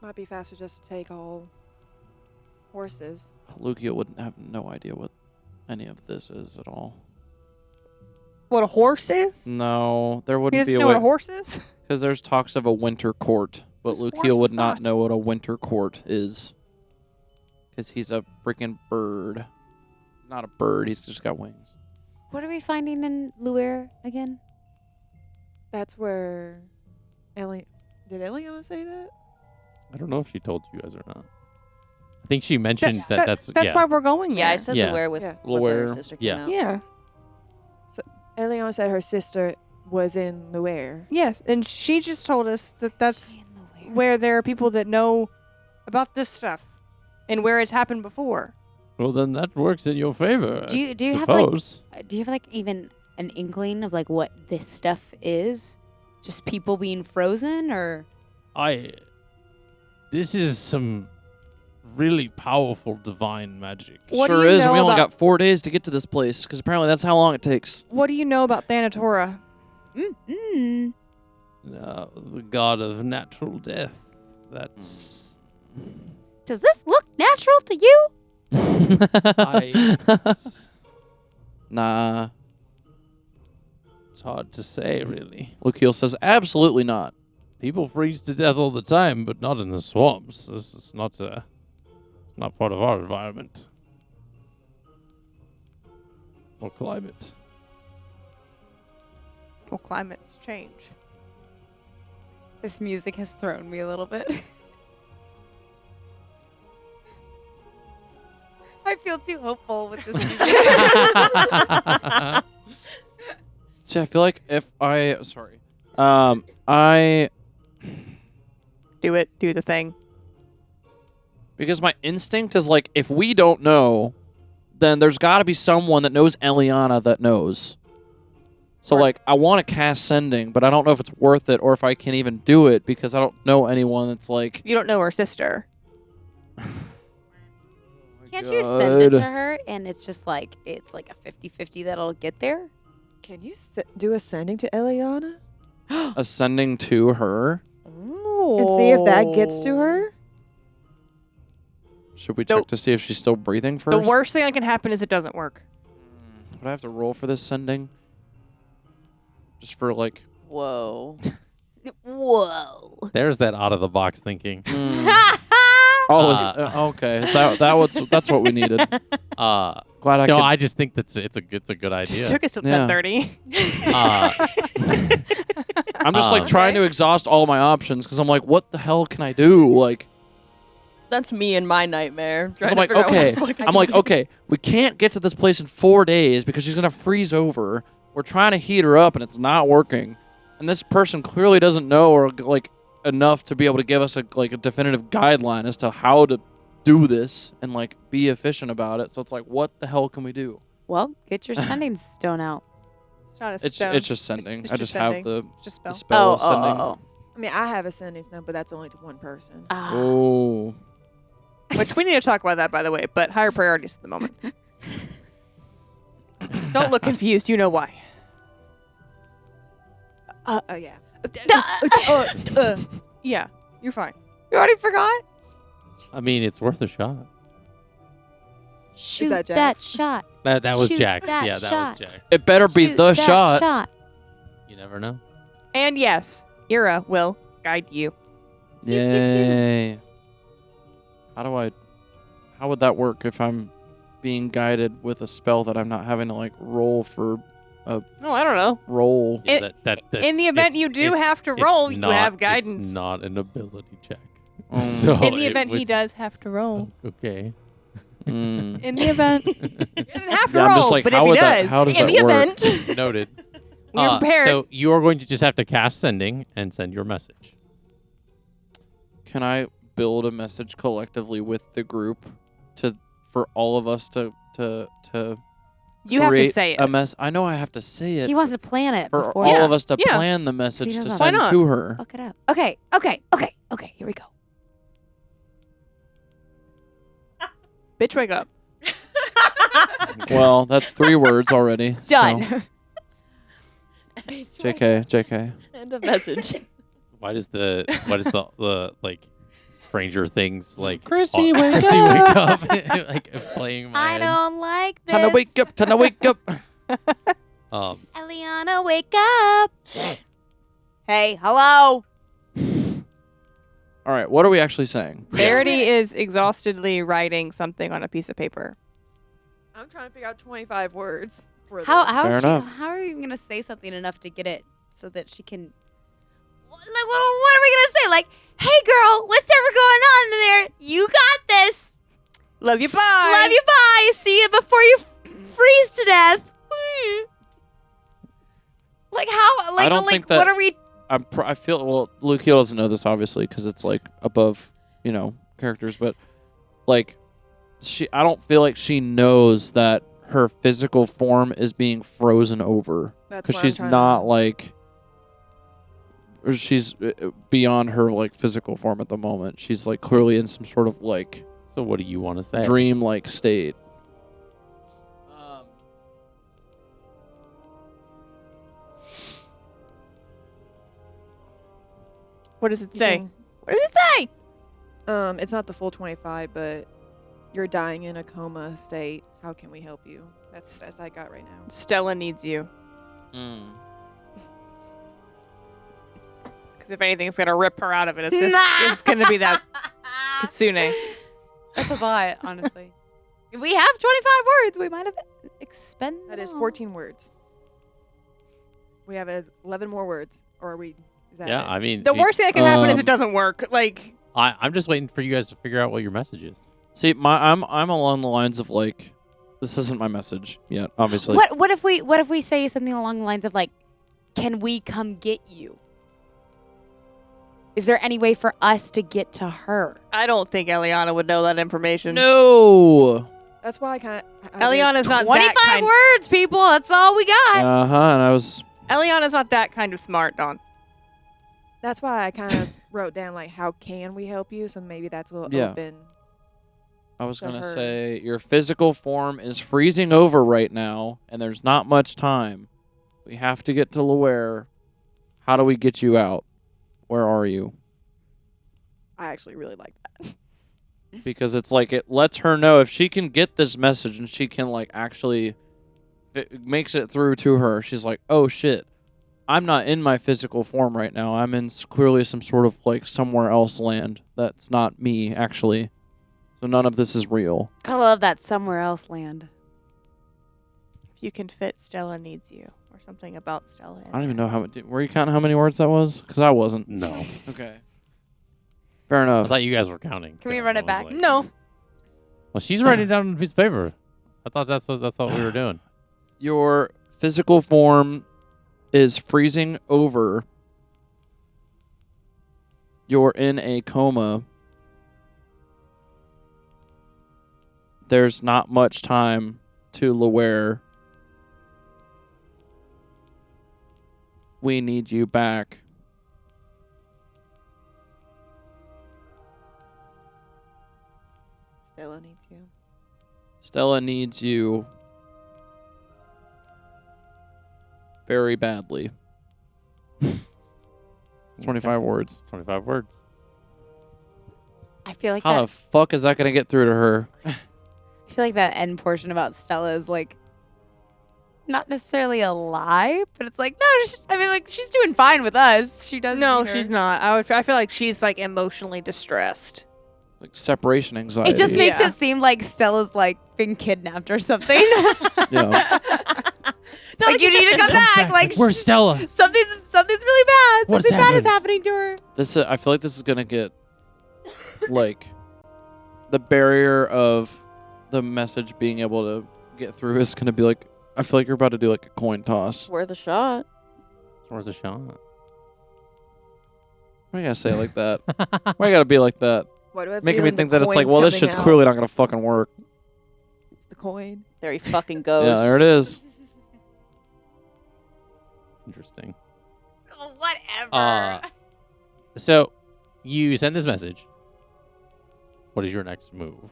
Might be faster just to take all horses. Lukia wouldn't have no idea what any of this is at all. What a horse is? No, there He wouldn't doesn't be a know what a way. horse is? Because there's talks of a winter court, but This horse Lukia would is not not. know what a winter court is. Because he's a freaking bird. He's not a bird, he's just got wings. What are we finding in Luer again? That's where did Elliana say that? I don't know if she told you guys or not. I think she mentioned that's why we're going Yeah, I there. said Yeah. Luer with Yeah. was where her Luer. sister came Yeah. out. Yeah. Eliana said her sister was in Luer. Yes, and she just told us that that's In Luer. where there are people that know about this stuff and where it's happened before. Well, then that works in your favor. Do you I have like suppose. even an inkling of like what this stuff is? Just people being frozen, or This is some really powerful divine magic. What do sure you is, and know we only about- got 4 days to get to this place, because apparently that's how long it takes. What do you know about Thanatora? mm. The god of natural death. That's. Does this look natural to you? Nah. It's hard to say, really. Lukiel says, absolutely not. People freeze to death all the time, but not in the swamps. This is not it's not part of our environment or climate. Well, climates change. This music has thrown me a little bit. I feel too hopeful with this music. See, I feel like if I... Sorry. I... Do it. Do the thing. Because my instinct is like, if we don't know, then there's got to be someone that knows Elliana that knows. So, like, I want to cast Sending, but I don't know if it's worth it or if I can even do it because I don't know anyone that's like... You don't know her sister. Can't you send it God. to her and it's just like, it's like a 50-50 that'll get there? Can you do a sending to Eliana Ascending to her? and see if that gets to her? Should we The- check to see if she's still breathing first? The worst thing that can happen is it doesn't work. Would I have to roll for this Sending? Just for, like... Whoa. Whoa. There's that out of the box thinking. Okay. That's what we needed. Glad I No, could... I just think it's a good idea. Just took us till Yeah. 10:30. I'm just like trying to exhaust all my options because I'm like, what the hell can I do? Like, That's me and my nightmare. 'cause trying I'm to like, figure out okay, what the fuck I I'm can like, do. okay, we can't get to this place in 4 days because she's gonna freeze over. We're trying to heat her up and it's not working, and this person clearly doesn't know or like enough to be able to give us a definitive guideline as to how to do this and like be efficient about it. So it's like, what the hell can we do? Well, get your sending stone out. It's not a It's stone. it's just Sending. It's I just just have sending. the It's just the spell. spell of Sending. oh. I mean, I have a sending now, but that's only to one person. Ah. Oh. Which we need to talk about that, by the way, but higher priorities at the moment. Don't look confused. You know why. Yeah. Yeah, you're fine. You already forgot? I mean, it's worth a shot. Shoot that that, Jax? shot. That was Shoot Jax. that Yeah, that shot. was Jax. It better be Shoot the that shot. You never know. And yes, Ira will guide you. Yay. How would that work if I'm being guided with a spell that I'm not having to like roll for No, I don't know. roll? Yeah, that's, in the event it's- you do it's- have to it's roll, you not- have guidance. It's not an ability check. Mm. So In the it event he would- does have to roll. Okay. In the event, He doesn't have to Yeah, roll, I'm just like, but how if he would does, that? How does In that the work? event. Noted. We're prepared. So you are going to just have to cast sending and send your message. Can I build a message collectively with the group for all of us to you have to create say it. a mess? I know I have to say it. He wants to plan it for before. all Yeah. of us to Yeah. plan the message he to doesn't- Why send not? to her. Look it up. Okay. Here we go. Bitch, wake up. Well, that's 3 words already. Done. So. JK. End of message. Why does the like Stranger Things like Chrissy, oh, wake Chrissy up. wake up like playing in my I head. don't like this. Time to wake up. Time to wake up. Elliana, wake up. Hey, hello. All right, what are we actually saying? Verity is exhaustedly writing something on a piece of paper. I'm trying to figure out 25 words. For this. How Fair enough. how are you gonna say something enough to get it so that she can? Like, what are we gonna say? Like, hey, girl, whatever going on in there? You got this. Love you, bye. Love you. Bye. See you before you freeze to death. Like how? Like, I don't like think that- what are we? I feel well. Luke doesn't know this obviously because it's like above characters, but like I don't feel like she knows that her physical form is being frozen over That's because what I'm she's trying not to- like. Or she's beyond her like physical form at the moment. She's like clearly in some sort of like So what do you want to say? dream-like state. What does it You say? can- What does it say? It's not the full 25, but you're dying in a coma state. How can we help you? That's the best I got right now. Stella needs you. Because if anything's gonna rip her out of it, it's gonna be that Kitsune. That's a lot, honestly. If we have 25 words, we might have expended. That is 14 words. We have 11 more words, or are we? Is that Yeah, it? I mean, The worst thing that can happen is it doesn't work. Like, I'm just waiting for you guys to figure out what your message is. See, I'm along the lines of like, this isn't my message yet, obviously. What if we say something along the lines of like, can we come get you? Is there any way for us to get to her? I don't think Elliana would know that information. No. That's why I kind of. Elliana's not 25 that kind. words, people. That's all we got. And I was. Elliana's not that kind of smart, Dawn. That's why I kind of wrote down like, how can we help you? So maybe that's a little Yeah. open. I was to going to her. say your physical form is freezing over right now, and there's not much time. We have to get to Loire. How do we get you out? Where are you? I actually really like that. Because it's like it lets her know if she can get this message and she can like actually it makes it through to her. She's like, oh shit, I'm not in my physical form right now. I'm in clearly some sort of like somewhere else land that's not me actually. So none of this is real. Gotta love that somewhere else land. If you can fit, Stella needs you, or something about Stella. I don't even know how many. Were you counting how many words that was? Because I wasn't. No. Okay. Fair I enough. thought you guys were counting. Can we so run I it was back? like- No. Well, she's writing it down on a piece of paper. I thought that's what we were doing. Your physical form is freezing over. You're in a coma. There's not much time to Loire. We need you back. Stella needs you. Stella needs you very badly. 25 words. 25 words. I feel like How that. the fuck is that going to get through to her? I feel like that end portion about Stella is like not necessarily a lie, but it's like no. I mean, like she's doing fine with us. She does. No, need her. she's not. I feel like she's like emotionally distressed. Like separation anxiety. It just makes Yeah. it seem like Stella's like been kidnapped or something. Yeah. Like you need to come back. Like Where's Stella? something's really bad. What's Something bad is happened? happening to her. I feel like this is gonna get like the barrier of the message being able to get through is gonna be like, I feel like you're about to do like a coin toss. Worth a shot. It's worth a shot. Why you gotta say it like that? Why you gotta be like that? Why do I have Making me feeling think the that it's like, coin's well, this coming shit's out? clearly not gonna fucking work. It's the coin. There he fucking goes. Yeah, there it is. Interesting. Oh, whatever. So you send this message. What is your next move?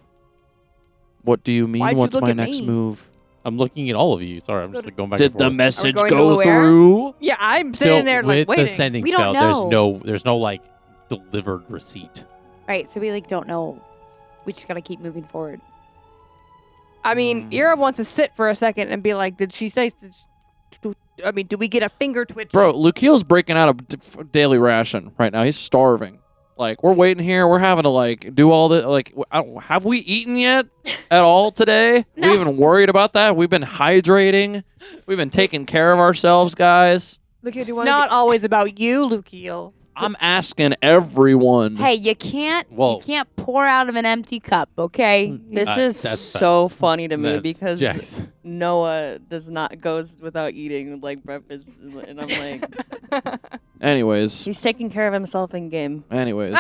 What do you mean? Why'd you What's look my at next me? move? I'm looking at all of you. Sorry, I'm just like, going back Did and the forth. message going to go where? through? Yeah, I'm So sitting there like with waiting. the sending We don't spell, know. there's no like delivered receipt. Right, so we like don't know. We just gotta keep moving forward. I mean, Ira wants to sit for a second and be like, "Did she say?" Do we get a finger twitch? Bro, Lukeel's breaking out a daily ration right now. He's starving. Like, we're waiting here. We're having to, like, do all the, like, have we eaten yet at all today? No. We even worried about that? We've been hydrating. We've been taking care of ourselves, guys. Look here, do you It's want not always about you, Lukiel. I'm asking everyone. Hey, you can't Whoa. pour out of an empty cup, okay? This is That's so facts. funny to me That's because Jax. Noah goes without eating like breakfast, and I'm like, Anyways. he's taking care of himself in game. Anyways.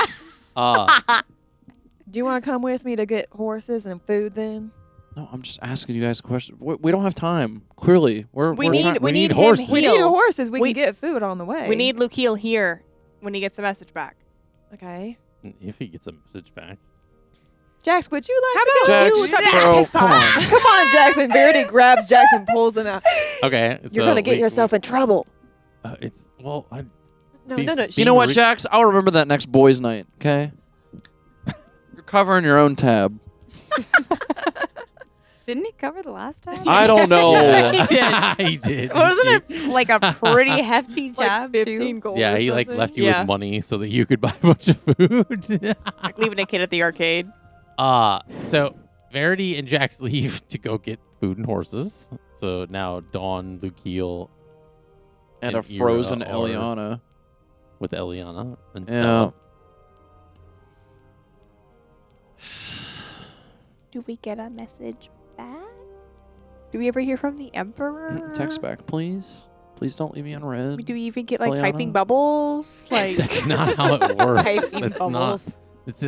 Do you want to come with me to get horses and food then? No, I'm just asking you guys a question. We don't have time. Clearly. We we're need trying- we need him horses. We need heal. horses. We We- can get food on the way. We need Lukiel here when he gets the message back. Okay. If he gets a message back. Jax, would you like How to about go? Jax, you suck bro, his come pie? on. Come on, Jackson. Verity grabs Jackson, pulls him out. Okay. You're gonna get yourself in trouble. It's well. No, Be- no, no. be- You know what, Jax? I'll remember that next boys' night, okay? You're covering your own tab. Didn't he cover the last time? I don't know. Yeah. he did. Wasn't it like a pretty hefty Like tab 15 too? gold. Yeah, or he like something. left you Yeah. with money so that you could buy a bunch of food. Like leaving a kid at the arcade. So Verity and Jax leave to go get food and horses. So now Dawn, Lukiel, And And a frozen Ira are- Elliana. with Elliana and Yeah. Stella. Do we get a message back? Do we ever hear from the Emperor? Text back, please. Please don't leave me on red. Do we even get like Elliana? typing bubbles? Like That's not how it works. Typing That's bubbles. not. This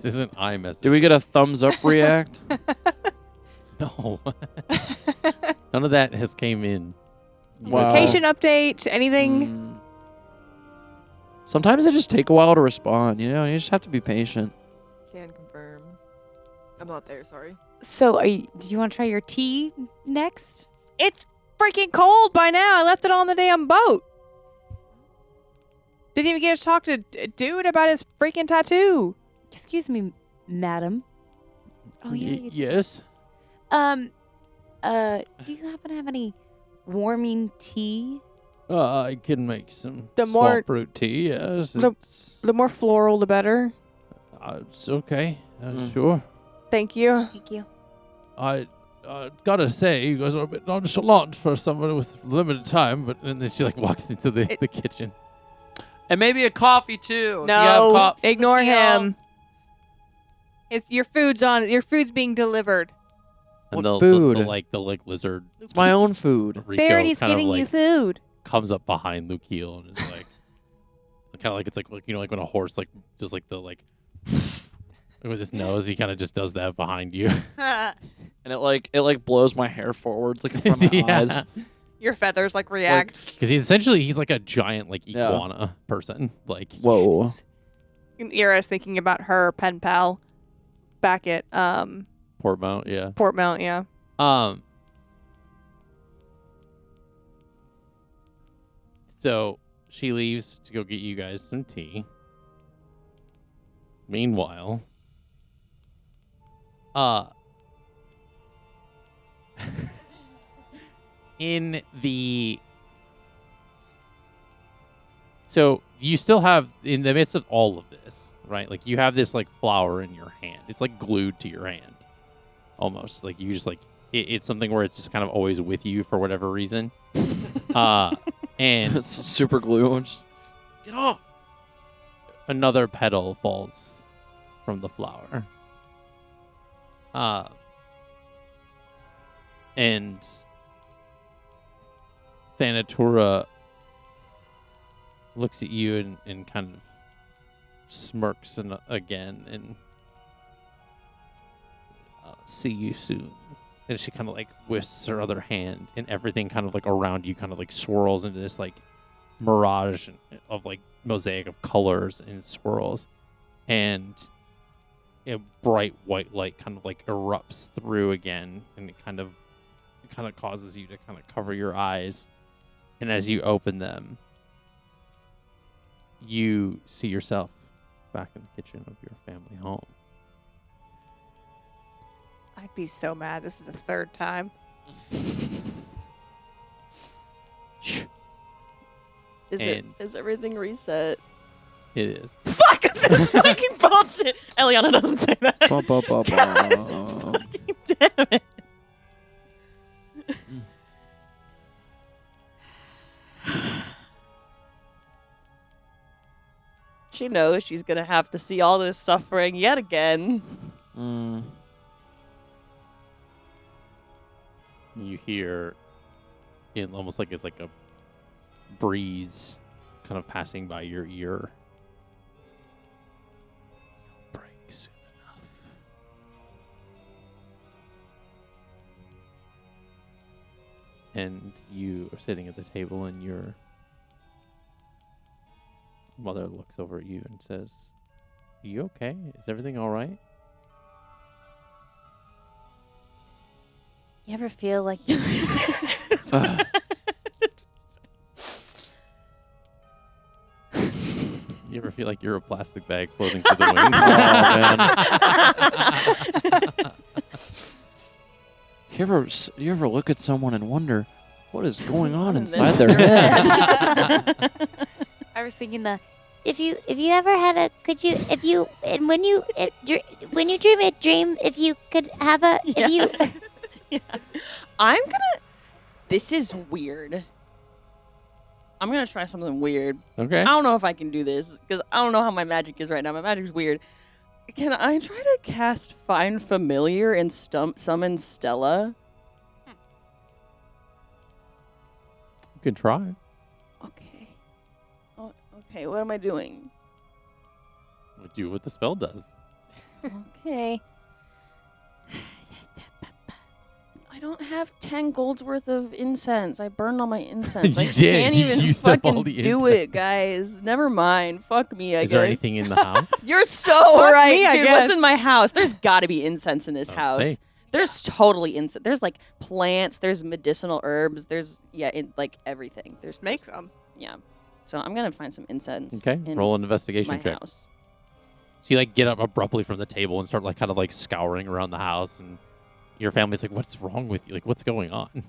isn't iMessage. Do we get a thumbs up react? No. None of that has came in. Wow. location update, anything? Mm. Sometimes they just take a while to respond, you know? You just have to be patient. Can confirm. I'm not there, sorry. So, do you want to try your tea next? It's freaking cold by now. I left it on the damn boat. Didn't even get to talk to dude about his freaking tattoo. Excuse me, madam. Oh yeah. You Yes. do you happen to have any warming tea? I can make some The small more- fruit tea. Yes. the- The more floral, the better. It's okay. Mm. Sure. Thank you. Thank you. I gotta say, you guys are a bit nonchalant for someone with limited time. But and then she like walks into the kitchen. And maybe a coffee, too. No, ignore Lukiel. him. Your food's being delivered. And What the food? like lizard It's my own food. Rico Verity's kind of getting like you food. comes up behind Lukiel and is like, kind of like it's like you know like when a horse like does like the like with his nose, he kind of just does that behind you. And it blows my hair forward like in front of my eyes. Your feathers like It's react. Because he's like a giant like Yeah. iguana person. Like Whoa. Yes. Ira's thinking about her pen pal back at Portmount, yeah. Portmount, yeah. So she leaves to go get you guys some tea. Meanwhile, in the so you still have in the midst of all of this, right? Like you have this like flower in your hand. It's like glued to your hand, almost like you just like it's something where it's just kind of always with you for whatever reason. And It's super glue. I'm just, get off. another petal falls from the flower. And Thanatura looks at you and kind of smirks again and see you soon. And she kind of like whisks her other hand, and everything kind of like around you kind of like swirls into this like mirage of like mosaic of colors and swirls, and a bright white light kind of like erupts through again, and it kind of causes you to kind of cover your eyes. And as you open them, you see yourself back in the kitchen of your family home. I'd be so mad. This is the third time. Is everything reset? It is. Fuck! This fucking bullshit! Elliana doesn't say that. Fucking damn it. She knows she's gonna have to see all this suffering yet again. You hear it almost like it's like a breeze kind of passing by your ear. Break soon enough. And you are sitting at the table, and your mother looks over at you and says, "Are you okay? Is everything all right?" You ever feel like you... You ever feel like you're a plastic bag floating through the wings? Oh, man. You ever look at someone and wonder what is going on inside their head? I was thinking if you ever had a when you dream a dream, if you could have a if you Yeah. This is weird. I'm gonna try something weird. Okay. I don't know if I can do this because I don't know how my magic is right now. My magic's weird. Can I try to cast Find Familiar and summon Stella? You can try. Okay. Oh, okay, what am I doing? Do what the spell does. Okay. I don't have 10 gold's worth of incense. I burned all my incense. You I did. can't You even used up all fucking the do incense. it, guys. Never mind. Fuck me, I Is guess. there anything in the house? You're so Fuck right, me, I dude. guess. What's in my house? There's got to be incense in this house. say. There's totally incense. There's like plants. There's medicinal herbs. There's like everything. There's Make some. Yeah. So I'm gonna find some incense. Okay. In Roll an investigation my check. house. So you like get up abruptly from the table and start like kind of like scouring around the house, and your family's like, "What's wrong with you? Like, what's going on?"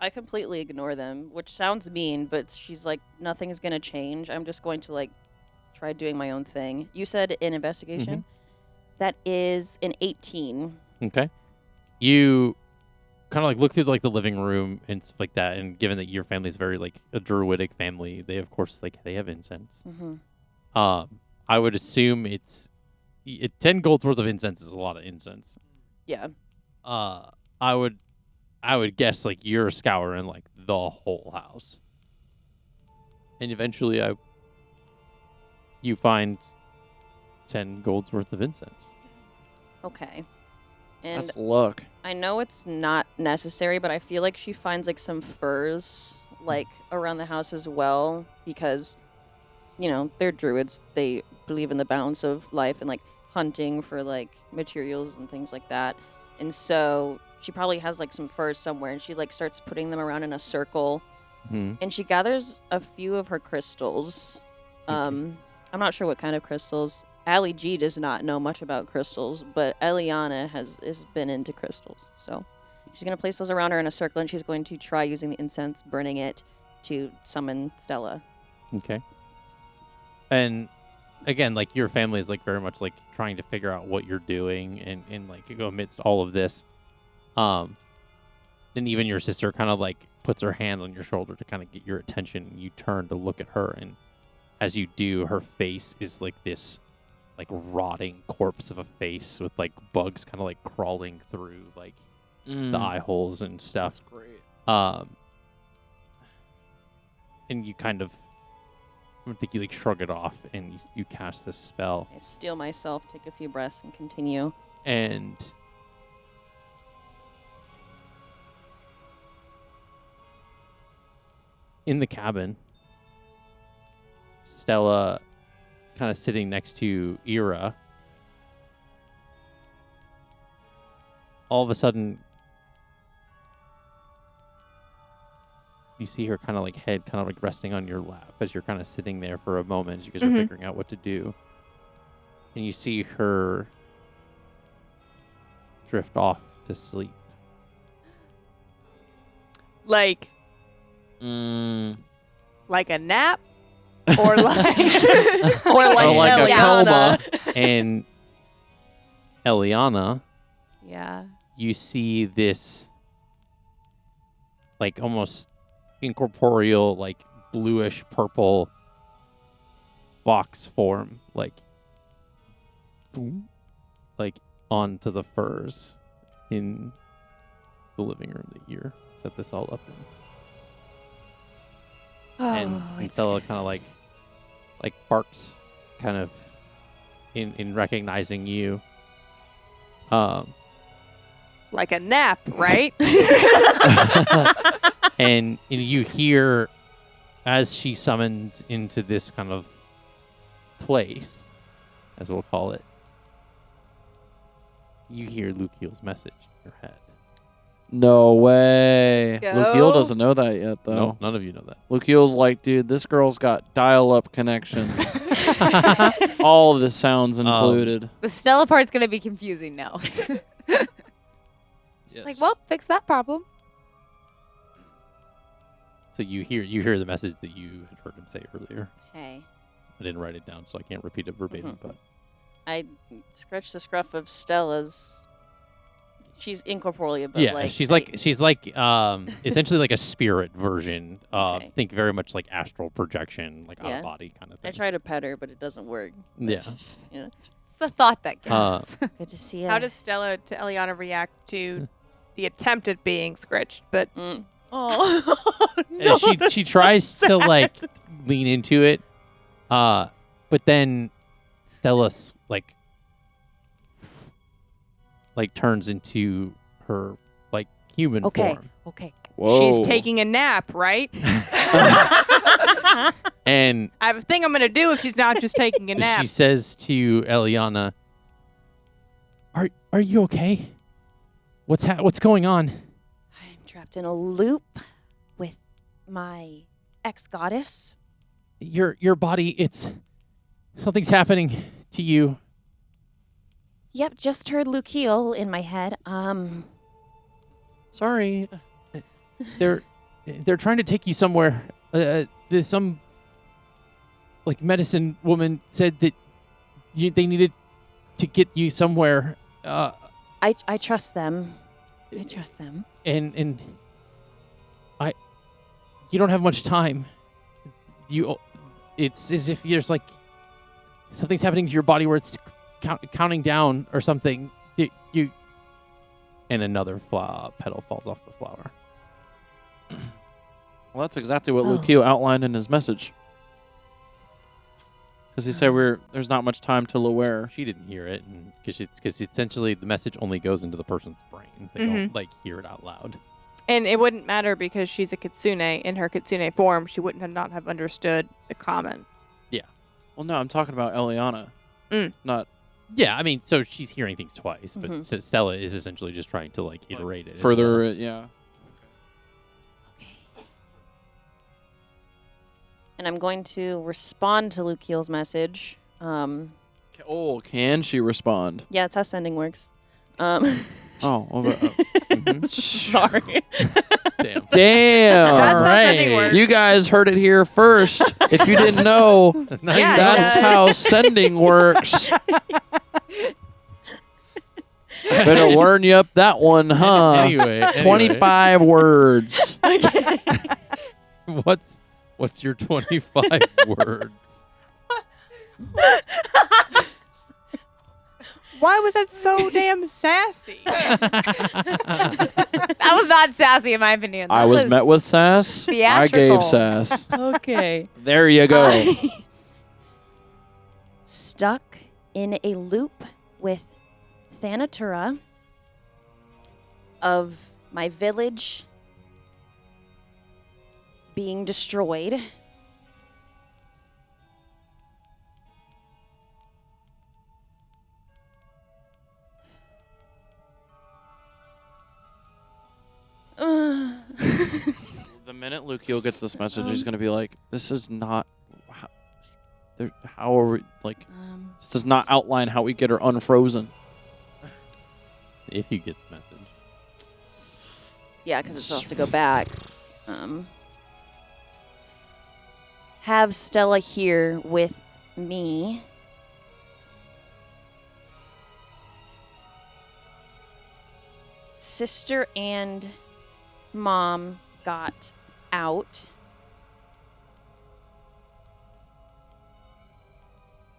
I completely ignore them, which sounds mean, but she's like, nothing's gonna change. I'm just going to like try doing my own thing. You said an investigation. That is an 18. Okay. You kind of like look through like the living room and stuff like that, and given that your family's very like a druidic family, they of course like they have incense. I would assume it's 10 gold's worth of incense is a lot of incense. Yeah. I would guess like you're scouring like the whole house, and eventually you find 10 gold's worth of incense. Okay. And That's luck. I know it's not necessary, but I feel like she finds like some furs like around the house as well because, you know, they're druids. They believe in the balance of life and like hunting for like materials and things like that. And so she probably has like some furs somewhere, and she like starts putting them around in a circle, and she gathers a few of her crystals. I'm not sure what kind of crystals. Ali G does not know much about crystals, but Elliana has been into crystals. So she's going to place those around her in a circle, and she's going to try using the incense, burning it to summon Stella. Okay. And again, like your family is like very much like trying to figure out what you're doing and like amidst all of this. And even your sister kind of like puts her hand on your shoulder to kind of get your attention, and you turn to look at her, and as you do, her face is like this like rotting corpse of a face with like bugs kind of like crawling through like the eye holes and stuff. That's great. And you kind of, I think you like shrug it off, and you cast this spell, I steel myself, take a few breaths, and continue. and in the cabin, Stella, kind of sitting next to Ira, all of a sudden, you see her kind of like head kind of like resting on your lap as you're kind of sitting there for a moment as you guys are figuring out what to do. And you see her drift off to sleep. Like Mm. a nap, or like Or like like a Elliana. And Elliana, Yeah. you see this like almost incorporeal, like bluish purple fox form, like boom, like onto the furs in the living room that you're set this all up in. And Stella kind of like barks, kind of in recognizing you. like a nap, right? And you hear, as she summoned into this kind of place, as we'll call it, you hear Lukiel's message in your head. No way. Go. Lukiel doesn't know that yet, though. No, none of you know that. Lukiel's like, dude, this girl's got dial-up connection. All of the sounds included. The Stella part's gonna be confusing now. Yes. Like, well, fix that problem. So you hear the message that you had heard him say earlier. Okay. I didn't write it down, so I can't repeat it verbatim. But I scratch the scruff of Stella's. She's incorporeal, but yeah, like she's like essentially like a spirit version of Okay. think very much like astral projection, like out Yeah. of body kind of I thing. try to pet her, but it doesn't work. Yeah. It's the thought that counts. Good to see you. How does Stella to Elliana react to the attempt at being scritched? But Oh. And she tries to like lean into it, but then Stella's like turns into her like human form, Okay. Whoa. she's taking a nap, right? and I have a thing I'm gonna do if she's not just taking a nap. she says to Elliana, "Are you okay? What's going on?" I'm trapped in a loop with my ex-goddess. Your body, something's happening to you. Yep, just heard Lukiel in my head. Sorry. They're trying to take you somewhere. There's some like medicine woman said that they needed to get you somewhere. I trust them. I trust them. And you don't have much time. It's as if there's like something's happening to your body where it's counting down or something. You and another petal falls off the flower. Well, that's exactly what Lukiel outlined in his message. Because he said there's not much time to Lower. She didn't hear it, because essentially the message only goes into the person's brain. They don't like hear it out loud. And it wouldn't matter because she's a kitsune. In her kitsune form, she wouldn't not have understood the comment. Well, no, I'm talking about Elliana. Not Yeah, I mean, so she's hearing things twice, but Stella is essentially just trying to like iterate it as further, well. yeah. And I'm going to respond to Lukiel's message. Oh, can she respond? Yeah, that's how sending works. Oh, well, Sorry. Damn. damn! That's how right. sending works. You guys heard it here first. If you didn't know, Yeah, that's it does. how sending works. Better learn you up that one, huh? Anyway, 25 words. What's your 25 words? Why was that so damn sassy? That was not sassy, in my opinion. I That was met with sass. I theatrical. gave sass. Okay. There you go. Stuck in a loop with Thanatura of my village being destroyed. The minute Lucio gets this message, he's gonna be like, "This is not how are we like? This does not outline how we get her unfrozen." If you get the message. Yeah, because it's supposed to go back. Have Stella here with me. Sister and mom got out.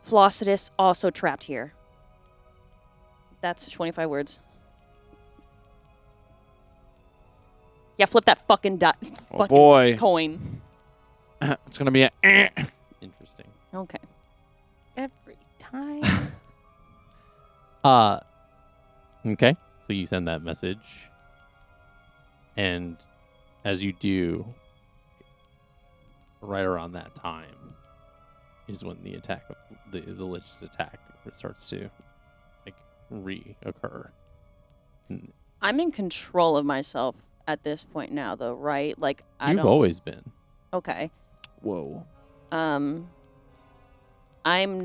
Flossidus also trapped here. That's 25 words. Yeah, flip that fucking Oh boy, coin. it's gonna be a. Interesting. Okay. Every time. Okay. So you send that message. And as you do, right around that time is when the attack of the Lich's attack starts to like reoccur. I'm in control of myself at this point now, though, right? Like I You've don't. always been. Okay. Whoa. I'm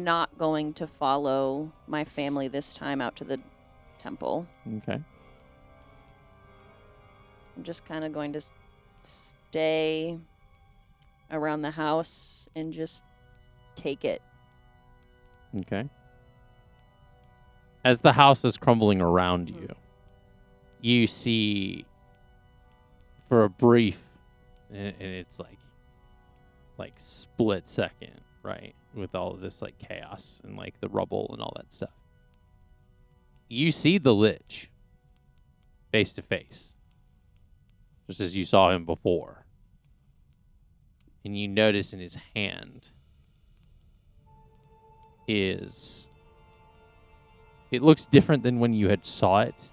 not going to follow my family this time out to the temple. Okay. I'm just kind of going to stay around the house and just take it. Okay. As the house is crumbling around you, you see for a brief, and it's like split second, right? With all of this like chaos and like the rubble and all that stuff. You see the Lich face to face, just as you saw him before. And you notice in his hand it looks different than when you had saw it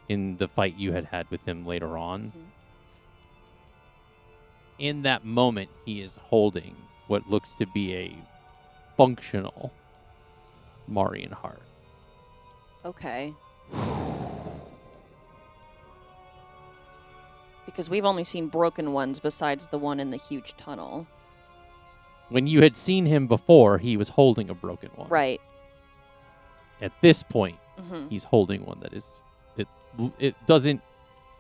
in the fight you had with him later on. Mm-hmm. In that moment, he is holding what looks to be a functional Marian heart. Okay. Because we've only seen broken ones besides the one in the huge tunnel. When you had seen him before, he was holding a broken one. Right. At this point, he's holding one that is... It doesn't...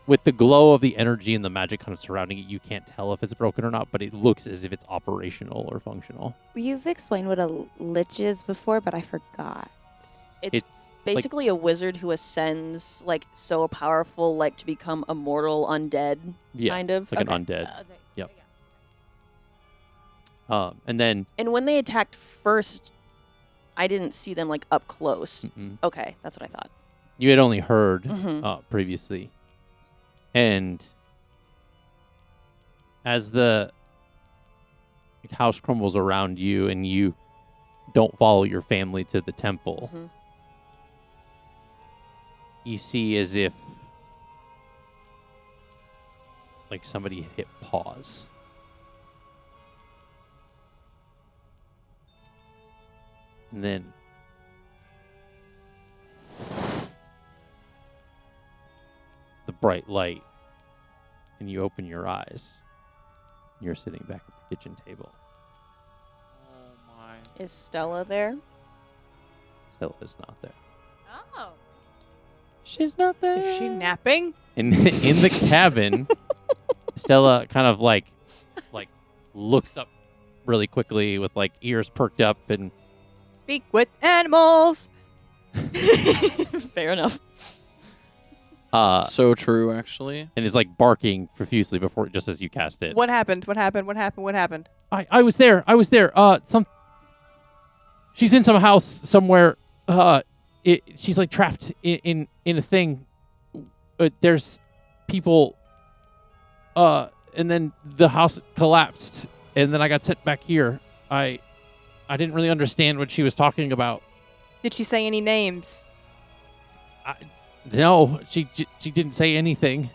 With the glow of the energy and the magic kind of surrounding it, you can't tell if it's broken or not, but it looks as if it's operational or functional. You've explained what a lich is before, but I forgot. It's basically a wizard who ascends, like, so powerful, like, to become immortal undead, kind of. Like an undead. Yep. And then... And when they attacked first, I didn't see them, like, up close. Okay, that's what I thought. You had only heard previously. And as the house crumbles around you and you don't follow your family to the temple, you see as if like somebody hit pause. And then the bright light, and you open your eyes. You're sitting back at the kitchen table. Oh my. Is Stella there? Stella is not there. Oh. She's not there. Is she napping? In the cabin, Stella kind of like looks up really quickly with like ears perked up and Speak with animals. Fair enough. So true, actually. and is like barking profusely before just as you cast it. What happened? What happened? What happened? What happened? I was there. She's in some house somewhere. she's like trapped in a thing. There's people, and then the house collapsed, and then I got sent back here. I didn't really understand what she was talking about. Did she say any names? No, she didn't say anything.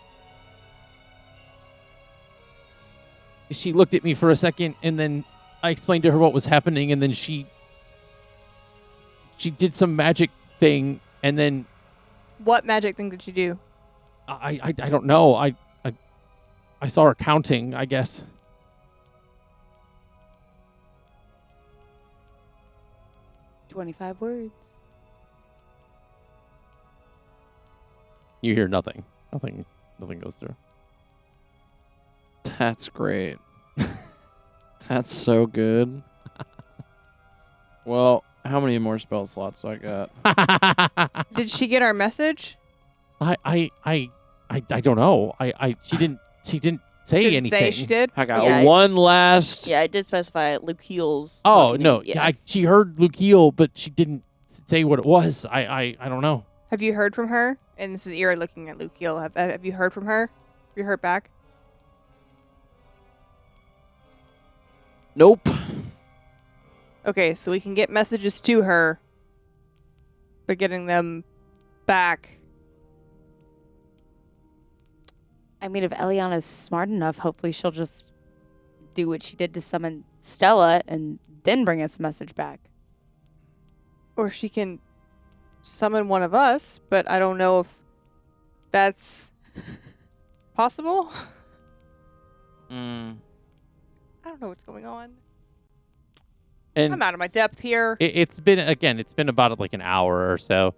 She looked at me for a second, and then I explained to her what was happening, and then she did some magic thing, and then What magic thing did she do? I don't know. I saw her counting, I guess. 25 words. You hear nothing. Nothing goes through. That's great. That's so good. Well, how many more spell slots do I got? Did she get our message? I don't know. She didn't say Didn't anything. say she did. I got Yeah, one last. Yeah, I did specify Luke Heel's. Oh talking no, to- yeah. she heard Luke Heel, but she didn't say what it was. I don't know. Have you heard from her? And this is Ira looking at Luke Gill. Have you heard from her? Have you heard back? Nope. Okay, so we can get messages to her. But getting them back. I mean, if Elliana's smart enough, hopefully she'll just do what she did to summon Stella and then bring us a message back. Or she can summon one of us, but I don't know if that's possible. Mm. I don't know what's going on. And I'm out of my depth here. it's been about like an hour or so.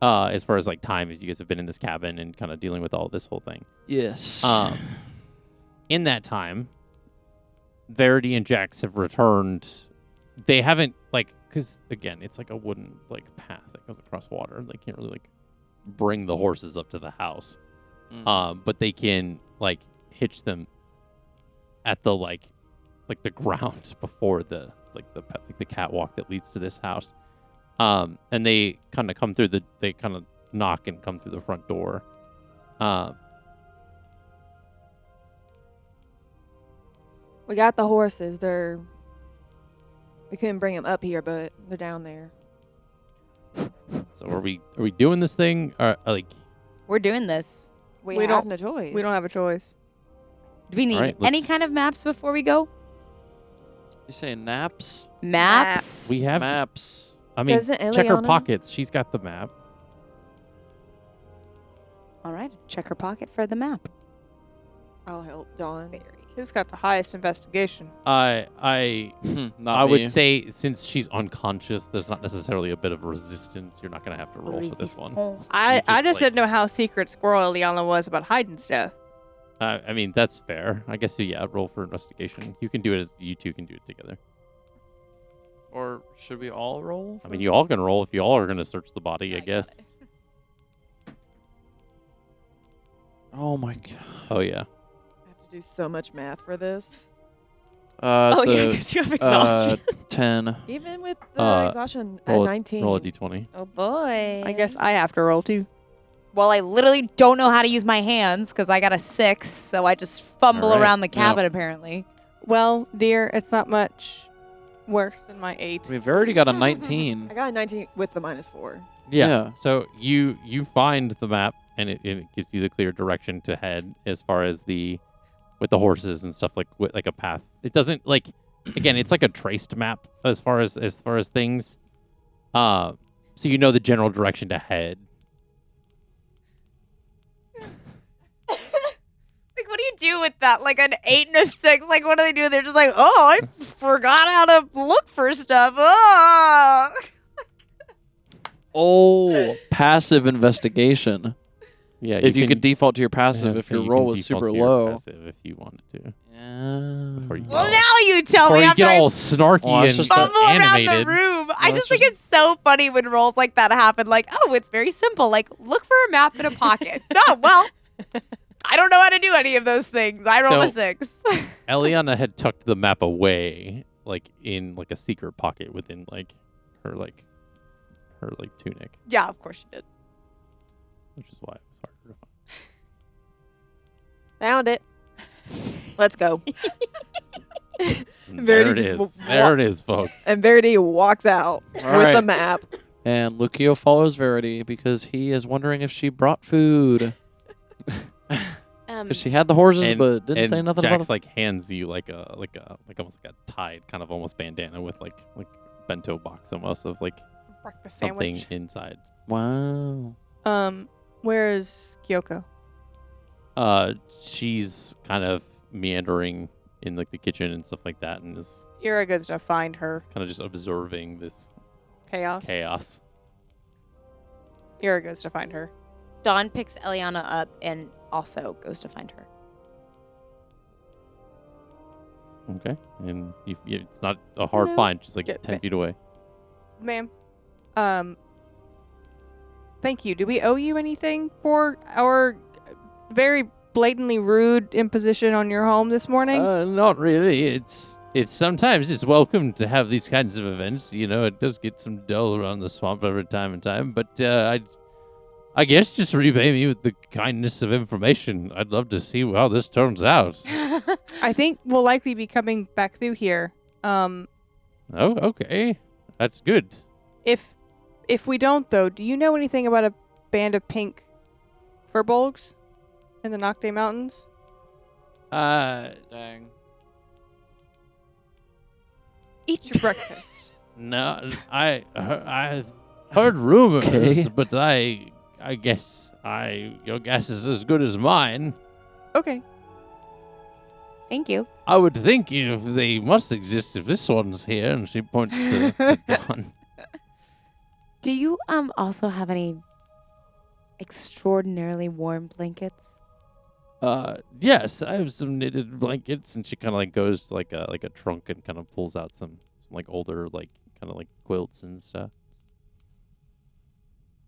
As far as like time as you guys have been in this cabin and kind of dealing with all this whole thing. Yes. In that time, Verity and Jax have returned. They haven't because again, it's like a wooden path that goes across water. They can't really bring the horses up to the house. But they can hitch them at the the ground before the catwalk that leads to this house. And they kind of come through they kind of knock and come through the front door. We got the horses. We couldn't bring them up here, but they're down there. So are we doing this thing? Or We're doing this. We We have don't- no choice. We don't have a choice. Do we need Alright, any let's- kind of maps before we go? You say naps? Maps? we have Maps. I mean, Doesn't check her Elliana- pockets. She's got the map. All right. Check her pocket for the map. I'll help Dawn. Who's got the highest investigation? I Not I me. would say since she's unconscious, there's not necessarily a bit of resistance. You're not gonna have to roll for this one. I just, just didn't know how secret Squirrel Elliana was about hiding stuff. I mean, that's fair. I guess yeah. Roll for investigation. You can do it as you two can do it together. Or should we all roll? I mean, you all can roll if you all are gonna search the body. I guess. Oh my god. Oh yeah. I have to do so much math for this. Oh, yeah, It's because you have a exhaustion. 10. Even with the Uh, exhaustion at Roll 19. Roll a d20. Oh, boy. I guess I have to roll too. Well, I literally don't know how to use my hands because I got a 6, so I just fumble All right. around the cabin apparently. Well, dear, it's not much worse than my 8. We've already got a 19. I got a 19 with the -4. Yeah. So you find the map and it gives you the clear direction to head as far as with the horses and stuff with a path. It doesn't again, it's like a traced map as far as things. So you know the general direction to head. What do you do with that? Like an 8 and a 6? Like, what do they do? They're just like, oh, I forgot how to look for stuff. Oh. Oh, passive investigation. Yeah. If you could default to your passive yeah, if so your you roll can was default super to your low. passive if you wanted to. Yeah. Before you Well, get now you tell before me you after get I all snarky Well, it's and just fumble around animated. the room. I Well, just it's think it's so funny when rolls like that happen. Like, oh, it's very simple. Like, look for a map in a pocket. No, well, I don't know how to do any of those things. I roll a So- 6. Elliana had tucked the map away, in a secret pocket within her her like tunic, Yeah, of course she did. which is why it was harder to find. Found it. Let's go. And Verity there it just is. There it is, folks. And Verity walks out with right. the map. And Lucio follows Verity because he is wondering if she brought food. Because she had the horses, but didn't say nothing Jax about it. like hands you like almost like a tied kind of almost bandana with like bento box almost of like Breakfast something sandwich. inside. Wow. Where is Kyoko? She's kind of meandering in like the kitchen and stuff like that, and is Ira goes to find her. kind of just observing this Chaos. chaos. Ira goes to find her. Dawn picks Elliana up and also goes to find her. Okay, and it's not a hard No. find. She's like Yeah, 10 feet away. Ma'am. Thank you. Do we owe you anything for our very blatantly rude imposition on your home this morning? Not really. It's sometimes it's welcome to have these kinds of events. You know, it does get some dull around the swamp every time and time. But I guess just repay me with the kindness of information. I'd love to see how this turns out. I think we'll likely be coming back through here. Oh, okay, that's good. If we don't, though, do you know anything about a band of pink furbolgs in the Nocte Mountains? Dang. Eat your breakfast. No, I've heard rumors, Okay. but I guess your guess is as good as mine. Okay. Thank you. I would think if they must exist if this one's here, and she points to Dawn. Do you also have any extraordinarily warm blankets? Yes, I have some knitted blankets, and she kind of like goes to like a trunk and kind of pulls out some like older like kind of like quilts and stuff.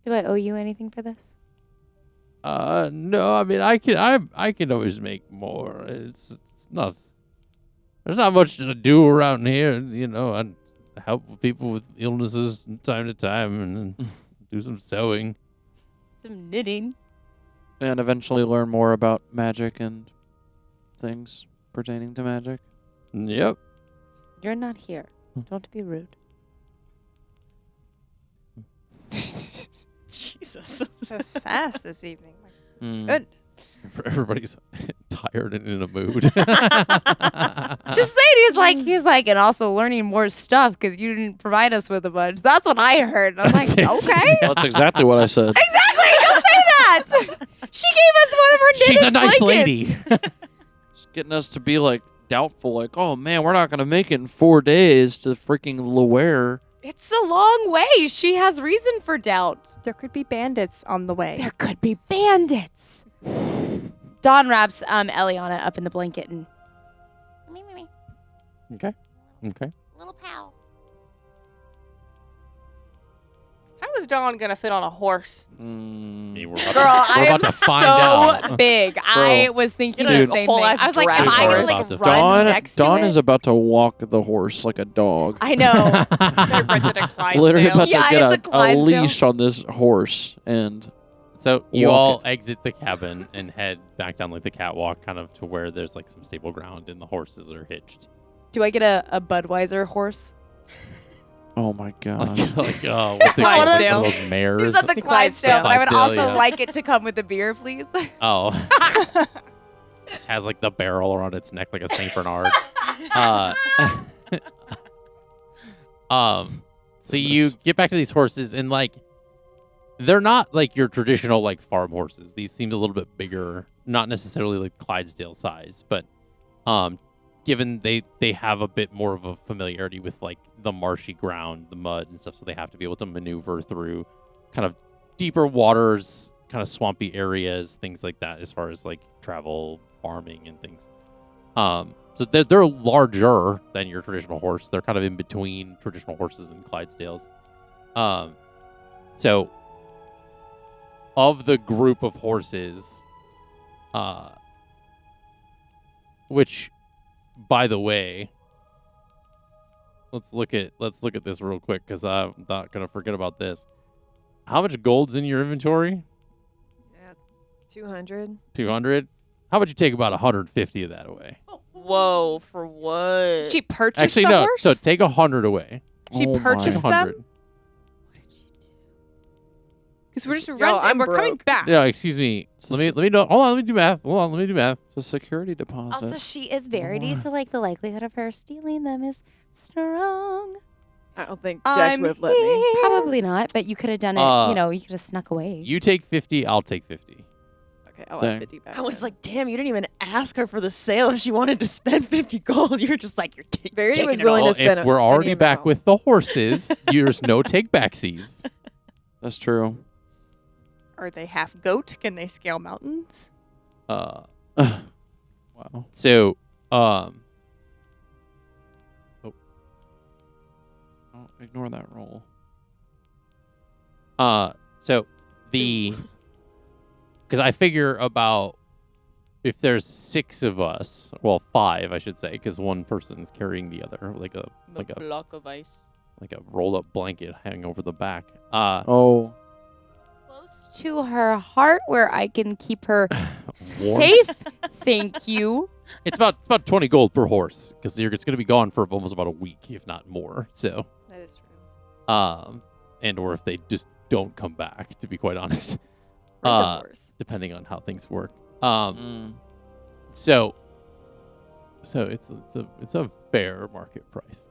Do I owe you anything for this? No, I mean I can always make more. It's not. There's not much to do around here, you know. I help people with illnesses from time to time, and then do some sewing. Some knitting. And eventually learn more about magic and things pertaining to magic. Yep. You're not here. Don't be rude. Jesus. So sass this evening. Mm. Good. Everybody's tired and in a mood. Just saying, he's like, and also learning more stuff because you didn't provide us with a bunch. That's what I heard. And I'm like, okay. That's exactly what I said. Exactly. Don't say that. She gave us one of her knitted She's a nice blankets. lady. Just getting us to be like doubtful, like, oh man, we're not gonna make it in 4 days to freaking Loire. It's a long way. She has reason for doubt. There could be bandits on the way. There could be bandits. Dawn wraps Elliana up in the blanket and Okay. Okay. little pal. How is Dawn gonna fit on a horse? Hey, we're Girl, about I am to find so out. big. I was thinking Dude, the same a whole thing. ass I was like, am drag I gonna horse. like run Dawn, next Dawn to it? is about to walk the horse like a dog. I know. They rented a Clydesdale. Literally about Yeah, to get it's a a Clydesdale. leash on this horse and So you Walk all it. exit the cabin and head back down like the catwalk, kind of to where there's like some stable ground and the horses are hitched. Do I get a Budweiser horse? oh my god. Like, oh, what's it called? Like Clydesdale. one of those mares? She's at the Clydesdale, but I would Clydesdale, also yeah. like it to come with a beer, please. Oh. Just has like the barrel around its neck like a Saint Bernard. So you get back to these horses and like they're not like your traditional like farm horses. These seemed a little bit bigger, not necessarily like Clydesdale size, but given they have a bit more of a familiarity with like the marshy ground, the mud and stuff, so they have to be able to maneuver through kind of deeper waters, kind of swampy areas, things like that, as far as like travel, farming, and things. So they're larger than your traditional horse. They're kind of in between traditional horses and Clydesdales. So of the group of horses, which, by the way, let's look at this real quick because I'm not gonna forget about this. How much gold's in your inventory? Yeah, 200. 200. How about you take about 150 of that away? Whoa, for what? She purchased Actually, the no. horse? So take 100 away. She Oh my. purchased them? 100. Because we're just Yo, renting. I'm We're coming broke. back. No, excuse me. Let me know. Hold on. Let me do math. Hold on. Let me do math. It's a security deposit. Also, she is Verity, so like the likelihood of her stealing them is strong. I don't think Jax would have let me. Probably not, but you could have done it. You know, you could have snuck away. You take 50. I'll take 50. Okay, I'll Dang. have 50 back. I was then. like, damn, you didn't even ask her for the sale if she wanted to spend 50 gold. You're just like, you're Verity taking was it willing all. to spend If we're already any back amount. with the horses, there's no take backsies. That's true. Are they half goat? Can they scale mountains? Wow. So, Oh, ignore that roll. so because I figure about if there's 6 of us, well, 5, I should say, because one person's carrying the other, like a block of ice. rolled up blanket hanging over the back. Oh. Close to her heart where I can keep her safe. Thank you. It's about 20 gold per horse because it's going to be gone for almost about a week, if not more. So, That is true. and or if they just don't come back, to be quite honest, Rent a horse. depending on how things work. Mm. So it's a fair market price.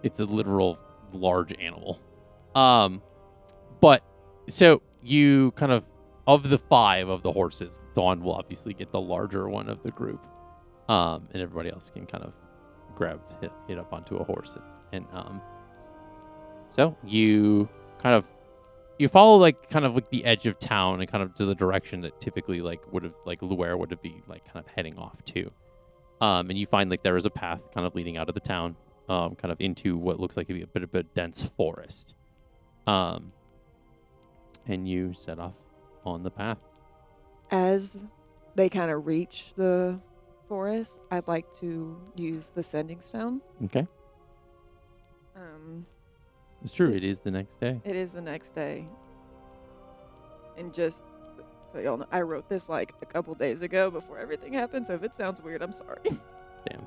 It's a literal large animal. But so you kind of the 5 of the horses, Dawn will obviously get the larger one of the group. And everybody else can kind of hit up onto a horse and so you kind of follow like kind of like the edge of town and kind of to the direction that typically like would have like Luer would have be like kind of heading off to. And you find like there is a path kind of leading out of the town, kind of into what looks like to be a bit of a dense forest. And you set off on the path. As they kind of reach the forest, I'd like to use the sending stone. Okay. It's true. It is the next day. It is the next day. And just so y'all know, I wrote this like a couple days ago before everything happened, so if it sounds weird, I'm sorry. Damn.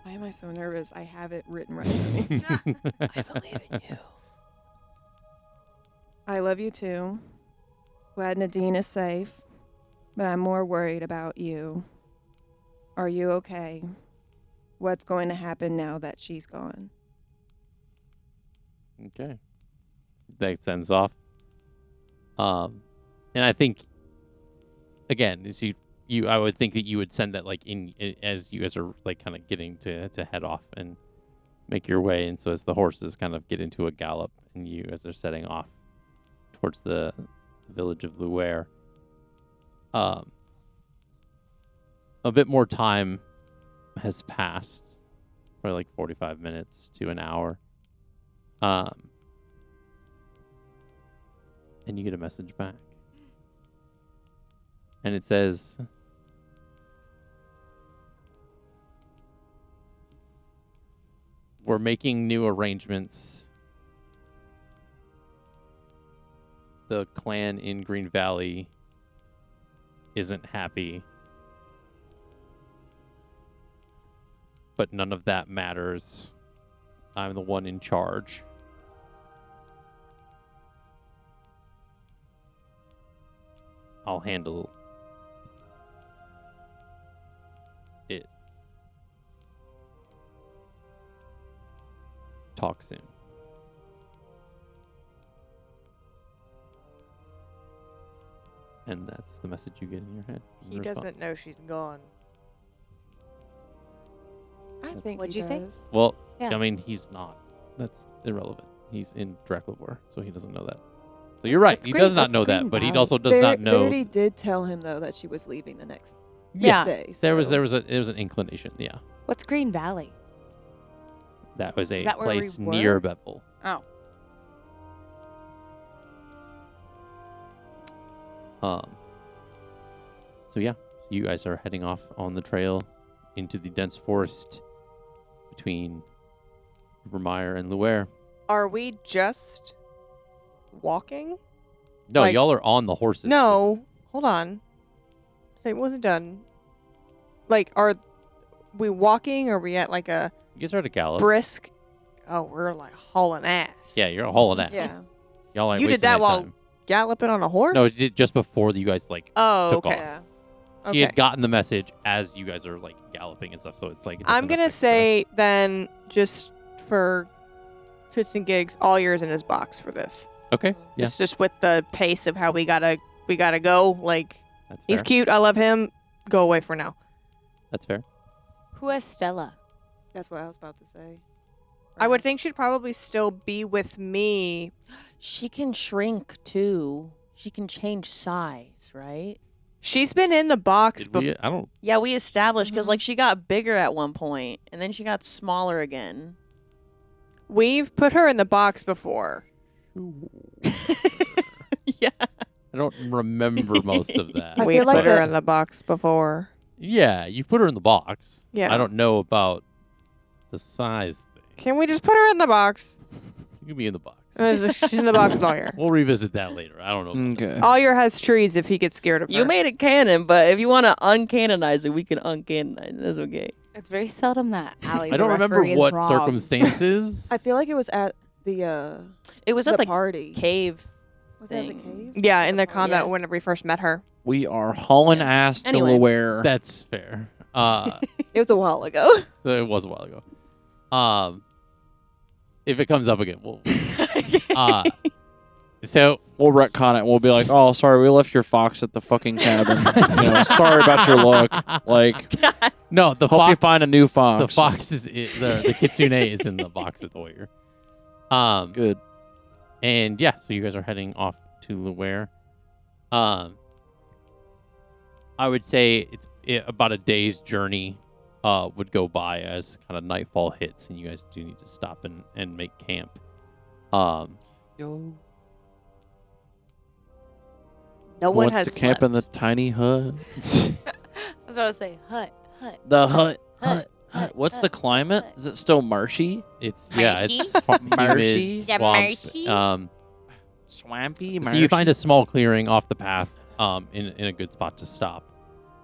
Why am I so nervous? I have it written right for me. I believe in you. I love you too. Glad Nadine is safe, but I'm more worried about you. Are you okay? What's going to happen now that she's gone? Okay. That sends off. And I think, again, is I would think that you would send that like as you guys are like kind of getting to head off and make your way. And so as the horses kind of get into a gallop and you as they're setting off towards the village of Luer, a bit more time has passed, for like 45 minutes to an hour. And you get a message back. And it says, we're making new arrangements. The clan in Green Valley isn't happy. But none of that matters. I'm the one in charge. I'll handle it. Talk soon. And that's the message you get in your head. in He doesn't response. know she's gone. I think What'd he you say? does. Well, Yeah. I mean, he's not. That's irrelevant. He's in Draclavor, so he doesn't know that. So you're right. It's He Green- does not it's know that, Green but he Valley. also does not know. Verity did tell him though that she was leaving the next Yeah. day. There was so- an inclination. Yeah, What's Green Valley? that was a Is that where we place were? near Bevel. Oh. So yeah, you guys are heading off on the trail into the dense forest between Vermeer and Luer. Are we just walking? No, Like- y'all are on the horses. No. Hold on. Say it wasn't done. Like, are we walking? Or are we at like a You guys are at a gallop. brisk? Oh, we're like hauling ass. Yeah, you're hauling ass. Yeah. Y'all ain't You did wasting that any while time. galloping on a horse? No, it did just before you guys like Oh, took okay. off. Yeah. Okay. He had gotten the message as you guys are like galloping and stuff, so it's like it I'm doesn't gonna affect say then, just for tits and gigs, all yours in his box for this. okay, yeah, Just with the pace of how we gotta go. Like, that's fair. he's cute. I love him. Go away for now. That's fair. Who has Stella? That's what I was about to say. I would think she'd probably still be with me. She can shrink too. She can change size, right? She's been in the box Did we, before. I don't. Yeah, we established because like she got bigger at one point and then she got smaller again. We've put her in the box before. Yeah. I don't remember most of that. I We've feel like put her the- in the box before. Yeah, you put her in the box. Yeah. I don't know about the size thing. Can we just put her in the box? You can be in the box. She's in the box with Lawyer. We'll revisit that later. I don't know. Okay. Lawyer has trees if he gets scared of her. You made it canon, but if you want to uncanonize it, we can uncanonize it. That's okay. It's very seldom that Allie. I don't remember what circumstance. circumstances. I feel like it was at the It was at the party. cave. Was that the thing. cave? Yeah, in the combat Yeah. whenever we first met her. We are hauling ass to Anyway. Luer. That's fair. It was a while ago. So it was a while ago. If it comes up again, we'll. So We'll retcon it. We'll be like, oh, sorry, we left your fox at the fucking cabin. Sorry about your luck. Like, no, the hope you fox. find a new fox. The fox is the kitsune is in the box with Lawyer. Good. And yeah, so you guys are heading off to Luer. I would say about a day's journey would go by as kind of nightfall hits, and you guys do need to stop and make camp. Yo. No one Wants has to camp in the slept. tiny hut. That's what I was saying. Hut. The hut. What's the climate? Is it still marshy? It's Marshy? Marshy? humid, Yeah, swamp. marshy. Swampy? So you find a small clearing off the path, in a good spot to stop,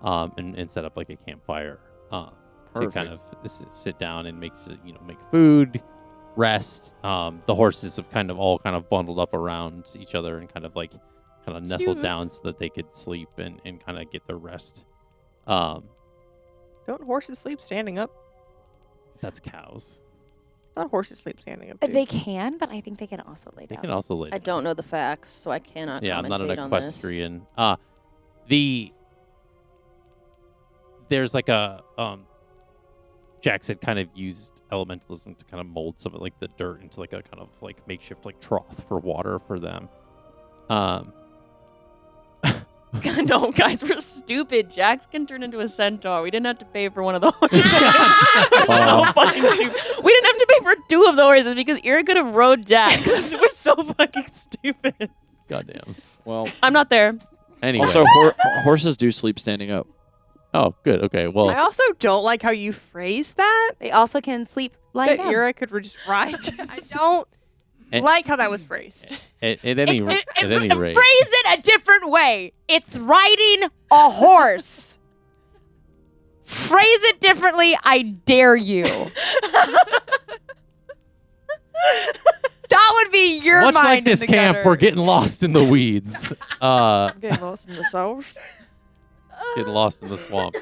and set up like a campfire, to Perfect. kind of sit down and make food, rest. The horses have kind of bundled up around each other and kind of nestled down so that they could sleep and kind of get their rest. Don't horses sleep standing up? That's cows. Not horses sleep standing up. Dude. They can, but I think they can also lay They down. can also lay I down. don't know the facts, so I cannot Yeah, I'm not an commentate on this. equestrian. There's like a Jax had kind of used elementalism to kind of mold some of like the dirt into like a kind of like makeshift like trough for water for them. No, guys, we're stupid. Jax can turn into a centaur. We didn't have to pay for one of the horses. We're so fucking stupid. We didn't have to pay for 2 of the horses because Ira could have rode Jax. We're so fucking stupid. Goddamn. Well, I'm not there. Anyway. also, horses do sleep standing up. Oh, good. Okay. Well, I also don't like how you phrase that. They also can sleep lying That down. Ira could just ride. I don't like how that was phrased. at any rate, Phrase it a different way. It's riding a horse. Phrase it differently, I dare you. That would be your much mind like in this the camp, gutter. we're getting lost in the weeds. I'm getting lost in the sauce. Getting lost in the swamp.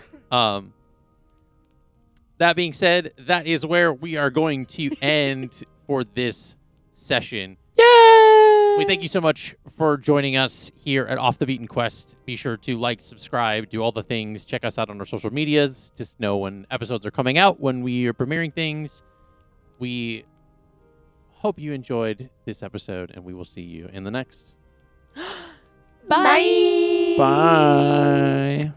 That being said, that is where we are going to end for this session. Yay! We thank you so much for joining us here at Off the Beaten Quest. Be sure to like, subscribe, do all the things. Check us out on our social medias. Just know when episodes are coming out, when we are premiering things. We hope you enjoyed this episode, and we will see you in the next. Bye. Bye.